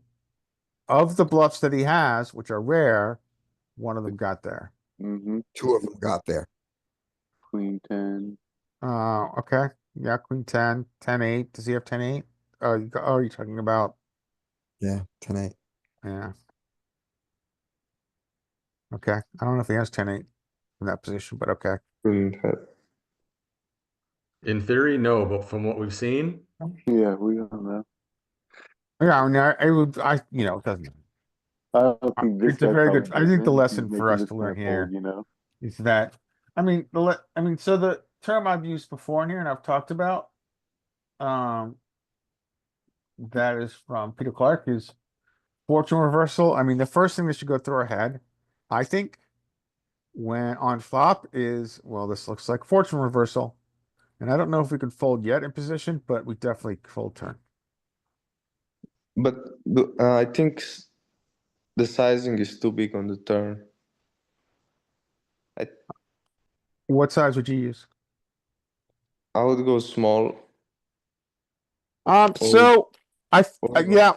of the bluffs that he has, which are rare, one of them got there. Mhm. 2 of them got there. Queen 10. Okay. Yeah, queen 10, 10-8. Does he have 10-8? Oh, you're talking about, Yeah, 10-8. yeah. Okay, I don't know if he has 10-8 in that position, but okay. Couldn't have. In theory, no, but from what we've seen, Yeah, we don't know. Yeah, I mean, it doesn't matter. I don't think this It's a guy very probably good, I think the doesn't. He's lesson for making us this to guy learn here fold. is that, so the term I've used before in here and I've talked about, that is from Peter Clark, is fortune reversal. I mean, the first thing that should go through our head, I think, when on flop is, well, this looks like fortune reversal. And I don't know if we can fold yet in position, but we definitely fold turn. But I think the sizing is too big on the turn. What size would you use? I would go small. So I, Or- yeah,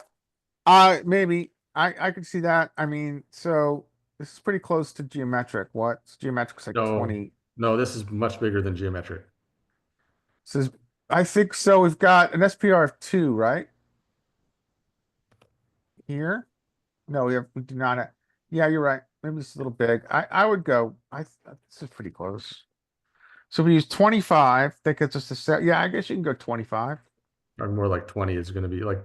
Maybe. I could see that. I mean, so this is pretty close to geometric. What? Geometric's like No, 20. no, this is much bigger than geometric. Says, I think so. We've got an SPR of 2, right? Here? No, we do not. Yeah, you're right. Maybe this is a little big. I would go. This is pretty close. So we use 25. That gets us to set. Yeah, I guess you can go 25. Or more like 20 is going to be like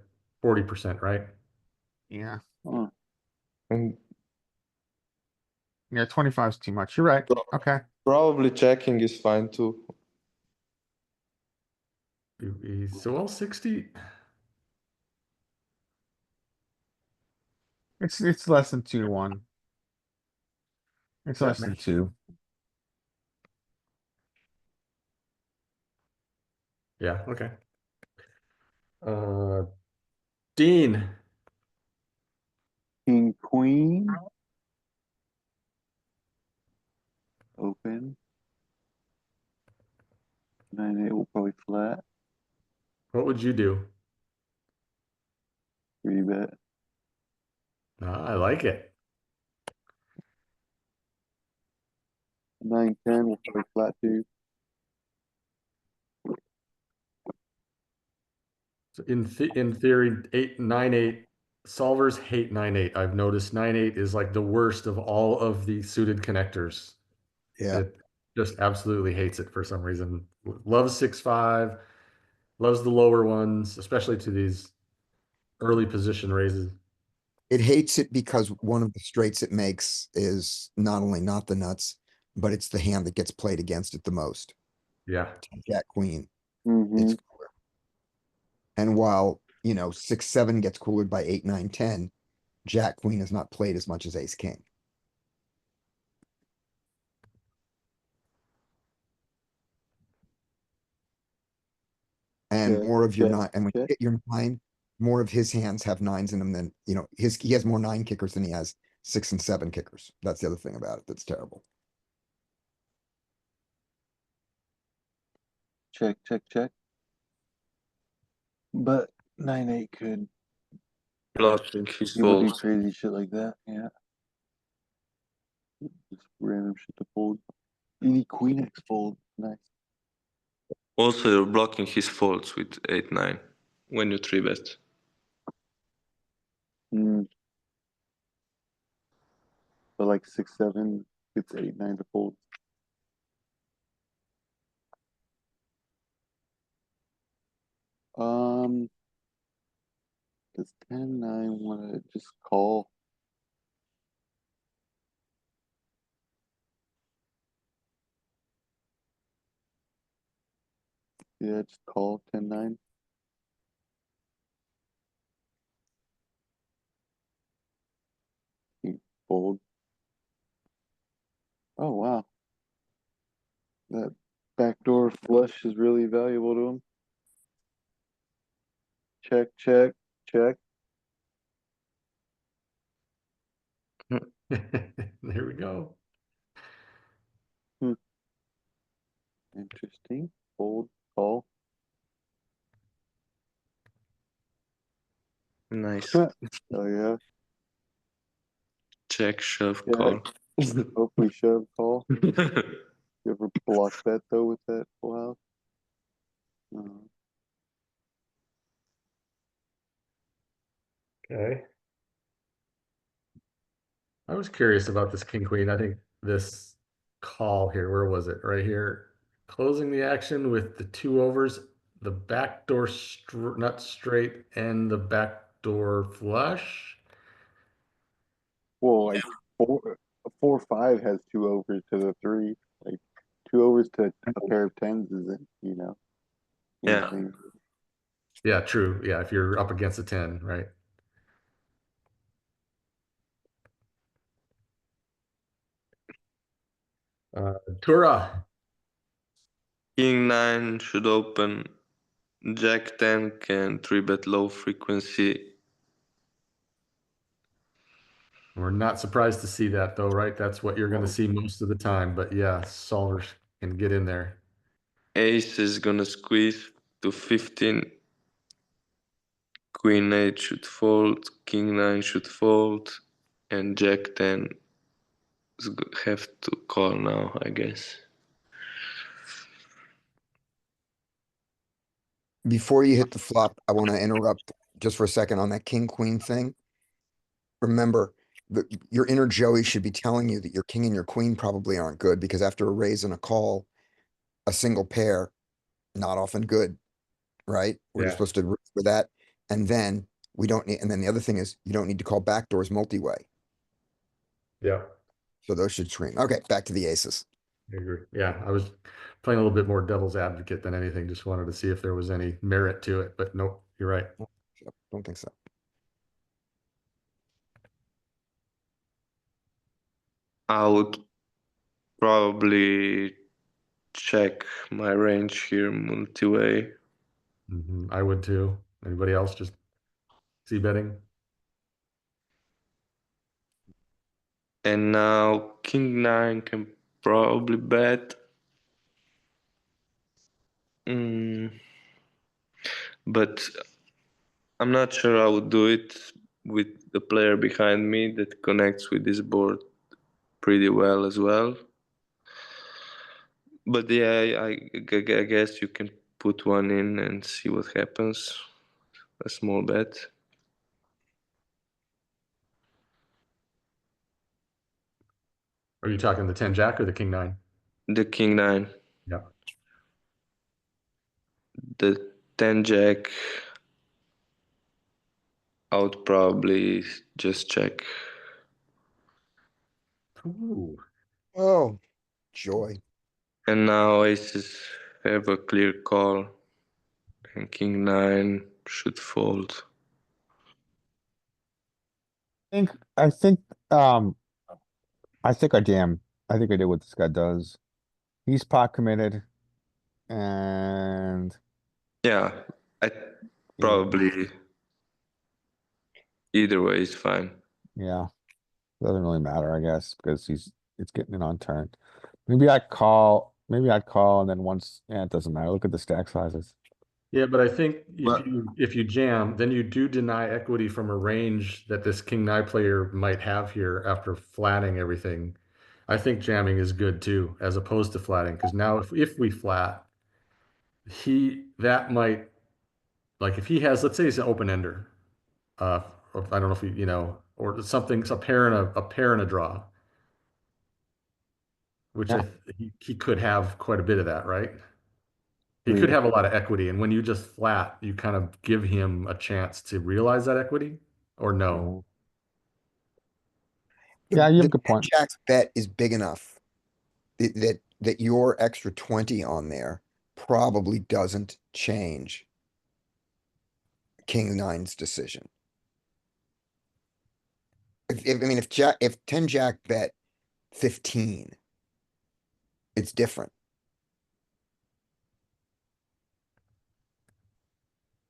40%, right? Yeah. Huh. And Yeah, 25 is too much. You're right. Okay. probably checking is fine too. So all 60. It's less than 2 to 1. It's Yeah, less than 2. Yeah, okay. Dean. King, queen. Open. 9-8 will probably flat. What would you do? 3-bet. I like it. 9-10 will probably flat too. So in theory, 9-8 solvers hate 9-8. I've noticed 9-8 is like the worst of all of the suited connectors. Yeah, It just absolutely hates it for some reason. Loves 6-5, loves the lower ones, especially to these early position raises. it hates it because one of the straights it makes is not only not the nuts, but it's the hand that gets played against it the most. Yeah. Jack queen. Mm-hmm. It's cooler. And while, 6-7 gets coolered by 8, 9, 10, Jack queen is not played as much as ace king. And Check, more of your check, nine, and when you check. hit your 9, more of his hands have 9s in them than, he has more 9 kickers than he has 6 and 7 kickers. That's the other thing about it that's terrible. Check, check, check. But 9-8 could Blocking his he would do folds. crazy shit like that. Yeah. Just random shit to fold. Any queen X fold. Nice. Also, you're blocking his folds with 8-9 when you 3-bet. Mm. So like 6-7 gets 8-9 to fold. Does 10-9 wanna just call? Yeah, just call 10-9. Fold. Oh wow. That backdoor flush is really valuable to him. Check, check, check. There we go. Interesting. Fold, call. Nice. Oh yeah. Check, shove, Yeah. call. Hopefully shove, call. You ever block bet though with that full house? No. Okay. I was curious about this king queen. I think this call here, where was it? Right here. Closing the action with the 2 overs, the backdoor nut straight, and the backdoor flush. Well, like 4-5 has 2 overs to the 3. Like 2 overs to a pair of 10s isn't, Yeah. anything. Yeah, true. Yeah, if you're up against a 10, right? Tura. King 9 should open. Jack 10 can 3-bet low frequency. We're not surprised to see that though, right? That's what you're going to see most of the time. But yeah, solvers can get in there. Ace is gonna squeeze to 15. Queen 8 should fold, King 9 should fold, and Jack 10 have to call now, I guess. Before you hit the flop, I want to interrupt just for a second on that king queen thing. Remember, your inner Joey should be telling you that your king and your queen probably aren't good because after a raise and a call, a single pair, not often good, right? We're Yeah. supposed to root for that. And then we don't need, and then the other thing is you don't need to call backdoors multi-way. Yeah, So those should scream. Okay, back to the aces. I agree. Yeah, I was playing a little bit more devil's advocate than anything. Just wanted to see if there was any merit to it, but nope, you're right. Don't think so. I would probably check my range here multi-way. I would too. Anybody else just see betting? And now King 9 can probably bet. But I'm not sure I would do it with the player behind me that connects with this board pretty well as well. But yeah, I guess you can put one in and see what happens. A small bet. Are you talking the 10 jack or the king 9? The King 9. Yeah. The 10 jack, I would probably just check. Ooh. Oh, joy. And now aces have a clear call. And King 9 should fold. I think, um, I think I jam. I think I did what this guy does. He's pot committed. And Yeah, I probably either way is fine. yeah, doesn't really matter, I guess, because it's getting it on turn. Maybe I'd call and then once, yeah, it doesn't matter. Look at the stack sizes. Yeah, but I think But- if you jam, then you do deny equity from a range that this king 9 player might have here after flatting everything. I think jamming is good too, as opposed to flatting, because now if we flat, that might, like if he has, let's say he's an open ender, or I don't know if he, or something's a pair and a draw, which Yeah. he could have quite a bit of that, right? He could Agreed. have a lot of equity, and when you just flat, you kind of give him a chance to realize that equity, or no? Yeah, you have a The good point. Jack's bet is big enough that your extra 20 on there probably doesn't change King 9's decision. If 10 Jack bet 15, it's different.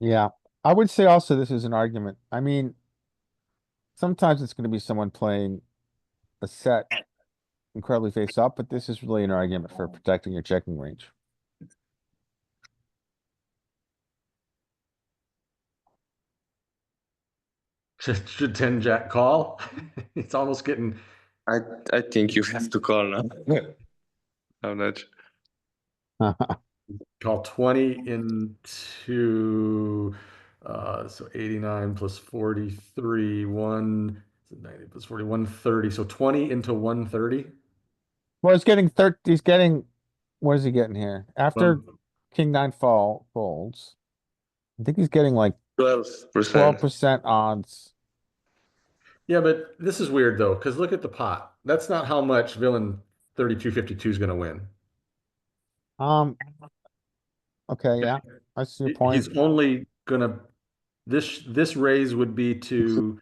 Yeah, I would say also this is an argument. I mean, sometimes it's going to be someone playing a set incredibly face up, but this is really an argument for protecting your checking range. Should 10 Jack call? It's almost getting. I think you have to call now. I'm not sure. Call 20 into so 89 plus 43, 90 plus 40, 130. So 20 into 130. Well, he's getting, what is he getting here? After King 9 folds, I think he's getting like 12%. 12% odds. Yeah, but this is weird though, because look at the pot. That's not how much villain 3252 is going to win. Okay, yeah, I see your point. He's only gonna this raise would be to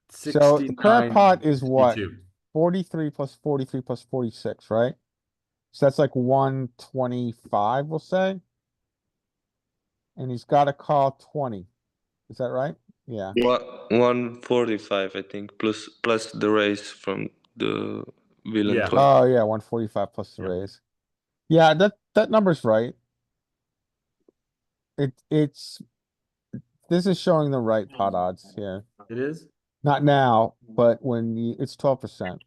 So the current pot is what? 69.62. 43 plus 43 plus 46, right? So that's like 125, we'll say. And he's got to call 20. Is that right? Yeah. 145, I think, plus the raise from the villain Yeah. 12. Oh yeah, 145 plus the Yep. raise. Yeah, that number's right. It's this is showing the right pot odds here. It is? Not now, but when it's 12%.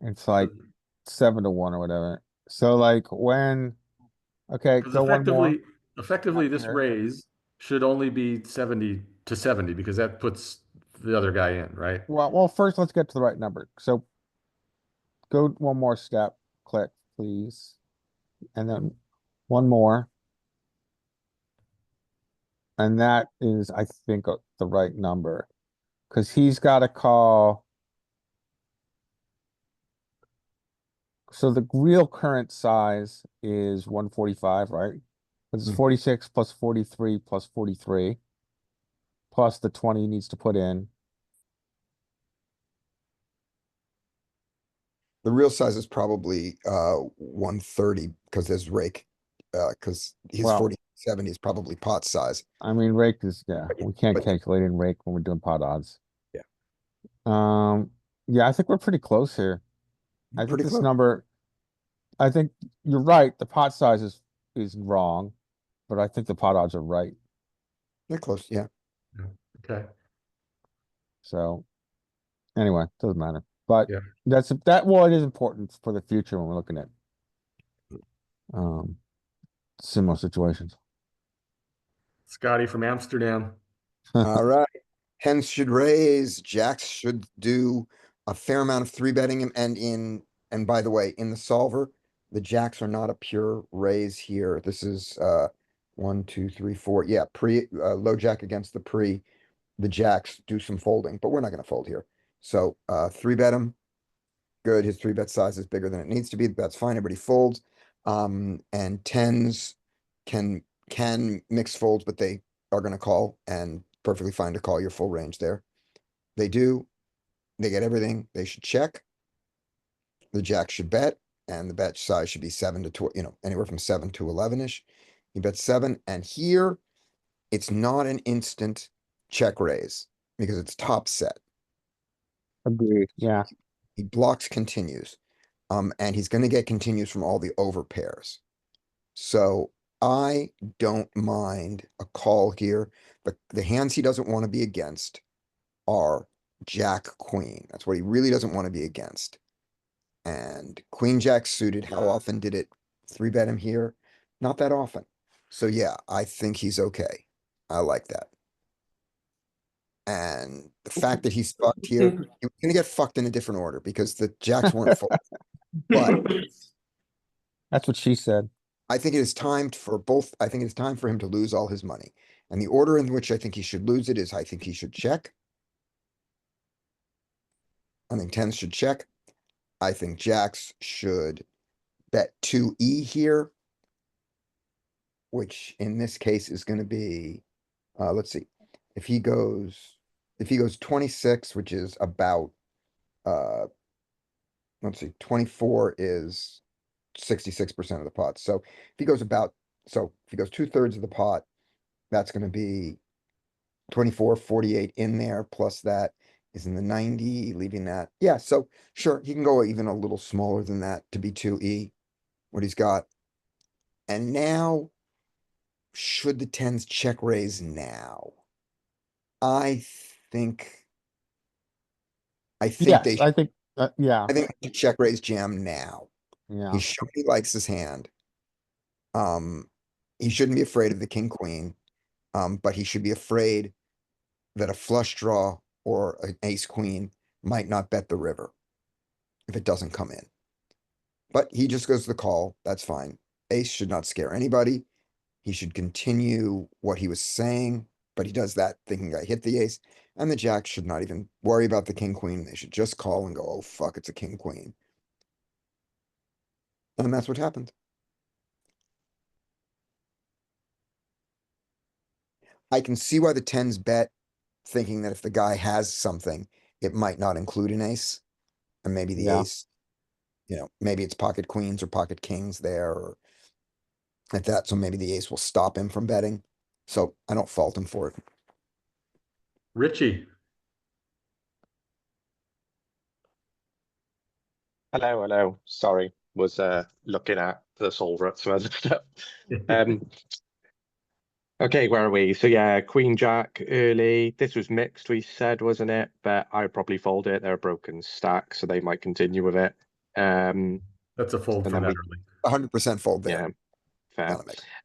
It's like 7-1 or whatever. So like when, okay, Because go one more. effectively, this Here. raise should only be 70 to 70 because that puts the other guy in, right? Well, first let's get to the right number. So go one more step, click, please. And then one more. And that is, I think, the right number. Because he's got to call. So the real current size is 145, right? It's 46 plus 43 plus 43. Plus the 20 he needs to put in. The real size is probably 130 because there's rake. Because his Well- 40-70 is probably pot size. I mean, rake is, yeah, we can't but- calculate in rake when we're doing pot odds. Yeah. Yeah, I think we're pretty close here. I think Pretty this close. number, I think you're right, the pot size is wrong, but I think the pot odds are right. They're close, yeah. Okay. So anyway, doesn't matter. But Yeah. well, it is important for the future when we're looking at similar situations. Scotty from Amsterdam. All right. Hens should raise, jacks should do a fair amount of three betting and by the way, in the solver, the jacks are not a pure raise here. This is 1, 2, 3, 4. Yeah, low jack against the pre. The jacks do some folding, but we're not gonna fold here. So three bet him. Good. His three bet size is bigger than it needs to be. That's fine. Everybody folds. And tens can mix folds, but they are gonna call and perfectly fine to call your full range there. They do. They get everything. They should check. The jack should bet, and the bet size should be 7 to 12, anywhere from 7 to 11-ish. He bets 7, and here it's not an instant check raise because it's top set. Agreed. Yeah. He blocks continues. And he's gonna get continues from all the over pairs. So I don't mind a call here. The hands he doesn't want to be against are Jack Queen. That's what he really doesn't want to be against. And Queen Jack suited, how often did it three bet him here? Not that often. So yeah, I think he's okay. I like that. And the fact that he's fucked here, he was gonna get fucked in a different order because the jacks weren't full. But That's what she said. I think it is time for both. I think it's time for him to lose all his money. And the order in which I think he should lose it is I think he should check. I think tens should check. I think jacks should bet 2E here. Which in this case is gonna be, let's see, if he goes 26, which is about, let's see, 24 is 66% of the pot. So if he goes 2/3 of the pot, that's gonna be 24, 48 in there, plus that is in the 90, leaving that. Yeah, so sure, he can go even a little smaller than that to be 2E, what he's got. And now, should the tens check raise now? I think Yes, they, I think, yeah, I think they should check raise jam now. yeah. He showed he likes his hand. He shouldn't be afraid of the king, queen. But he should be afraid that a flush draw or an ace queen might not bet the river if it doesn't come in. But he just goes to the call. That's fine. Ace should not scare anybody. He should continue what he was saying, but he does that thinking I hit the ace. And the jack should not even worry about the king, queen. They should just call and go, oh, fuck, it's a king, queen. And that's what happened. I can see why the tens bet, thinking that if the guy has something, it might not include an ace. And maybe the Yeah. ace, maybe it's pocket queens or pocket kings there or like that. So maybe the ace will stop him from betting. So I don't fault him for it. Richie. Hello. Sorry, was looking at the solver at some other stuff. Okay, where are we? So yeah, Queen Jack early. This was mixed, we said, wasn't it? But I would probably fold it. They're a broken stack, so they might continue with it. That's a fold And from then that we, early. 100% fold there. yeah, fair.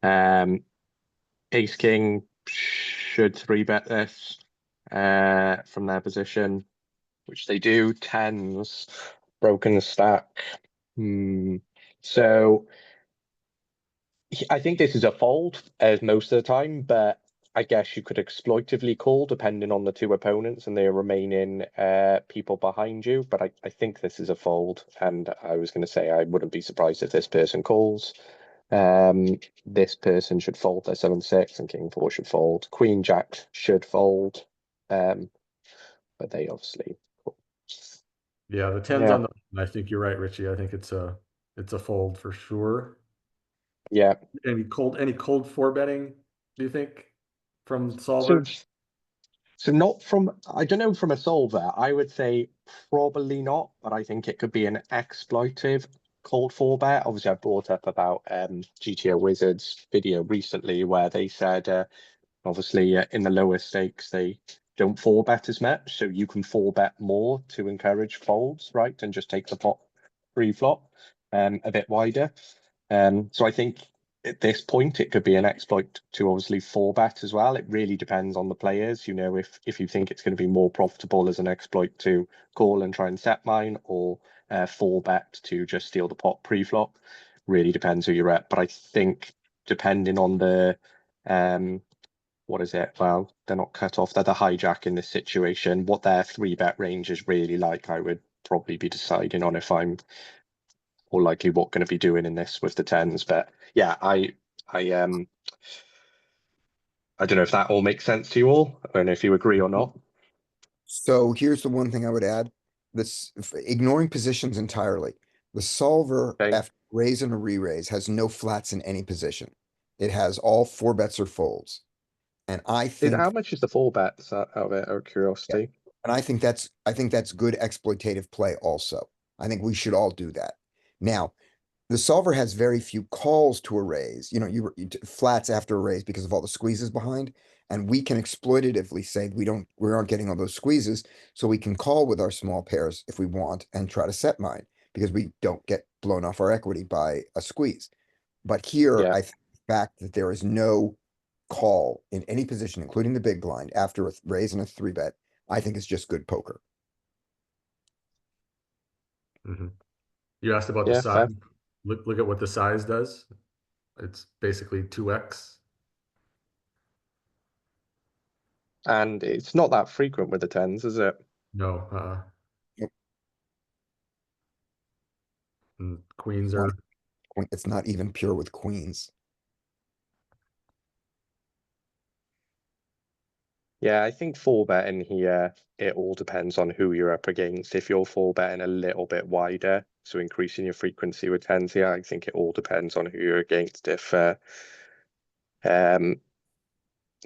Gotta make- Ace King should 3-bet this from their position, which they do. Tens, broken stack. So I think this is a fold as most of the time, but I guess you could exploitively call depending on the two opponents and the remaining people behind you. But I think this is a fold, and I was going to say I wouldn't be surprised if this person calls. This person should fold their 7-6, and King 4 should fold. Queen Jack should fold, but they obviously. Yeah, the tens Yeah. on the. I think you're right, Richie. I think it's a fold for sure. Yeah. Any cold four betting? Do you think from solver? So not from, I don't know, from a solver, I would say probably not, but I think it could be an exploitive cold 4-bet. Obviously, I brought up about GTO Wizards video recently where they said, obviously, in the lower stakes, they don't 4-bet as much, so you can 4-bet more to encourage folds, right, and just take the pot pre-flop a bit wider. So I think at this point, it could be an exploit to obviously 4-bet as well. It really depends on the players. You know, if you think it's going to be more profitable as an exploit to call and try and set mine, or 4-bet to just steal the pot pre-flop, really depends who you're at. But I think depending on the what is it? Well, they're not cut off. They're the hijack in this situation. What their 3-bet range is really like, I would probably be deciding on if I'm more likely what going to be doing in this with the tens. But yeah, I don't know if that all makes sense to you all, and if you agree or not. So here's the one thing I would add. This, ignoring positions entirely. The solver Okay. after raise and a re-raise has no flats in any position. It has all 4-bets or folds. And I think, How much is the 4-bets out of it, out of curiosity? and I think that's good exploitative play also. I think we should all do that. Now, the solver has very few calls to a raise, you know, flats after a raise because of all the squeezes behind. And we can exploitatively say we aren't getting all those squeezes, so we can call with our small pairs if we want and try to set mine because we don't get blown off our equity by a squeeze. But here, Yeah. I think the fact that there is no call in any position, including the big blind, after a raise and a 3-bet, I think is just good poker. You asked about Yeah, the fair. size. Look at what the size does. It's basically 2x. And it's not that frequent with the tens, is it? No, Yep. and queens Well, are. It's not even pure with queens. Yeah, I think 4-betting here, it all depends on who you're up against. If you're 4-betting a little bit wider, so increasing your frequency with tens here, I think it all depends on who you're against. If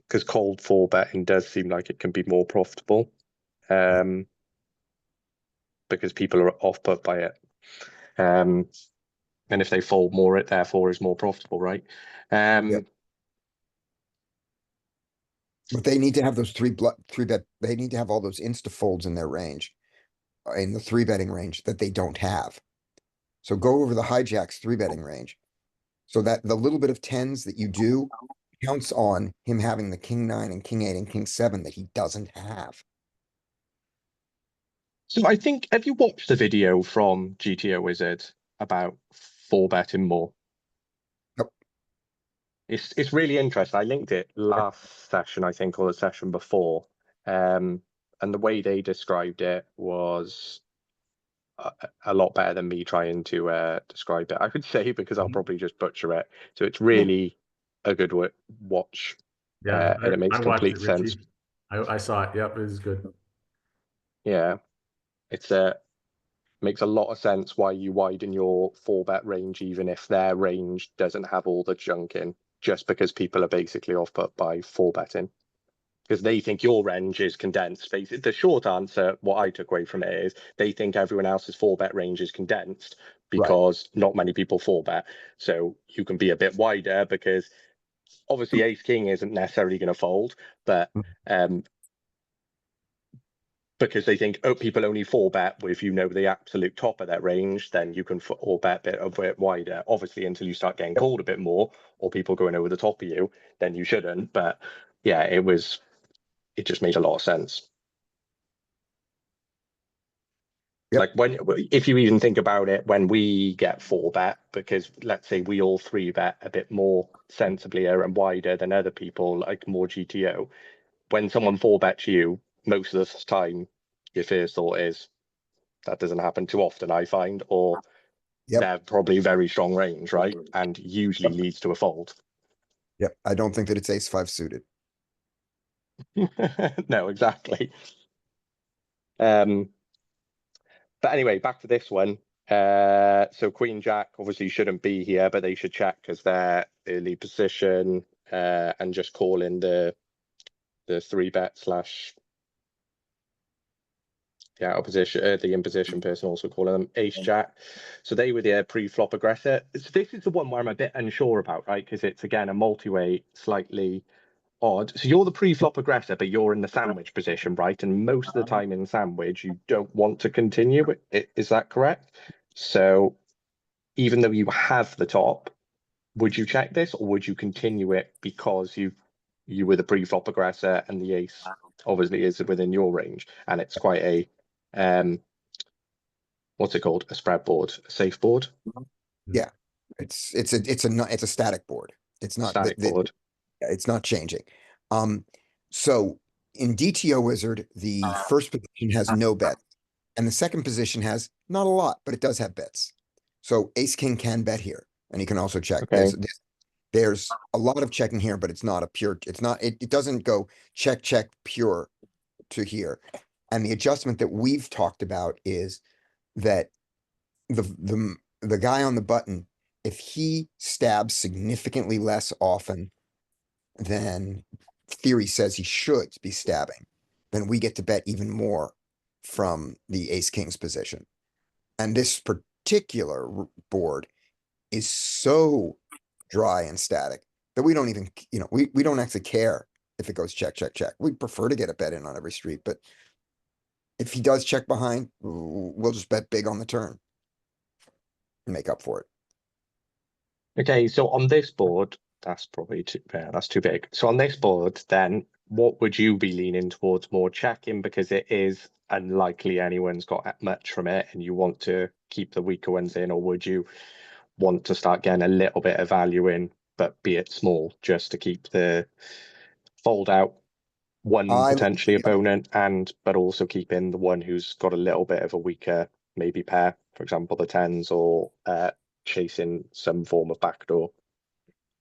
because cold 4-betting does seem like it can be more profitable, because people are off put by it. And if they fold more, it therefore is more profitable, right? Yep. But they need to have those 3-bet, they need to have all those insta folds in their range, in the 3-betting range that they don't have. So go over the hijack's 3-betting range. So that the little bit of tens that you do counts on him having the king 9 and king 8 and king 7 that he doesn't have. So I think, have you watched the video from GTO Wizard about 4-betting more? Yep. It's really interesting. I linked it last session, I think, or the session before. And the way they described it was a lot better than me trying to describe it, I would say, because I'll probably just butcher it. So it's really a good watch. Yeah, and it makes I watched complete it, sense. Richie. I saw it. Yep, it was good. Yeah, it's makes a lot of sense why you widen your 4-bet range, even if their range doesn't have all the junk in, just because people are basically off put by 4-betting. Because they think your range is condensed. The short answer, what I took away from it, is they think everyone else's 4-bet range is condensed because not many people 4-bet. So you can be a bit wider because obviously ace king isn't necessarily going to fold, but because they think, oh, people only 4-bet with, you know, the absolute top of that range, then you can 4-bet a bit wider. Obviously, until you start getting called a bit more, or people going over the top of you, then you shouldn't. But yeah, it just made a lot of sense. Yep. Like if you even think about it, when we get 4-bet, because let's say we all 3-bet a bit more sensibly and wider than other people, like more GTO, when someone 4-bets you, most of the time, your first thought is, that doesn't happen too often, I find, or they're probably very strong range, right? And usually leads to a fold. Yep, I don't think that it's ace five suited. No, exactly. But anyway, back to this one. So Queen Jack obviously shouldn't be here, but they should check because they're early position and just call in the 3-bet slash opposition, the imposition person also calling them ace jack. So they were the pre-flop aggressor. So this is the one where I'm a bit unsure about, right? Because it's again a multi-way, slightly odd. So you're the pre-flop aggressor, but you're in the sandwich position, right? And most of the time in sandwich, you don't want to continue. Is that correct? So even though you have the top, would you check this, or would you continue it because you were the pre-flop aggressor and the ace obviously is within your range, and it's quite a what's it called? A spread board, a safe board, Yeah, it's a static board. It's not static board. It's not changing. So in DTO Wizard, the first position has no bet, and the second position has not a lot, but it does have bets. So ace king can bet here, and he can also check. Okay. There's a lot of checking here, but it's not a pure. It doesn't go check pure to here. And the adjustment that we've talked about is that the guy on the button, if he stabs significantly less often than theory says he should be stabbing, then we get to bet even more from the ace king's position. And this particular board is so dry and static that we don't even, we don't actually care if it goes check. We prefer to get a bet in on every street, but if he does check behind, we'll just bet big on the turn and make up for it. Okay, so on this board, that's probably that's too big. So on this board, then what would you be leaning towards? More checking because it is unlikely anyone's got much from it, and you want to keep the weaker ones in, or would you want to start getting a little bit of value in, but be it small, just to keep the fold out one potentially opponent, but also keep in the one who's got a little bit of a weaker maybe pair, for example, the tens, or chasing some form of backdoor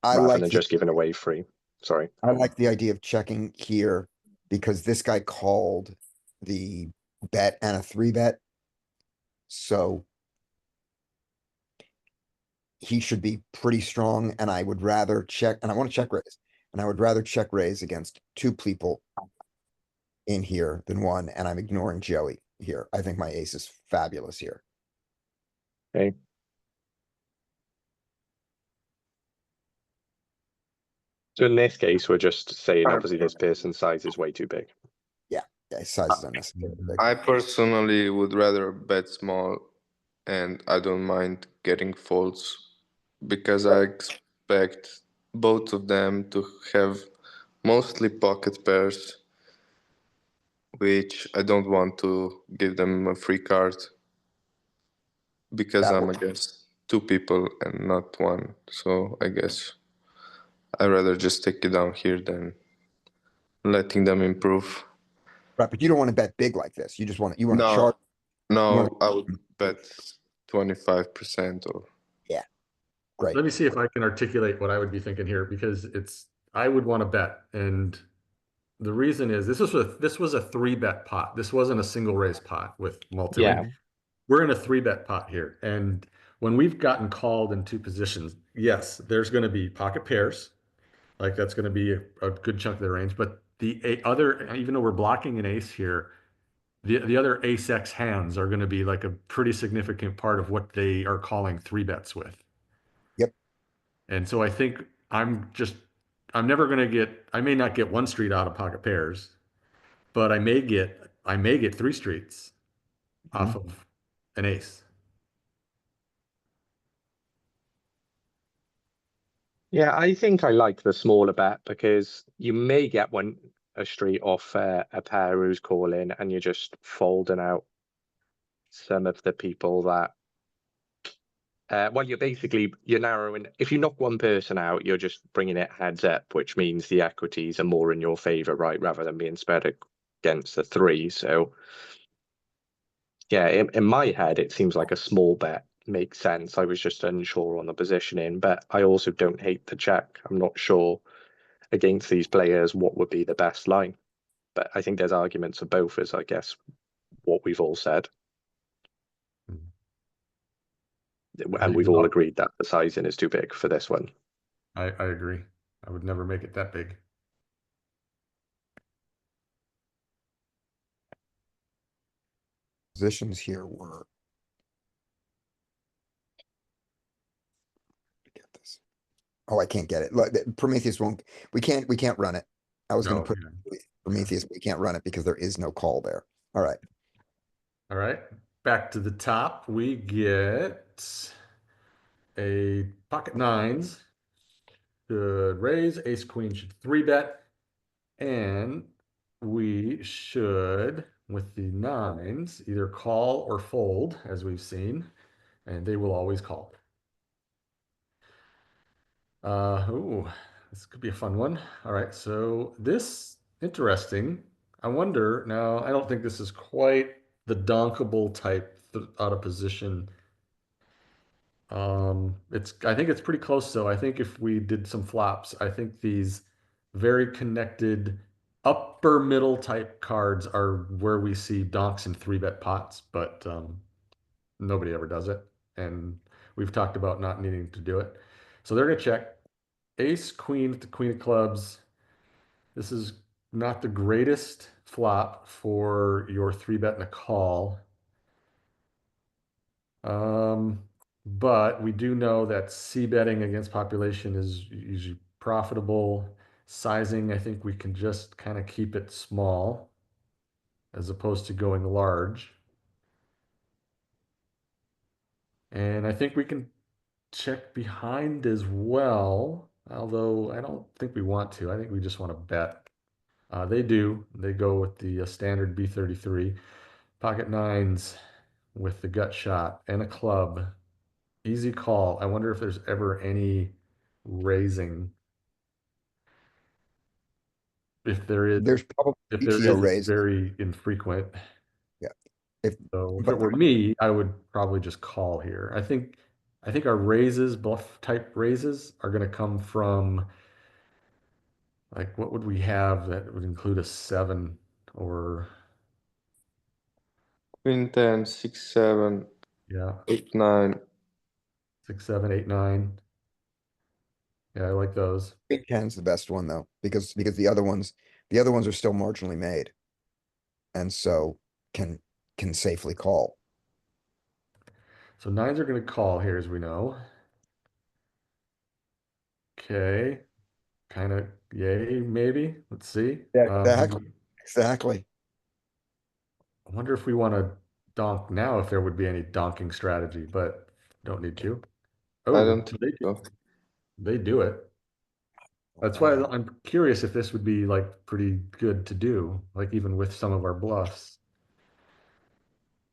rather than just giving away free. Sorry. I like the idea of checking here because this guy called the bet and a 3-bet. So he should be pretty strong, and I would rather check, and I want to check raise, and I would rather check raise against 2 people in here than 1, and I'm ignoring Joey here. I think my ace is fabulous here. Okay. So in this case, we're just saying obviously this person's size is way too big. Yeah, his size is unnecessarily big. I personally would rather bet small, and I don't mind getting folds because I expect both of them to have mostly pocket pairs, which I don't want to give them a free card because I'm against 2 people and not 1. So I guess I'd rather just take it down here than letting them improve. Right, but you don't want to bet big like this. You just want to chart. No, I would bet 25% or. Yeah, great. Let me see if I can articulate what I would be thinking here, because I would want to bet, and the reason is this was a 3-bet pot. This wasn't a single raise pot with multi. Yeah. We're in a 3-bet pot here, and when we've gotten called in 2 positions, yes, there's going to be pocket pairs, like that's going to be a good chunk of the range. But the other, even though we're blocking an ace here, the other ace X hands are going to be like a pretty significant part of what they are calling 3-bets with. Yep. And so I think I'm just I'm never gonna get, I may not get one street out of pocket pairs, but I may get three streets off of an ace. Yeah, I think I like the smaller bet because you may get a street off a pair who's calling, and you're just folding out some of the people that. Well, you're narrowing. If you knock one person out, you're just bringing it heads up, which means the equities are more in your favor, right, rather than being spread against the three. So, yeah, in my head, it seems like a small bet makes sense. I was just unsure on the positioning, but I also don't hate the check. I'm not sure against these players what would be the best line, but I think there's arguments for both, as I guess what we've all said, and we've all agreed that the sizing is too big for this one. I agree. I would never make it that big. Positions here were. Get this. Oh, I can't get it. Look, Prometheus won't, we can't run it. I was gonna No, put yeah. Prometheus, but we can't run it because there is no call there. All right. All right, back to the top, we get a pocket nines. Should raise, ace queen should three bet. And we should, with the nines, either call or fold, as we've seen, and they will always call. Ooh, this could be a fun one. All right, so this, interesting. I wonder, now, I don't think this is quite the donkable type out of position. I think it's pretty close though. I think if we did some flops, I think these very connected upper middle type cards are where we see donks and three bet pots, but nobody ever does it. And we've talked about not needing to do it. So they're gonna check ace, queen, the queen of clubs. This is not the greatest flop for your three bet and a call. But we do know that c betting against population is usually profitable. Sizing, I think we can just kind of keep it small as opposed to going large. And I think we can check behind as well, although I don't think we want to. I think we just want to bet. They do. They go with the standard B33. Pocket nines with the gut shot and a club. Easy call. I wonder if there's ever any raising. If there is, There's probably if there PTO is, it's raised. very infrequent. Yeah. If, So if but it were me, I would probably just call here. I think our raises, bluff type raises, are going to come from, like, what would we have that would include a seven or Queen 10, 6, 7, yeah, 8, 9. 6, 7, 8, 9. Yeah, I like those. Queen 10's the best one though, because the other ones are still marginally made. And so can safely call. So nines are going to call here, as we know. Okay, kind of yay, maybe. Let's see. Yeah, exactly. I wonder if we want to donk now, if there would be any donking strategy, but don't need to. I Oh, don't think so. they do it. That's why I'm curious if this would be like pretty good to do, like even with some of our bluffs.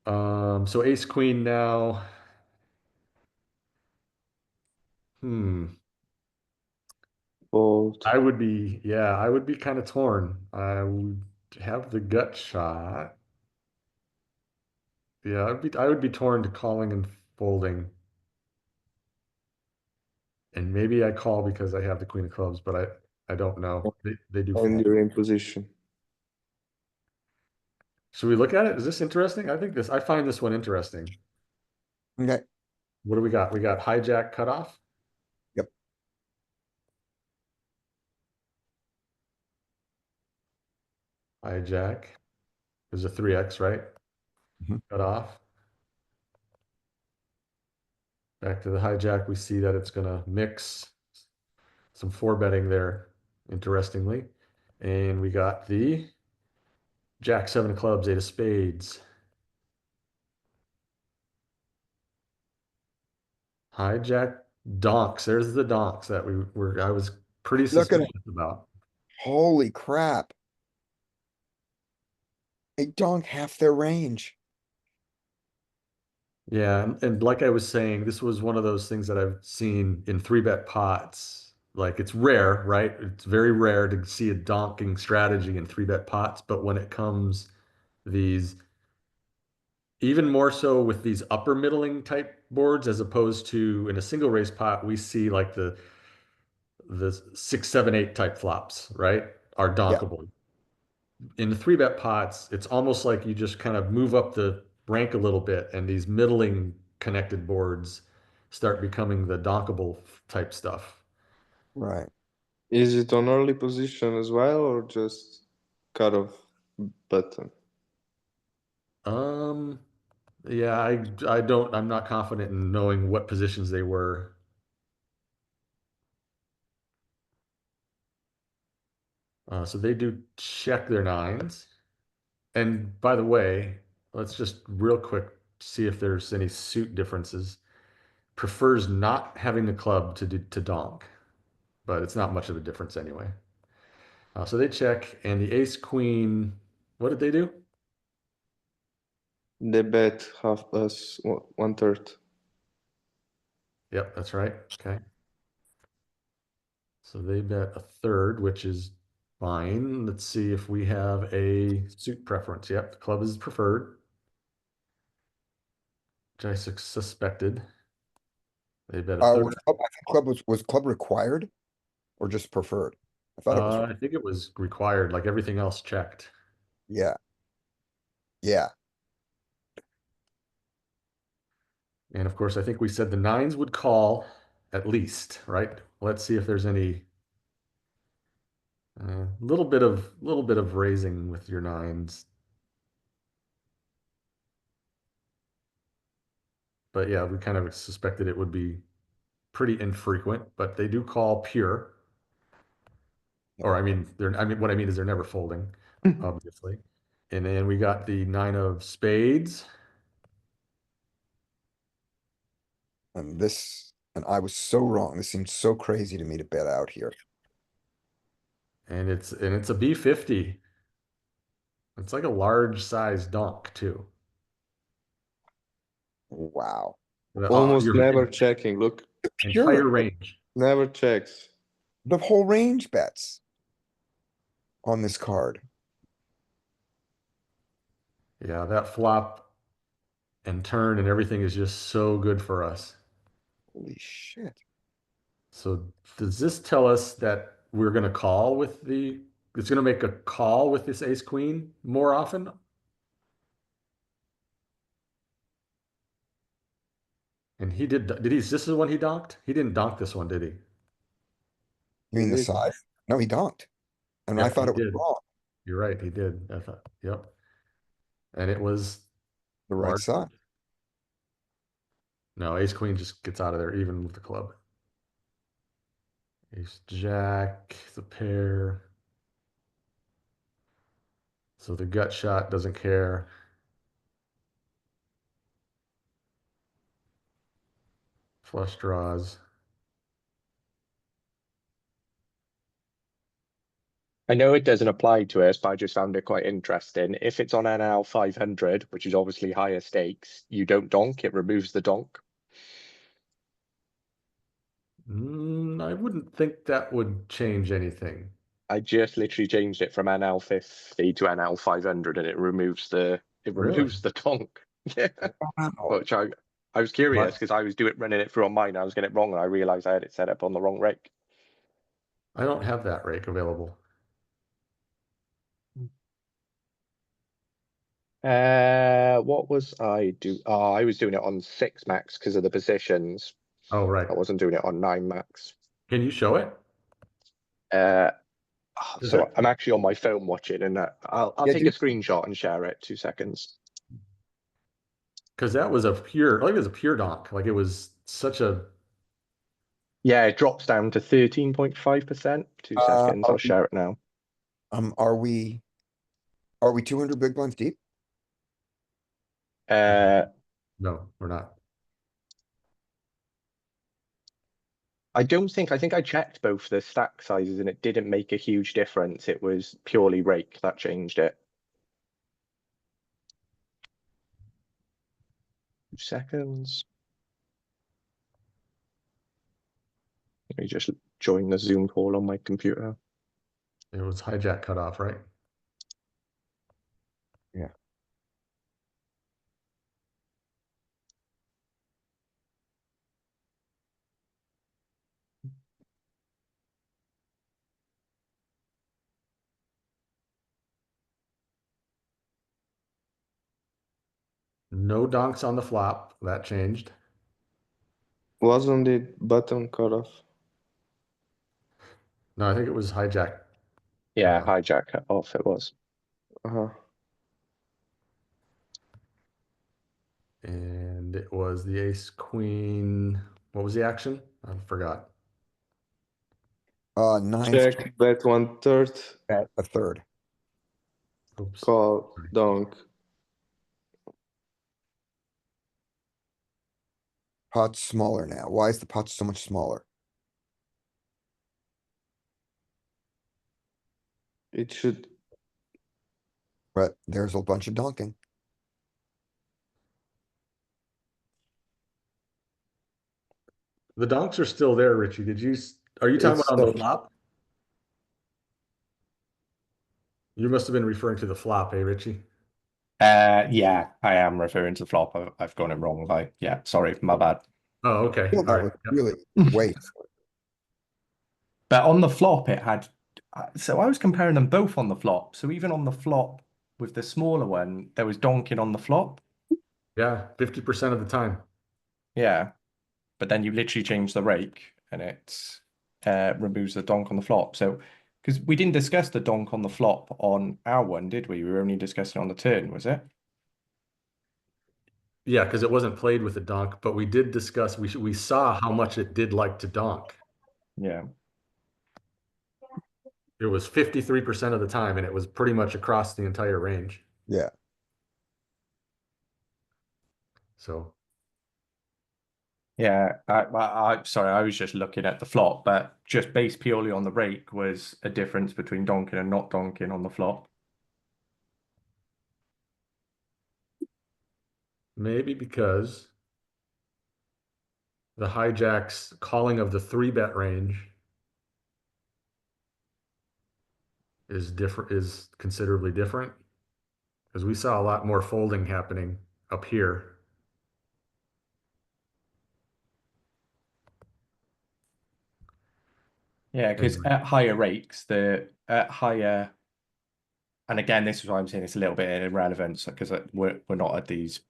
So ace queen now. Fold. I would be kind of torn. I would have the gut shot. Yeah, I would be torn to calling and folding. And maybe I call because I have the queen of clubs, but I don't know. They do And fold. you're in position. Should we look at it? Is this interesting? I find this one interesting. Okay. What do we got? We got hijack cutoff. Yep. Hijack. There's a 3x, right? Mhm. Cut off. Back to the hijack, we see that it's gonna mix some four betting there. interestingly. And we got the Jack 7 of clubs, 8 of spades. Hijack donks. There's the donks that I was pretty Look at it. suspicious about. Holy crap. They donk half their range. Yeah, and like I was saying, this was one of those things that I've seen in 3-bet pots. Like it's rare, right? It's very rare to see a donking strategy in 3-bet pots, but when it comes these, even more so with these upper middling type boards, as opposed to in a single raise pot, we see like the 6, 7, 8 type flops, right? Are donkable. In the 3-bet pots, it's almost like you just kind of move up the rank a little bit, and these middling connected boards start becoming the donkable type stuff. Right. Is it on early position as well, or just cut off button? Yeah, I'm not confident in knowing what positions they were. So they do check their nines. And by the way, let's just real quick see if there's any suit differences. Prefers not having the club to donk, but it's not much of a difference anyway. So they check, and the ace queen, what did they do? They bet half us 1/3. Yep, that's right. Okay. So they bet a third, which is fine. Let's see if we have a suit preference. Yep, the club is preferred, which I suspected. They bet a third. I think was club required or just preferred? I thought it was, I think it was required, like everything else checked. yeah. Yeah, And of course, I think we said the nines would call at least, right? Let's see if there's any little bit of raising with your nines. But yeah, we kind of suspected it would be pretty infrequent, but they do call pure. Or what I mean is they're never folding, obviously. And then we got the 9 of spades. and I was so wrong. This seemed so crazy to me to bet out here. And it's a B50. It's like a large size donk too. Wow. Almost Your never checking. Look, entire Pure, range. never checks. the whole range bets on this card. Yeah, that flop and turn and everything is just so good for us. Holy shit. So does this tell us that we're going to call with it's going to make a call with this ace queen more often? And this is the one he donked? He didn't donk this one, did he? You mean the did. side? No, he donked. And I Yep, thought he it was did. wrong, You're right, he did. I thought, yep. And it was the right large. side. No, ace queen just gets out of there even with the club. Ace jack, the pair. So the gut shot doesn't care. Flush draws. I know it doesn't apply to us, but I just found it quite interesting. If it's on NL 500, which is obviously higher stakes, you don't donk, it removes the donk. I wouldn't think that would change anything. I just literally changed it from NL 50 to NL 500 and it removes the donk. Yeah. Wow. Which I was curious because I was running it through on mine. I was getting it wrong and I realized I had it set up on the wrong rake. I don't have that rake available. What was I do? Oh, I was doing it on 6 max because of the positions. Oh, right. I wasn't doing it on 9 max. Can you show it? So I'm actually on my phone watching, and I'll Yeah, take a screenshot and share it. 2 seconds. Because that was it was a pure donk. Like it was such a Yeah, it drops down to 13.5%. 2 seconds, I'll share it now. Are we 200 big blinds deep? No, we're not. I think I checked both the stack sizes and it didn't make a huge difference. It was purely rake that changed it. 2 seconds. Let me just join the Zoom call on my computer. It was hijack cutoff, right? Yeah. No donks on the flop. That changed. Wasn't it button cutoff? No, I think it was hijack. Yeah, Uh-huh. hijack off it was. Uh-huh. And it was the ace queen. What was the action? I forgot. Ninth, Check, bet 1/3, bet a third. Oops. call, Sorry. donk. Pot's smaller now. Why is the pot so much smaller? It should, But there's a bunch of donking. The donks are still there, Richie. Are you talking It's about on the so- flop? You must have been referring to the flop, eh, Richie? Yeah, I am referring to the flop. I've got it wrong. Yeah, sorry, my bad. Oh, okay. Well, All that right. was Yep. really way. But on the flop, it had. So I was comparing them both on the flop. So even on the flop with the smaller one, there was donking on the flop. Yeah, 50% of the time. Yeah, but then you literally change the rake and it removes the donk on the flop. So because we didn't discuss the donk on the flop on our one, did we? We were only discussing on the turn, was it? Yeah, because it wasn't played with a donk, but we did discuss. We saw how much it did like to donk. Yeah. It was 53% of the time, and it was pretty much across the entire range. Yeah. So Yeah, sorry, I was just looking at the flop, but just based purely on the rake was a difference between donking and not donking on the flop. maybe because the hijack's calling of the 3-bet range is considerably different. Because we saw a lot more folding happening up here. Yeah, because Anyway. at higher rakes, at higher, and again, this is why I'm saying it's a little bit irrelevant because we're not at these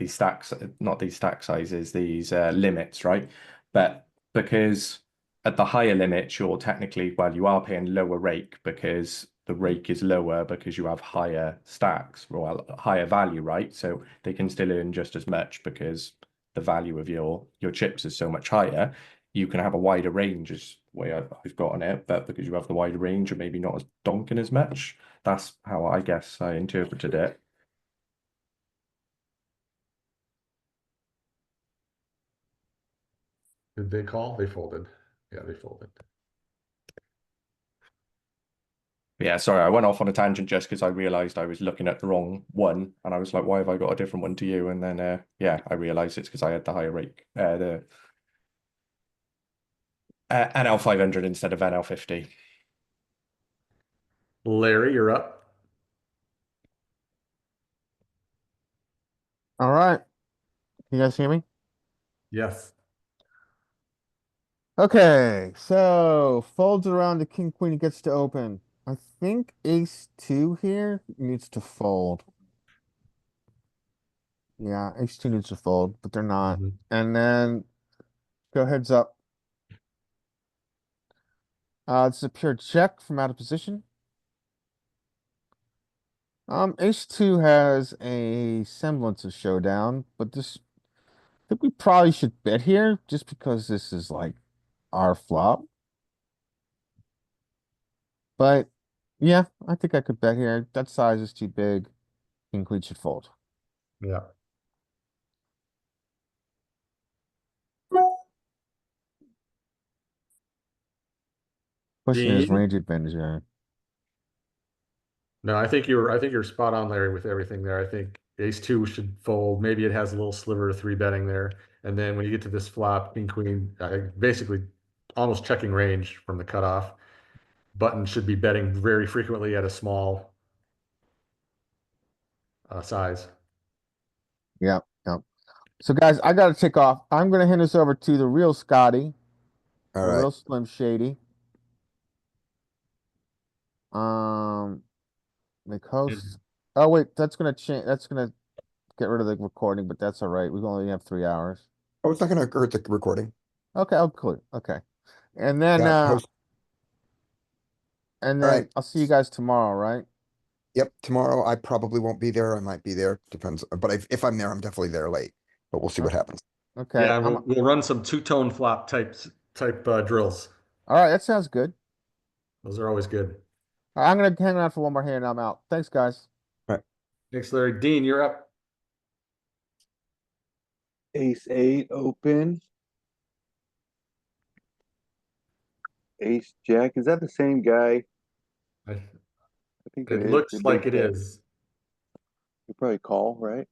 stacks, not these stack sizes, these limits, right? But because at the higher limits, you're technically, well, you are paying lower rake because the rake is lower because you have higher stacks, well, higher value, right? So they can still earn just as much because the value of your chips is so much higher. You can have a wider range is the way I've gotten it, but because you have the wider range, you're maybe not as donking as much. That's how I guess I interpreted it. Did they call? They folded. Yeah, they folded. Yeah, sorry, I went off on a tangent just because I realized I was looking at the wrong one, and I was like, "Why have I got a different one to you?" And then, yeah, I realized it's because I had the higher rate, the NL 500 instead of NL 50. Larry, you're up. All right. You guys hear me? Yes. Okay, so folds around the king, queen, it gets to open. I think ace two here needs to fold. Yeah, ace two needs to fold, but they're not. Mhm. And then go heads up. It's a pure check from out of position. Ace two has a semblance of showdown, but this think we probably should bet here just because this is like our flop. But yeah, I think I could bet here. That size is too big. King queen should fold. Yeah. Pushing his Dean? range advantage there. No, I think you're spot on, Larry, with everything there. I think ace two should fold. Maybe it has a little sliver of three betting there. And then when you get to this flop, king, queen, basically almost checking range from the cutoff. Button should be betting very frequently at a small size. Yeah, yeah. So guys, I gotta take off. I'm gonna hand this over to the real Scotty, All the right. real Slim Shady. Make host. Oh wait, that's gonna change. That's gonna get rid of the recording, but that's all right. We only have 3 hours. Oh, it's not gonna hurt the recording. Okay, oh cool. Okay. And then Got host. and All then right. I'll see you guys tomorrow, right? Yep, tomorrow I probably won't be there. I might be there, depends. But if I'm there, I'm definitely there late. But we'll see what happens. Okay. Yeah, we'll run some two-tone flop type drills. All right, that sounds good. Those are always good. All right, I'm gonna hang out for one more hand and I'm out. Thanks, guys. Thanks, Larry. Dean, you're up. Ace eight open. Ace jack. Is that the same guy? I- I think It is. looks The like big it bet. is. You probably call, right?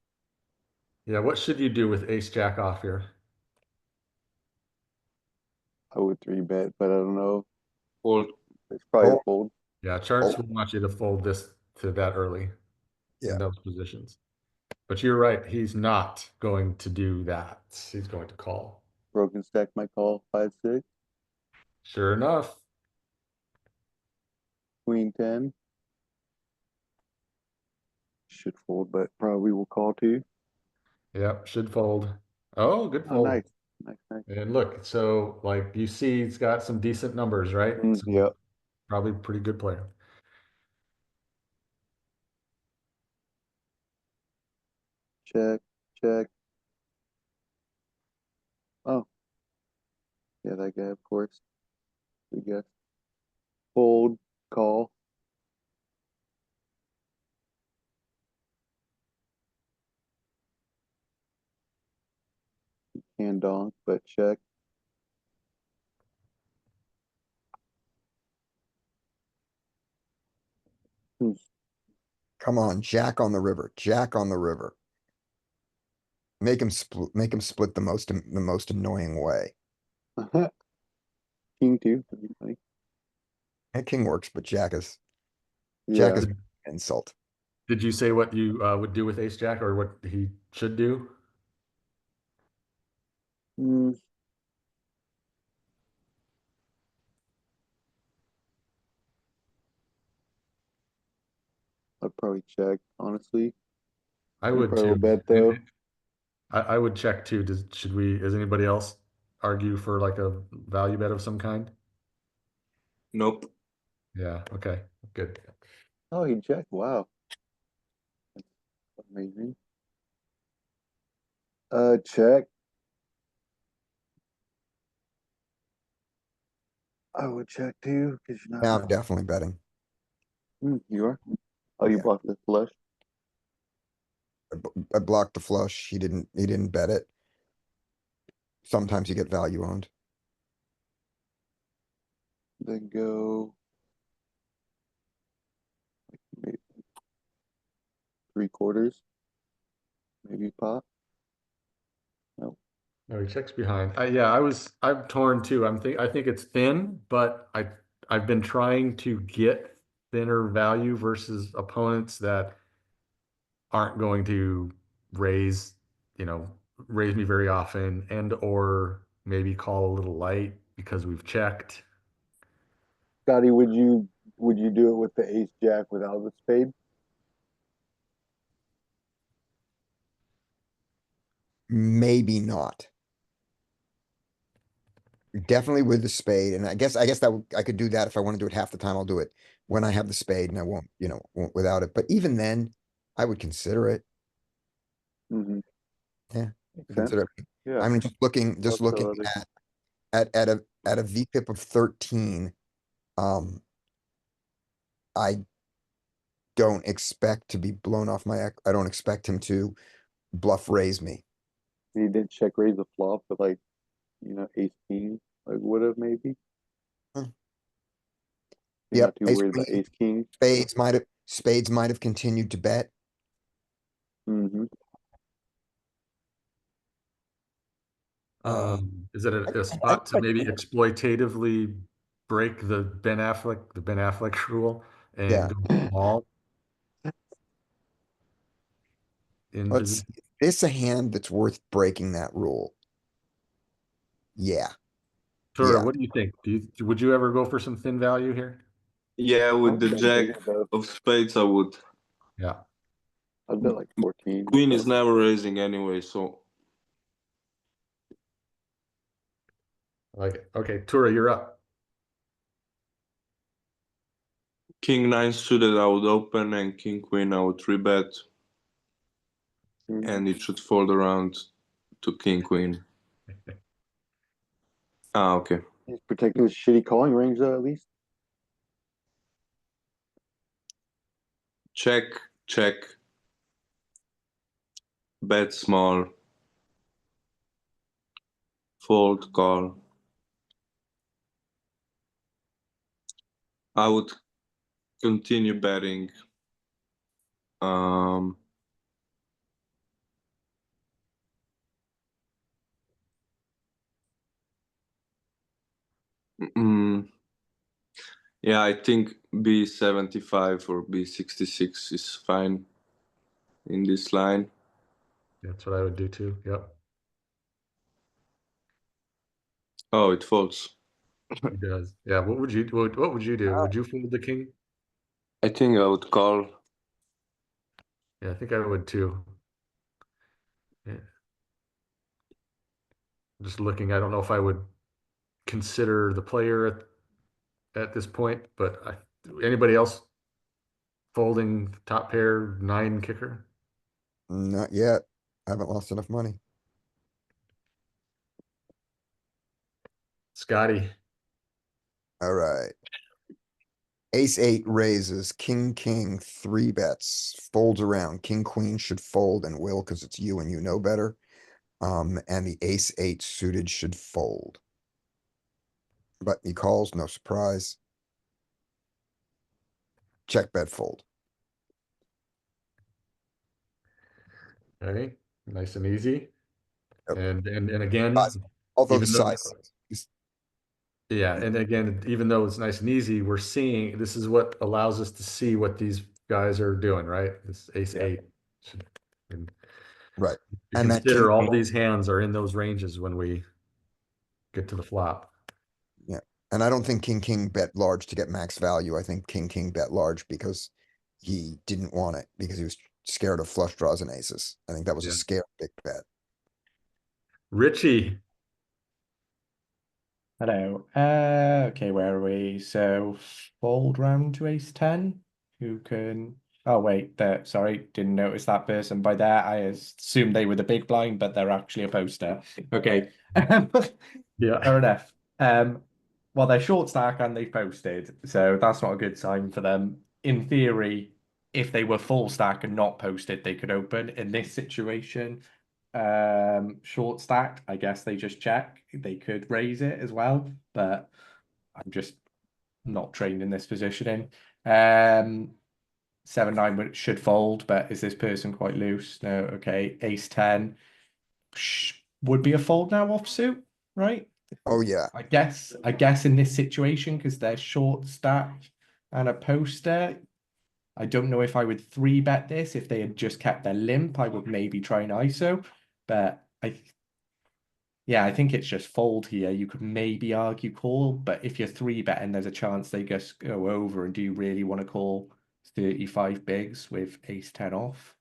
Yeah, what should you do with ace jack off here? I would three bet, but I don't know. Fold. It's probably a Fold. fold. Yeah, charts would want you to fold this to that early Yeah. in those positions. But you're right, he's not going to do that. He's going to call. Broken stack might call 5-6. Sure enough. Queen 10. Should fold, but probably will call too. Yep, should fold. Oh, good Oh, fold. nice. Nice. And look, so like you see, he's got some decent numbers, right? So Yep. probably pretty good player. Check. Oh. Yeah, that guy, of course. I guess. Fold, call. Can donk, but check. Come on, Jack on the river, Jack on the river. Make him split the most annoying way. King 2. That'd be funny. And king works, but Jack is Yeah. an insult. Did you say what you would do with ace jack or what he should do? Mm, I'd probably check, honestly. I You would probably will too. bet though. I would check too. Does anybody else argue for like a value bet of some kind? Nope. Yeah, okay, good. Oh, he checked. Wow. That's amazing. Check. I would check too, because you're Yeah, not. I'm definitely betting. You are? Oh, you Yeah. blocked the flush? I blocked the flush. He didn't bet it. Sometimes you get value owned. Then go. Maybe 3/4. Maybe pop. No, he checks behind. Yeah, I'm torn too. I think it's thin, but I've been trying to get thinner value versus opponents that aren't going to raise, raise me very often and or maybe call a little light because we've checked. Scotty, would you do it with the ace jack without the spade? Maybe not. Definitely with the spade, and I guess I could do that if I want to do it half the time. I'll do it when I have the spade, and I won't without it. But even then, I would consider it. Mm-hmm. Yeah, Makes sense. Consider it. Yeah. I mean, just looking Possibility. at a VPIP of 13, I don't expect to be blown off I don't expect him to bluff raise me. He didn't check raise the flop, but like, ace king, like would have maybe. Hmm. You're Yep, not too ace worried about queen, ace king. spades might have continued to bet. Mm-hmm. Is it a spot to maybe exploitatively break the Ben Affleck rule Yeah. and go small in Let's see. position? Is this a hand that's worth breaking that rule? Yeah, Tora, yeah. what do you think? Would you ever go for some thin value here? Yeah, with the I'd bet jack bigger though. of spades, I would. Yeah. I'd bet like 14. Queen is never raising anyway, so Like, okay, Tura, you're up. king nine suited I would open and king queen I would three-bet, Mhm. and it should fold around to king queen. Ah, okay. He's protecting his shitty calling range though, at least. Check, check. Bet small. Fold, call. I would continue betting. Um, mm, yeah, I think B75 or B66 is fine in this line. That's what I would do too. Yep. Oh, it folds. He does. Yeah. What would you do? Would you fold the king? I think I would call. Yeah, I think I would too. Yeah. Just looking, I don't know if I would consider the player at this point, but anybody else folding top pair 9 kicker? Not yet. I haven't lost enough money. Scotty. All right. Ace eight raises, king, three bets, folds around. King queen should fold and will because it's you and you know better. And the ace eight suited should fold. But he calls, no surprise. Check bet fold. Okay, nice and easy. Yep. And again, Although the even though, size is yeah, and again, even though it's nice and easy, we're seeing this is what allows us to see what these guys are doing, right? This ace Yeah. eight. And right. you And that consider king, all these hands are in those ranges when we get to the flop. yeah. And I don't think king bet large to get max value. I think king bet large because he didn't want it because he was scared of flush draws and aces. I think that was a Yeah. scare big bet. Richie, Hello. Okay, where are we? So fold round to ace 10. Who can oh wait, there sorry, didn't notice that person by there. I assumed they were the big blind, but they're actually a poster. Okay. yeah, Fair enough. Well, they're short stack and they've posted, so that's not a good sign for them. In theory, if they were full stack and not posted, they could open. In this situation, short stacked, I guess they just check. They could raise it as well, but I'm just not trained in this positioning. 7-9 should fold, but is this person quite loose? No, okay. Ace 10 would be a fold now offsuit, right? Oh, yeah. I guess in this situation, because they're short stack and a poster, I don't know if I would 3-bet this. If they had just kept their limp, I would maybe try an ISO. But yeah, I think it's just fold here. You could maybe argue call, but if you're 3-betting, there's a chance they just go over. And do you really want to call 35 bigs with ace 10 off?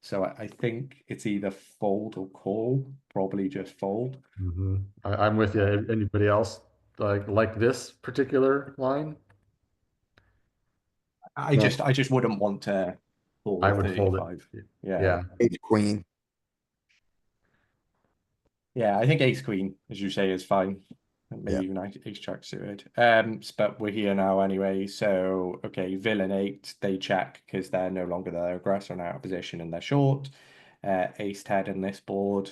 So I think it's either fold or call, probably just fold. I'm with you. Anybody else like this particular line? I just wouldn't want to call I with would fold it. 35. Yeah. Yeah. Ace queen. Yeah, I think ace queen, as you say, is fine. And maybe Yeah. even ace jack suited. But we're here now anyway. So okay, villain 8, they check because they're no longer their aggressor and out of position and they're short. Ace 10 in this board,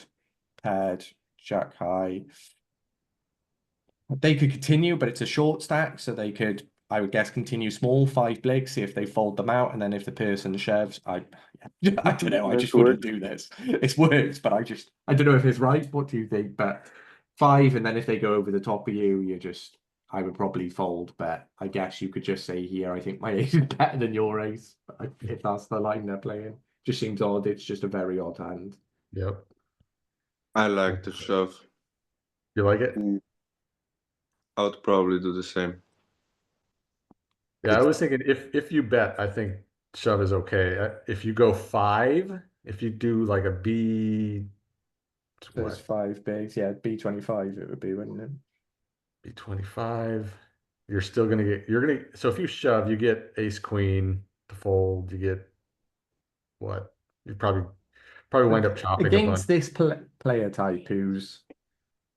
paired, jack high. They could continue, but it's a short stack, so they could, I would guess, continue small, 5 big, see if they fold them out, and then if the person shoves, I don't know, I This just wouldn't works. do this. It's worked, but I don't know if it's right. What do you think? But 5, and then if they go over the top of you, I would probably fold, but I guess you could just say here, I think my ace is better than your ace, if that's the line they're playing. Just seems odd. It's just a very odd hand. Yep. I like to shove. You like it? Mm, I would probably do the same. Yeah, I was thinking if you bet, I think shove is okay. If you go 5, if you do like a B, There's what, 5 bigs. Yeah, B25 it would be, wouldn't it? B25, you're still gonna get, so if you shove, you get ace queen to fold, you get what? You probably wind up chopping a bunch. Against this player type who's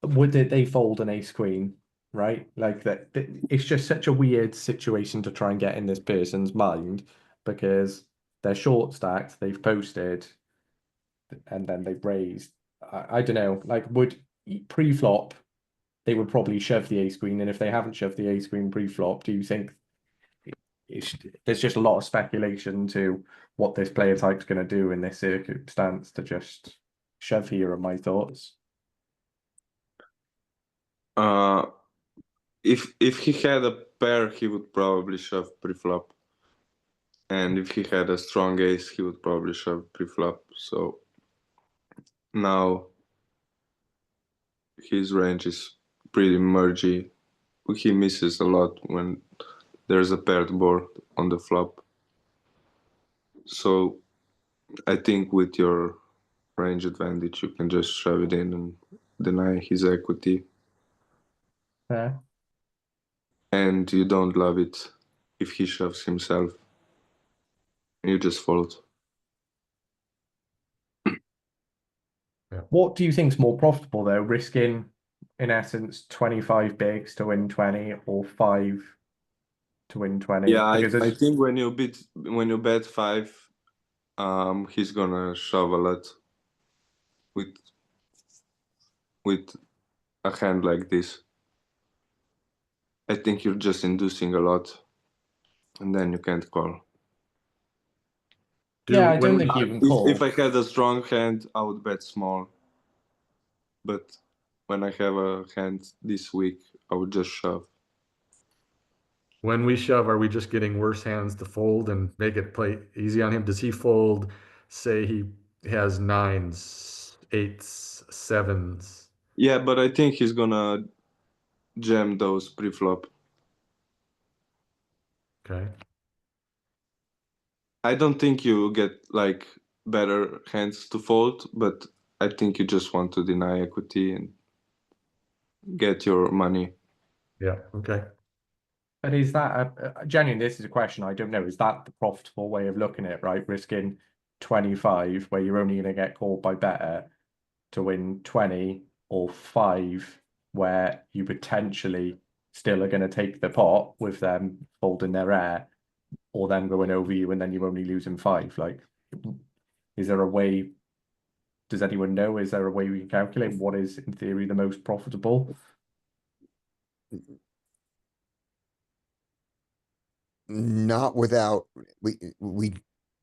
would they fold an ace queen, right? Like that, it's just such a weird situation to try and get in this person's mind because they're short stacked, they've posted, and then they've raised. I don't know, like would pre-flop they would probably shove the ace queen, and if they haven't shoved the ace queen pre-flop, do you think there's just a lot of speculation to what this player type's going to do in this circumstance to just shove here are my thoughts. If he had a pair, he would probably shove pre-flop. And if he had a strong ace, he would probably shove pre-flop. So now his range is pretty mergy. He misses a lot when there's a paired board on the flop. So I think with your range advantage, you can just shove it in and deny his equity. Yeah. And you don't love it if he shoves himself. You just fold. What do you think is more profitable though? Risking, in essence, 25 bigs to win 20 or 5 to win 20? Yeah, Because I think when you bet 5, he's gonna shove a lot with a hand like this. I think you're just inducing a lot, and then you can't call. yeah, I don't think you can call. If I had a strong hand, I would bet small. But when I have a hand this weak, I would just shove. When we shove, are we just getting worse hands to fold and make it play easy on him? Does he fold, say he has 9s, 8s, 7s? Yeah, but I think he's gonna jam those pre-flop. Okay. I don't think you get like better hands to fold, but I think you just want to deny equity and get your money. Yeah. Okay. But is that genuinely? This is a question I don't know. Is that the profitable way of looking at it, right? Risking 25 where you're only going to get called by better to win 20, or 5 where you potentially still are going to take the pot with them folding their air or them going over you and then you're only losing 5. Like, is there a way? Does anyone know? Is there a way we can calculate what is in theory the most profitable? Not without, we,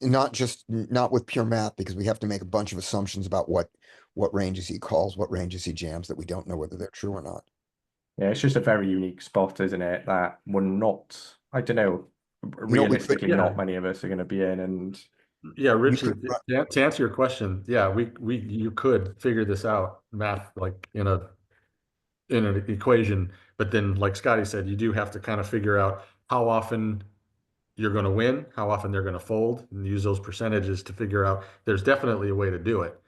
not with pure math, because we have to make a bunch of assumptions about what ranges he calls, what ranges he jams, that we don't know whether they're true or not. Yeah, it's just a very unique spot, isn't it? That we're not, I don't know, realistically, yeah. not many of us are going to be in. And Yeah, Richard, could- to answer your question, yeah, you could figure this out, math, like in an equation, but then like Scotty said, you do have to kind of figure out how often you're going to win, how often they're going to fold, and use those percentages to figure out. There's definitely a way to do it,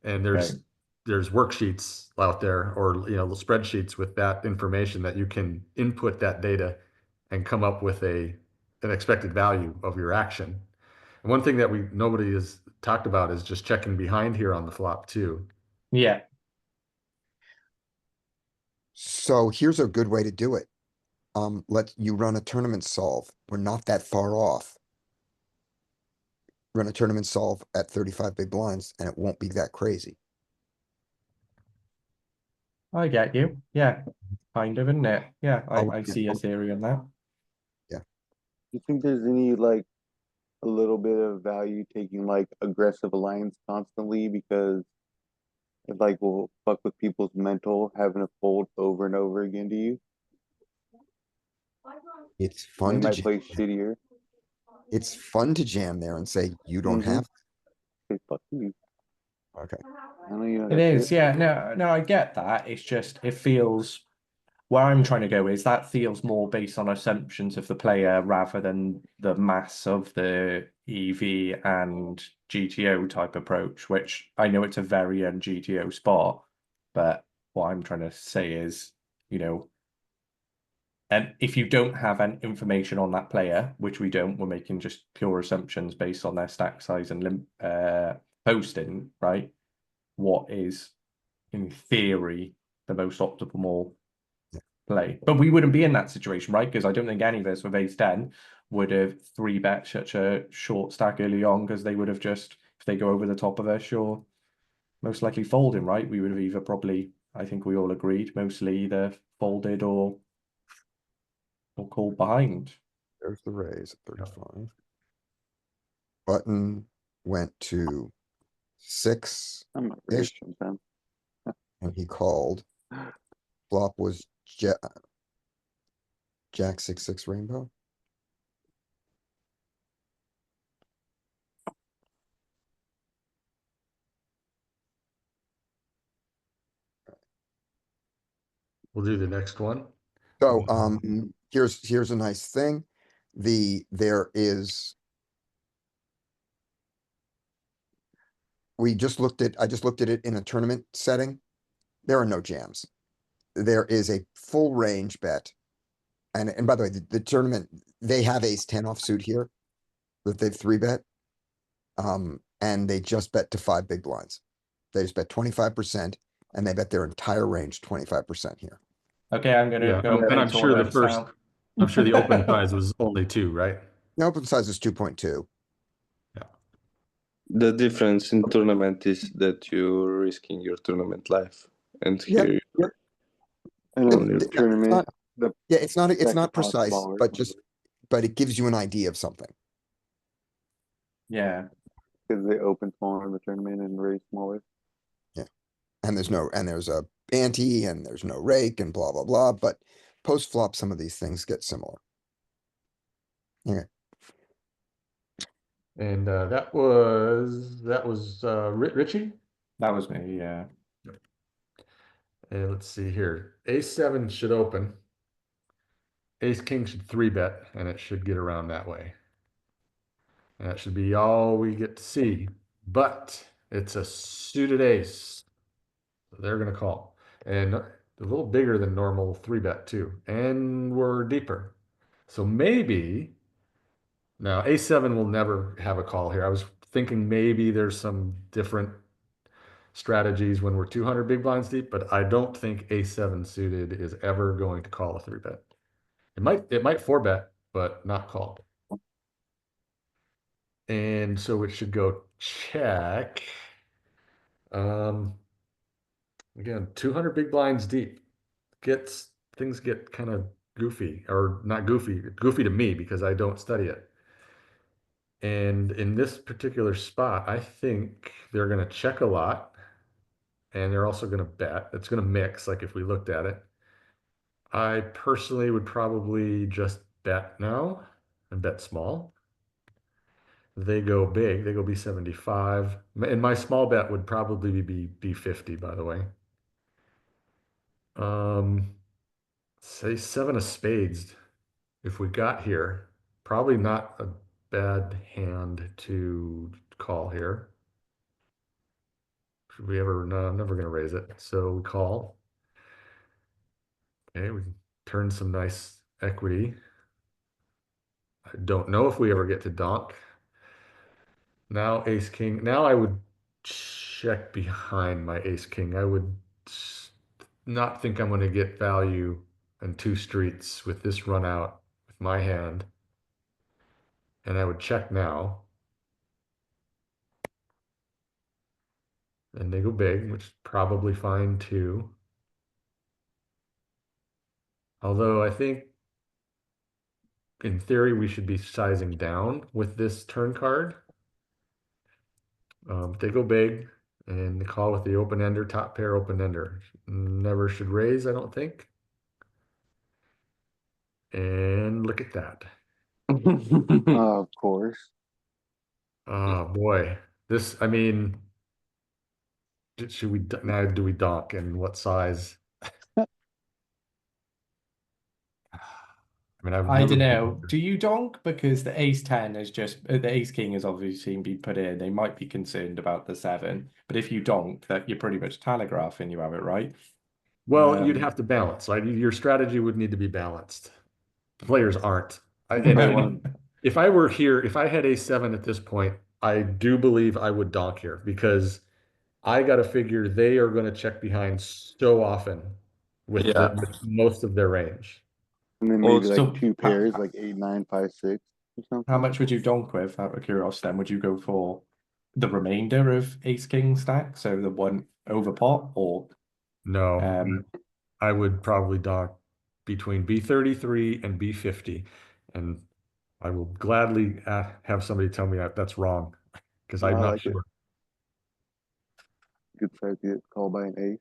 and there's worksheets out there, or spreadsheets with that information that you can input that data and come up with an expected value of your action. And one thing that nobody has talked about is just checking behind here on the flop too. yeah, So here's a good way to do it. Let you run a tournament solve. We're not that far off. Run a tournament solve at 35 big blinds and it won't be that crazy. I get you. Yeah, kind of, isn't it? Yeah, Oh, I see your theory on that. Do you think there's any like a little bit of value taking like aggressive alliance constantly because it like will fuck with people's mental having to fold over and over again to you? It's They fun to might jam. play shittier. It's fun to jam there and say, you don't Mhm. have. Say fuck you. Okay. I know you know It that is, shit. yeah. No, I get that. It's just it feels where I'm trying to go is that feels more based on assumptions of the player rather than the mass of the EV and GTO type approach, which I know it's a very un-GTO spot, but what I'm trying to say is, you know, and if you don't have an information on that player, which we don't, we're making just pure assumptions based on their stack size and posting, right? What is in theory the most optimal play? But we wouldn't be in that situation, right? Because I don't think any of us with ace 10 would have three bet such a short stack early on because they would have just, if they go over the top of us, sure, most likely folding, right? We would have either probably, I think we all agreed, mostly either folded or called behind. There's the raise at 35. Button went to 6 I'm not ish rich sometimes. and he called. Flop was Jack 6 rainbow. We'll do the next one. So, here's a nice thing. There is. I just looked at it in a tournament setting. There are no jams. There is a full range bet. And by the way, the tournament, they have ace 10 offsuit here. That they've three bet. And they just bet to 5 big blinds. They just bet 25% and they bet their entire range 25% here. Okay, I'm gonna Yeah, go and play I'm sure the tournaments first, now. I'm sure the open size was only 2, right? The open size is 2.2. The difference in tournament is that you're risking your tournament life, and Yep, here yep. And Only in the the- It's tournament, not- the Yeah, it's not second pot precise, smaller. but it gives you an idea of something. Yeah. because they open smaller in the tournament and raise smaller. And there's a ante and there's no rake and blah, blah, blah, but post flop, some of these things get similar. And that was Richie. That was me, yeah. And let's see here. Ace 7 should open. Ace king should 3-bet, and it should get around that way. And that should be all we get to see. But it's a suited ace. So they're gonna call. And a little bigger than normal 3-bet too. And we're deeper. So maybe now Ace 7 will never have a call here. I was thinking maybe there's some different strategies when we're 200 big blinds deep, but I don't think Ace 7 suited is ever going to call a 3-bet. It might 4-bet, but not call. And so it should go check. Again, 200 big blinds deep. Things get kind of goofy, or not goofy, goofy to me because I don't study it. And in this particular spot, I think they're going to check a lot. And they're also going to bet. It's going to mix, like if we looked at it. I personally would probably just bet now and bet small. They go big, they go B75. And my small bet would probably be B50, by the way. Say 7 of spades. If we got here, probably not a bad hand to call here. Should we ever? No, I'm never going to raise it. So we call. Okay, we turn some nice equity. I don't know if we ever get to donk. Now ace king. Now I would check behind my ace king. I would not think I'm gonna get value in 2 streets with this run out with my hand. And I would check now. And they go big, which is probably fine too. Although I think in theory we should be sizing down with this turn card. They go big and they call with the open ender, top pair open ender. Never should raise, I don't think. And look at that. Of course. Oh boy. This, I mean, should we now do we donk and what size? I mean, I've I never don't been know. here. Do you donk? Because the ace 10 is just the ace king has obviously been put in. They might be concerned about the 7, but if you donk, that you're pretty much telegraphing you have it right. Well, you'd Um, have to balance. Like your strategy would need to be balanced. Players aren't. If I were here, if I had a7 at this point, I do believe I would donk here because I got to figure they are going to check behind so often with Yeah. with most of their range. And then maybe Also- like two pairs, like 8, 9, 5, 6 or something. How much would you donk with, out of curiosity? Then would you go for the remainder of ace king stack, so the one over pot, or No, I would probably donk between B33 and B50, and I will gladly have somebody tell me that that's wrong because I'm I not like it. sure. Good size to get called by an ace.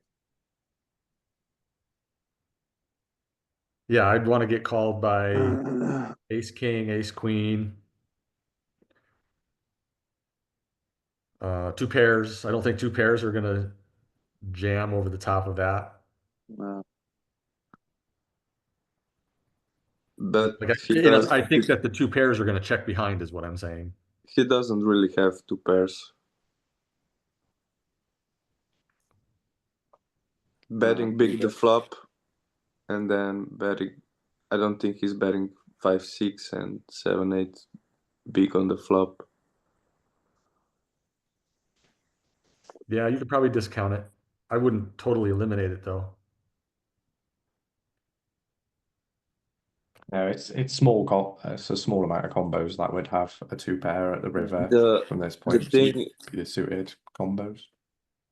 Yeah, I'd want to get called by ace king, ace queen. 2 pairs. I don't think 2 pairs are gonna jam over the top of that. No. But Like he does. I think that the 2 pairs are gonna check behind is what I'm saying. He doesn't really have 2 pairs. Betting big the flop, and then betting. I don't think he's betting 5, 6, and 7, 8 big on the flop. Yeah, you could probably discount it. I wouldn't totally eliminate it though. no, it's small. It's a small amount of combos that would have a 2 pair at the river from this point. So you'd thing- be the suited combos.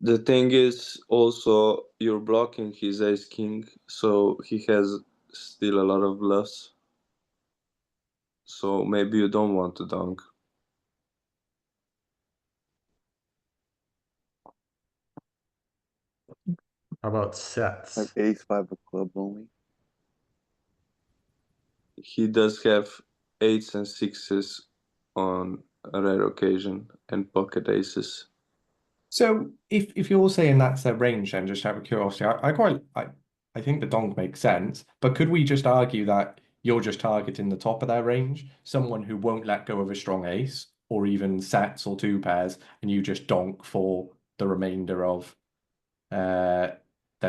The thing is also you're blocking his ace king, so he has still a lot of bluffs. So maybe you don't want to dunk. How about sets? Like ace 5 of clubs only. He does have 8s and 6s on a rare occasion and pocket aces. So if you're saying that's their range, then just out of curiosity, I think the donk makes sense, but could we just argue that you're just targeting the top of their range, someone who won't let go of a strong ace or even sets or 2 pairs, and you just donk for the remainder of their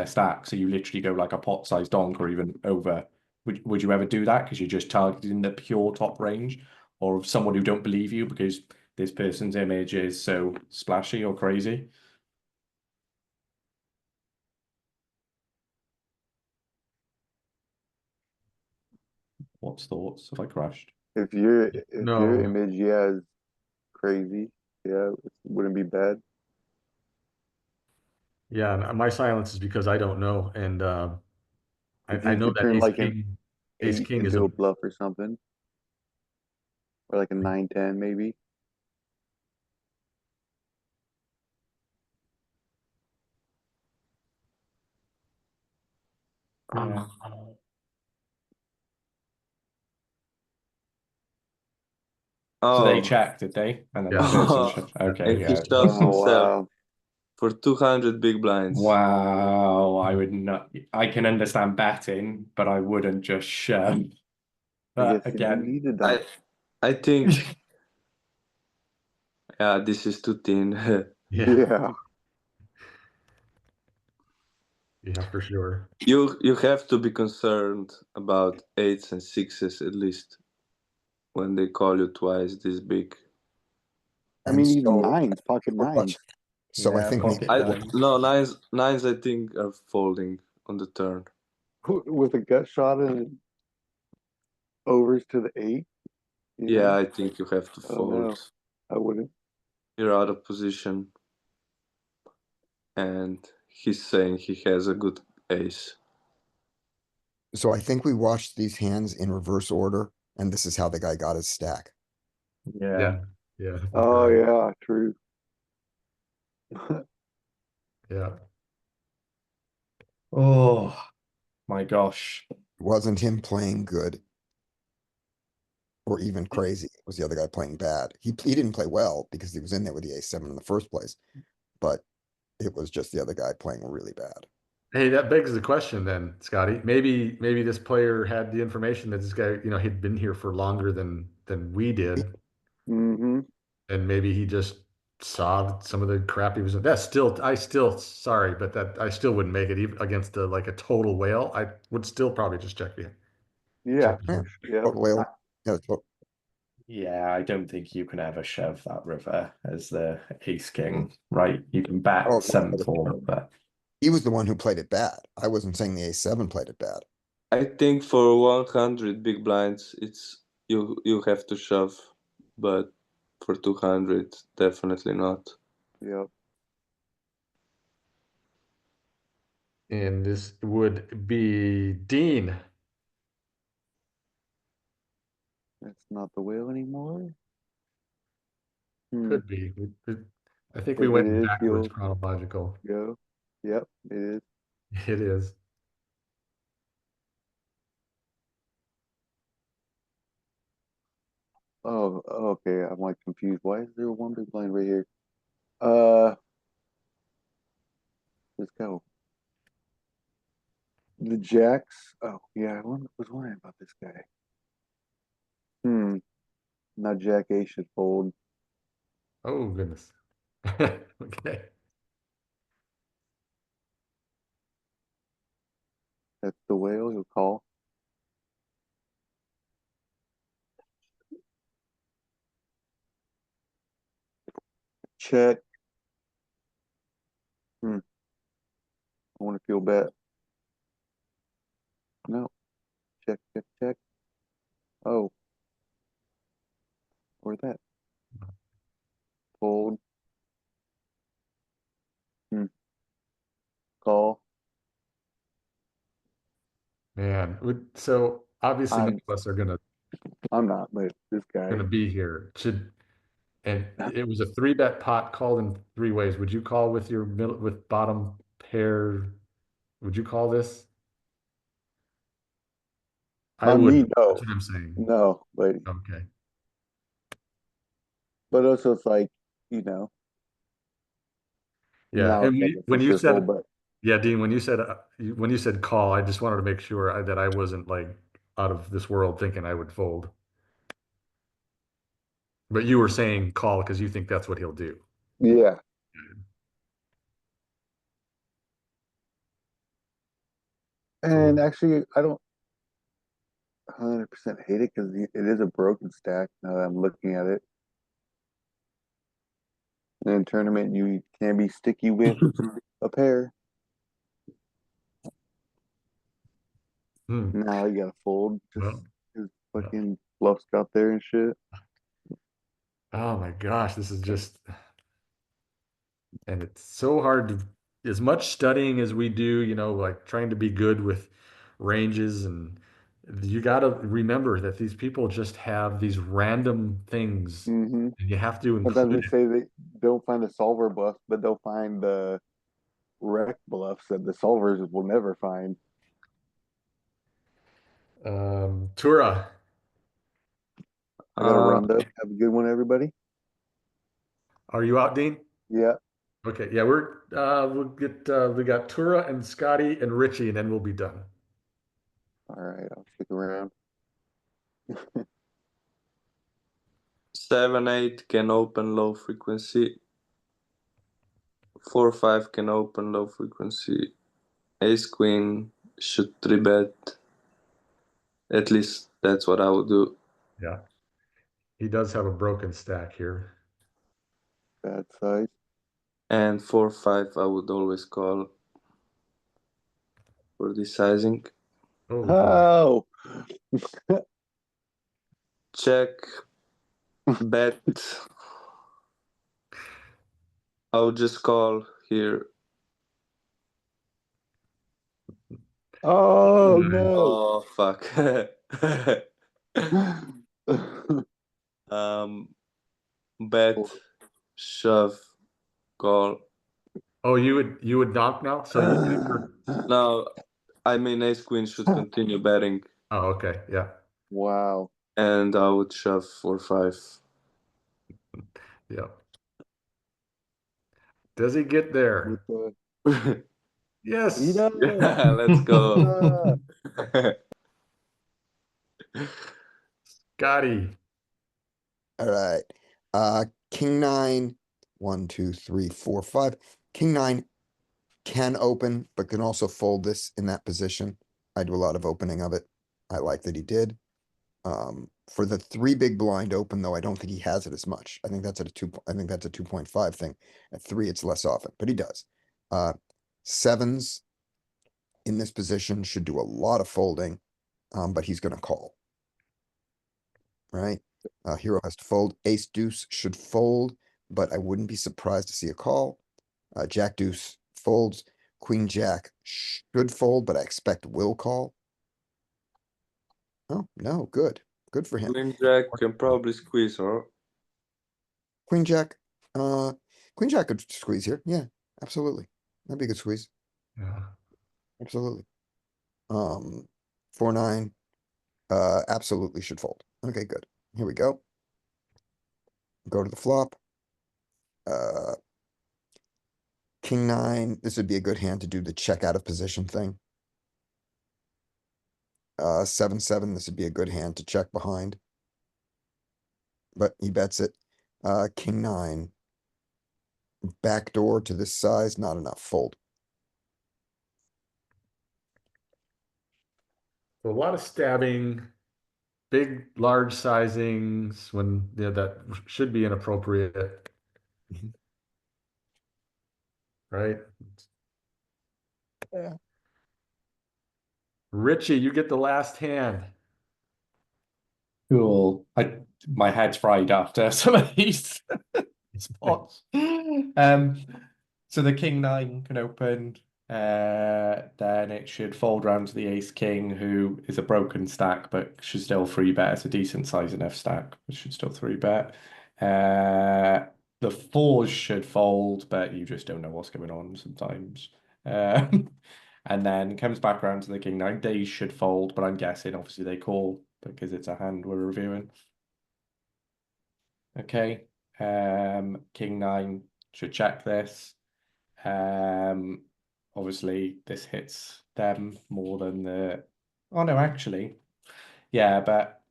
stack? So you literally go like a pot size donk or even over. Would you ever do that because you're just targeting the pure top range, or someone who don't believe you because this person's image is so splashy or crazy? What's thoughts? Have I crashed? If your No. image, yeah, is crazy, yeah, it wouldn't be bad. Yeah, and my silence is because I don't know, and If I you know could that turn ace like an king, ace 8 king is into a a bluff or something. Or like a 9, 10 maybe. Yeah. So they Oh, checked, did they? And then Yeah. the person okay, and he yeah. shoves Oh, himself wow. for 200 big blinds. Wow, I would not. I can understand betting, but I wouldn't just shove. I But guess you don't again, need to dunk. I think, yeah, this is too thin. yeah, Yeah. yeah, for sure. You have to be concerned about 8s and 6s at least when they call you twice this big. I And mean, even so- 9s, pocket 9s. So I yeah, think pocket I nines. no nines I think are folding on the turn. With a gut shot and overs to the 8. you Yeah, know? I think you have to I don't know. fold. I wouldn't. You're out of position. And he's saying he has a good ace. So I think we watched these hands in reverse order, and this is how the guy got his stack. Yeah. Yeah. I think Oh you're right. yeah, true. Yeah. Oh my gosh. It wasn't him playing good or even crazy. It was the other guy playing bad. He didn't play well because he was in there with the ace-7 in the first place, but it was just the other guy playing really bad. Hey, that begs the question then, Scotty. Maybe this player had the information that this guy, he'd been here for longer than we did, Mm-hmm. and maybe he just saw some of the crap he was. Sorry, but that I still wouldn't make it even against like a total whale. I would still probably just check the Yeah. check. Yeah. Well, yeah, Yeah, I don't think you can ever shove that river as the ace king, right? You can bet Oh, some no. form of it. he was the one who played it bad. I wasn't saying the ace-7 played it bad. I think for 100 big blinds, it's you have to shove, but for 200, definitely not. Yep. And this would be Dean. That's not the whale anymore. Hmm. Could be. I think we If it went is, backwards you'll chronological. go. Yep, it is. It is. Oh, okay. I'm like confused. Why is there one big blind right here? Uh, let's go. The jacks. Oh, yeah. Was wondering about this guy. Now Jack A should fold. Oh goodness. Okay. That's the whale. He'll call. Check. I want to feel bad. No. Check, check, check. Oh. Where's that? Fold. Call. Man, so obviously none I'm of us are gonna I'm not, but this guy. be here. And it was a 3-bet pot called in 3 ways. Would you call with your middle with bottom pair? Would you call this? I On me, would. no. That's what I'm saying. No, Okay. but also it's like, you know, Yeah. now And it's like a when for you sure said, fold, but yeah, Dean, when you said call, I just wanted to make sure that I wasn't like out of this world thinking I would fold. But you were saying call because you think that's what he'll do. yeah. And So, actually, I don't 100% hate it because it is a broken stack now that I'm looking at it. And in tournament, you can be sticky with a pair. Now you gotta fold just well, because yeah. fucking bluffs got there and shit. Oh my gosh, this is just, and it's so hard to, as much studying as we do, like trying to be good with ranges, and you got to remember that these people just have these random things Mm-hmm. and you have to Sometimes include they say they don't find the solver bluffs, but they'll find the wreck bluffs that the solvers will never find. it. Tura, I gotta Uh, run though. Have a good one, everybody. are you out, Dean? Yeah. Okay, yeah, we got Tura and Scotty and Richie, and then we'll be done. All right. I'll stick around. 7-8 can open low frequency. 4-5 can open low frequency. Ace Queen should 3-bet. At least that's what I would do. Yeah. He does have a broken stack here. Bad size. And 4-5 I would always call. for this sizing. Oh, Oh, Check, bet. I'll just call here. oh Nice. no. Oh fuck. Bet, shove, call. oh, you would knock now, so you never. Now, I mean, ace queen should continue betting, Oh, okay, yeah, Wow. and I would shove 4-5. yeah. Does he get there? With Yes. He does. Yeah, let's go. Scotty. Alright, king nine, 1, 2, 3, 4, 5. King nine can open, but can also fold this in that position. I do a lot of opening of it. I like that he did. For the 3 big blind open, though, I don't think he has it as much. I think that's at a 2, I think that's a 2.5 thing. At 3, it's less often, but he does. Sevens in this position should do a lot of folding, but he's gonna call. Right? Hero has to fold. Ace deuce should fold, but I wouldn't be surprised to see a call. Jack deuce folds. Queen jack should fold, but I expect will call. Oh, no, good. Good for him. Queen jack can probably squeeze, huh? Queen jack, queen jack could squeeze here. Yeah, absolutely. That'd be a good squeeze. Yeah. Absolutely. 4-9, absolutely should fold. Okay, good. Here we go. Go to the flop. King nine, this would be a good hand to do the check out of position thing. 7-7, this would be a good hand to check behind. But he bets it. King nine. Backdoor to this size, not enough, fold. So a lot of stabbing, big, large sizings when that should be inappropriate. Mhm. Right? Yeah. Richie, you get the last hand. Cool. My head's fried after some of these spots. So the king nine can open. Then it should fold round to the ace king, who is a broken stack, but should still 3-bet. It's a decent size enough stack, but should still 3-bet. The fours should fold, but you just don't know what's going on sometimes. And then comes back around to the king nine. They should fold, but I'm guessing obviously they call because it's a hand we're reviewing. Okay. King nine should check this. Obviously this hits them more than the. Oh no, actually, yeah, but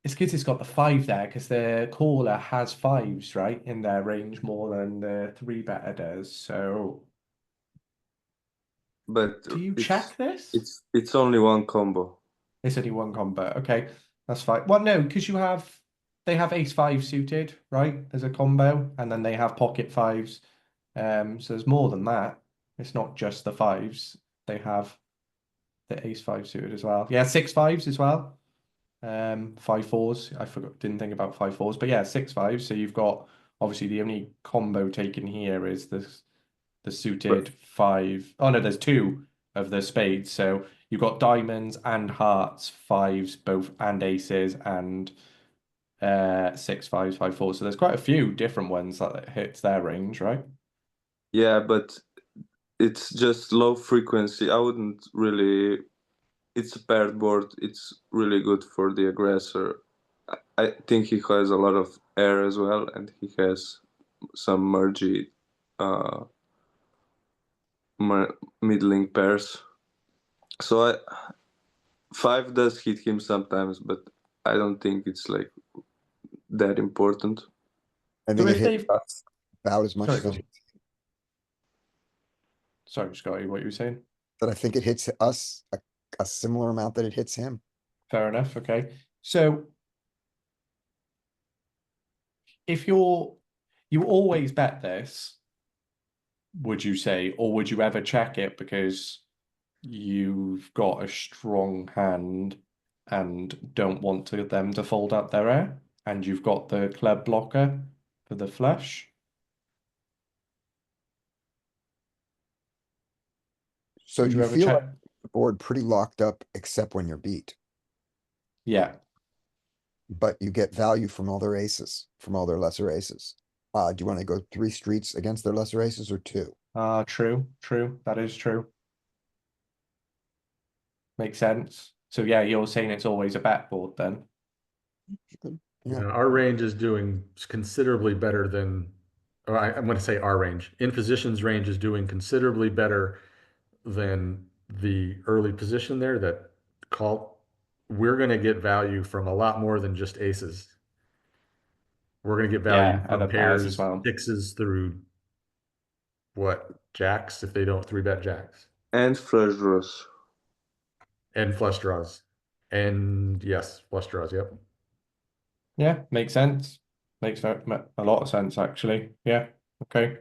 it's because it's got the 5 there because the caller has 5s right in their range more than the 3-better does. So But do you it's, check this? It's only one combo. It's only one combo. Okay, that's fine. Well, no, because they have ace 5 suited, right, as a combo, and then they have pocket 5s. So there's more than that. It's not just the 5s. They have the ace 5 suited as well. Yeah, 6 5s as well. 5 4s. I didn't think about 5 4s, but yeah, 6 5s. So you've got obviously the only combo taken here is the suited 5. Oh no, there's 2 of the spades. So you've got diamonds and hearts, 5s, both, and aces, and 6 5s, 5 4s. So there's quite a few different ones that hits their range, right? Yeah, but it's just low frequency. I wouldn't really. It's a paired board. It's really good for the aggressor. I think he has a lot of air as well, and he has some mergy middling pairs. So 5 does hit him sometimes, but I don't think it's like that important. I So think it if hit they've us about as much Sorry, as go it on. hits- Sorry, Scotty, what you were saying? that I think it hits us a similar amount that it hits him. Fair enough. Okay. So if you always bet this, would you say, or would you ever check it because you've got a strong hand and don't want them to fold up their air, and you've got the club blocker for the flush? So Would you ever feel check? like the board pretty locked up except when you're beat, Yeah. but you get value from all their aces, from all their lesser aces. Do you want to go 3 streets against their lesser aces or 2? True. That is true. Makes sense. So yeah, you're saying it's always a bet board then. Yeah. Our range is doing considerably better than, or I'm going to say our range. In positions range is doing considerably better than the early position there that call. We're going to get value from a lot more than just aces. We're going to get value Yeah, from other pairs as pairs, well. sixes through what, jacks if they don't 3-bet jacks, And flush draws. and flush draws. And yes, flush draws, yep. Yeah, makes sense. Makes a lot of sense actually. Yeah. Okay.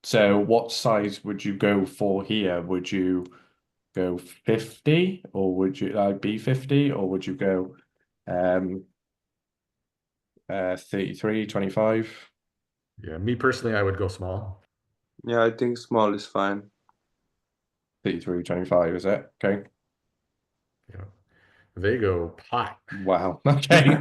So what size would you go for here? Would you go 50 or would you be 50 or would you go 33, 25? Yeah, me personally, I would go small. Yeah, I think small is fine. 33, 25, is it? Okay. Yeah. They go pot. Wow. Okay.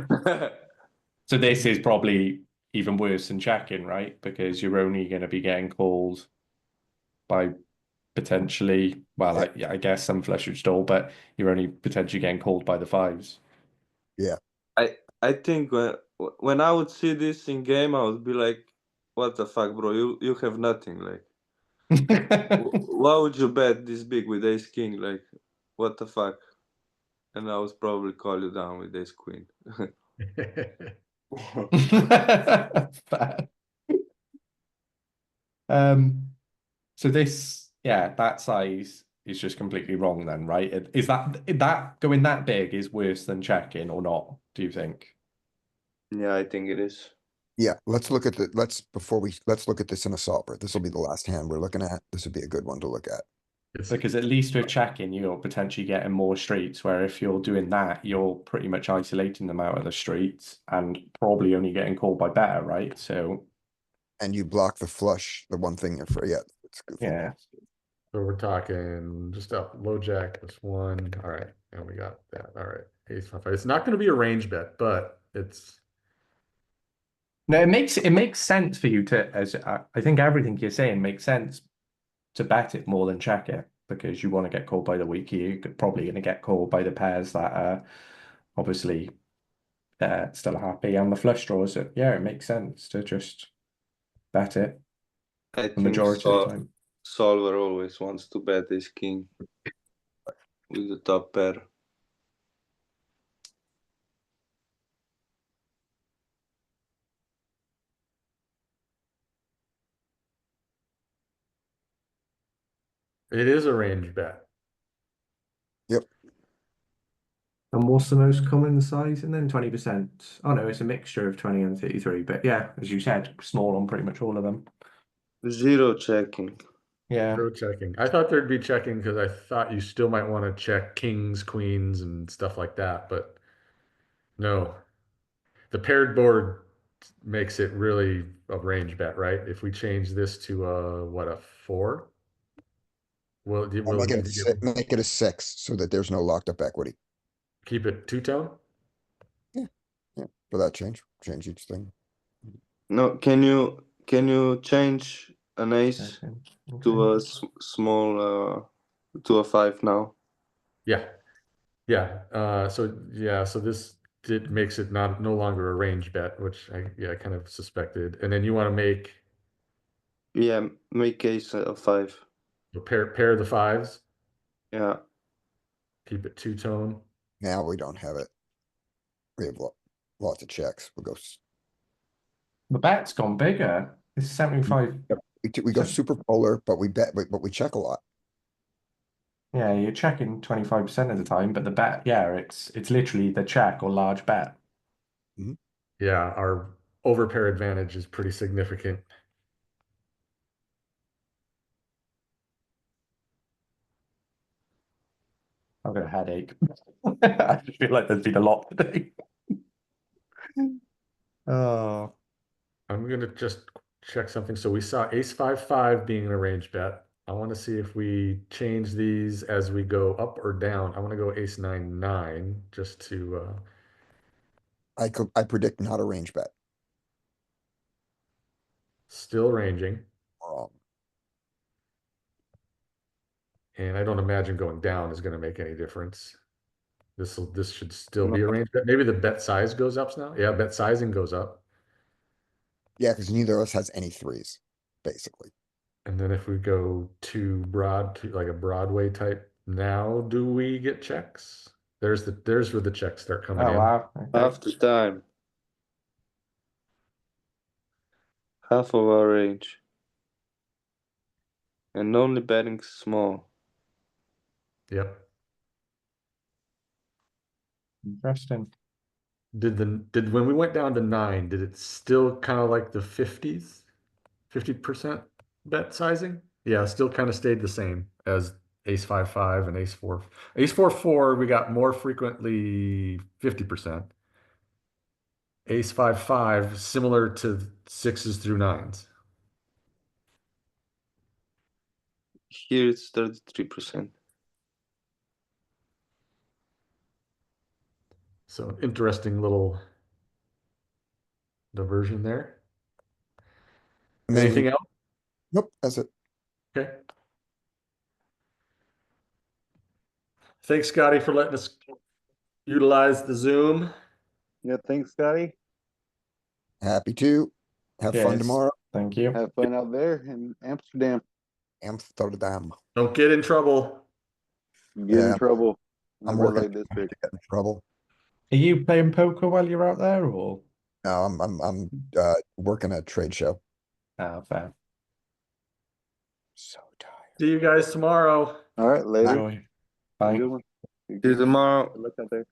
So this is probably even worse than checking, right? Because you're only going to be getting called by potentially, well, I guess some flush would stall, but you're only potentially getting called by the 5s. I think when I would see this in game, I would be like, "What the fuck, bro? You have nothing. Like, why would you bet this big with ace king? Like, what the fuck?" And I would probably call you down with ace queen. Fair. So this, yeah, that size is just completely wrong then, right? Is that going that big is worse than checking or not, do you think? Yeah, I think it is. Yeah, let's look at let's look at this in a solver. This will be the last hand we're looking at. This would be a good one to look at. Because at least with checking, you're potentially getting more streets, where if you're doing that, you're pretty much isolating them out of the streets and probably only getting called by better, right? So And you block the flush, the one thing for, yeah, it's good. yeah. So we're talking just up low jack plus 1. All right, and we got that. All right, ace 5. It's not going to be a range bet, but it's No, it makes sense for you to, as I think everything you're saying makes sense to bet it more than check it, because you want to get called by the weaker. You're probably going to get called by the pairs that are obviously still happy, and the flush draws. So yeah, it makes sense to just bet it I the think majority of the time. solver always wants to bet ace king with the top pair. it is a range bet. And what's the most common size? And then 20%. Oh no, it's a mixture of 20 and 33. But yeah, as you said, small on pretty much all of them. Zero checking. Yeah. Zero checking. I thought there'd be checking because I thought you still might want to check kings, queens, and stuff like that, but no. The paired board makes it really a range bet, right? If we change this to a 4? Well, I'll will make it it make it a 6 so that there's no locked up equity. keep it two-tone? Yeah, for that change each thing. No, can you change an ace to a small to a 5 now? Yeah. Yeah. So this makes it no longer a range bet, which I kind of suspected. And then you want to make Yeah, make ace a 5. pair the 5s, Yeah. keep it two-tone. Now we don't have it. We have lots of checks. We'll go. The bet's gone bigger. It's 75. We go super polar, but we bet, but we check a lot. Yeah, you're checking 25% of the time, but the bet, yeah, it's literally the check or large bet. Yeah, our overpair advantage is pretty significant. I've got a headache. I just feel like there's been a lot today. Oh, I'm gonna just check something. So we saw ace 5-5 being an arranged bet. I want to see if we change these as we go up or down. I want to go ace 9-9 just to I predict not a range bet. still ranging. Wrong. And I don't imagine going down is going to make any difference. This should still be a range bet. Maybe the bet size goes up now. Yeah, bet sizing goes up. Yeah, because neither of us has any threes, basically. And then if we go to broad, to like a Broadway type, now do we get checks? There's where the checks start coming oh in. wow. Okay. Half the time. Half of our range. And only betting small. Yep. Interesting. Did when we went down to 9, did it still kind of like the 50s? 50% bet sizing? Yeah, still kind of stayed the same as ace 5-5 and ace 4. Ace 4-4, we got more frequently 50%. Ace 5-5, similar to 6s through 9s. Here it's 33%. So interesting little diversion there. And then Anything you, else? nope, that's it. Okay. Thanks, Scotty, for letting us utilize the Zoom. Yeah, thanks, Scotty. Happy to. Have fun Cheers. tomorrow. Thank you. Have fun out there in Amsterdam. Amsterdam. Don't get in trouble. Get Yeah. in trouble. I'm Never working laid this big. to get in trouble. Are you playing poker while you're out there, or? No, I'm working a trade show. Oh, fair. So tired. See you guys tomorrow. All right, later. Enjoy. Bye. Good one. See you tomorrow. Good luck out there.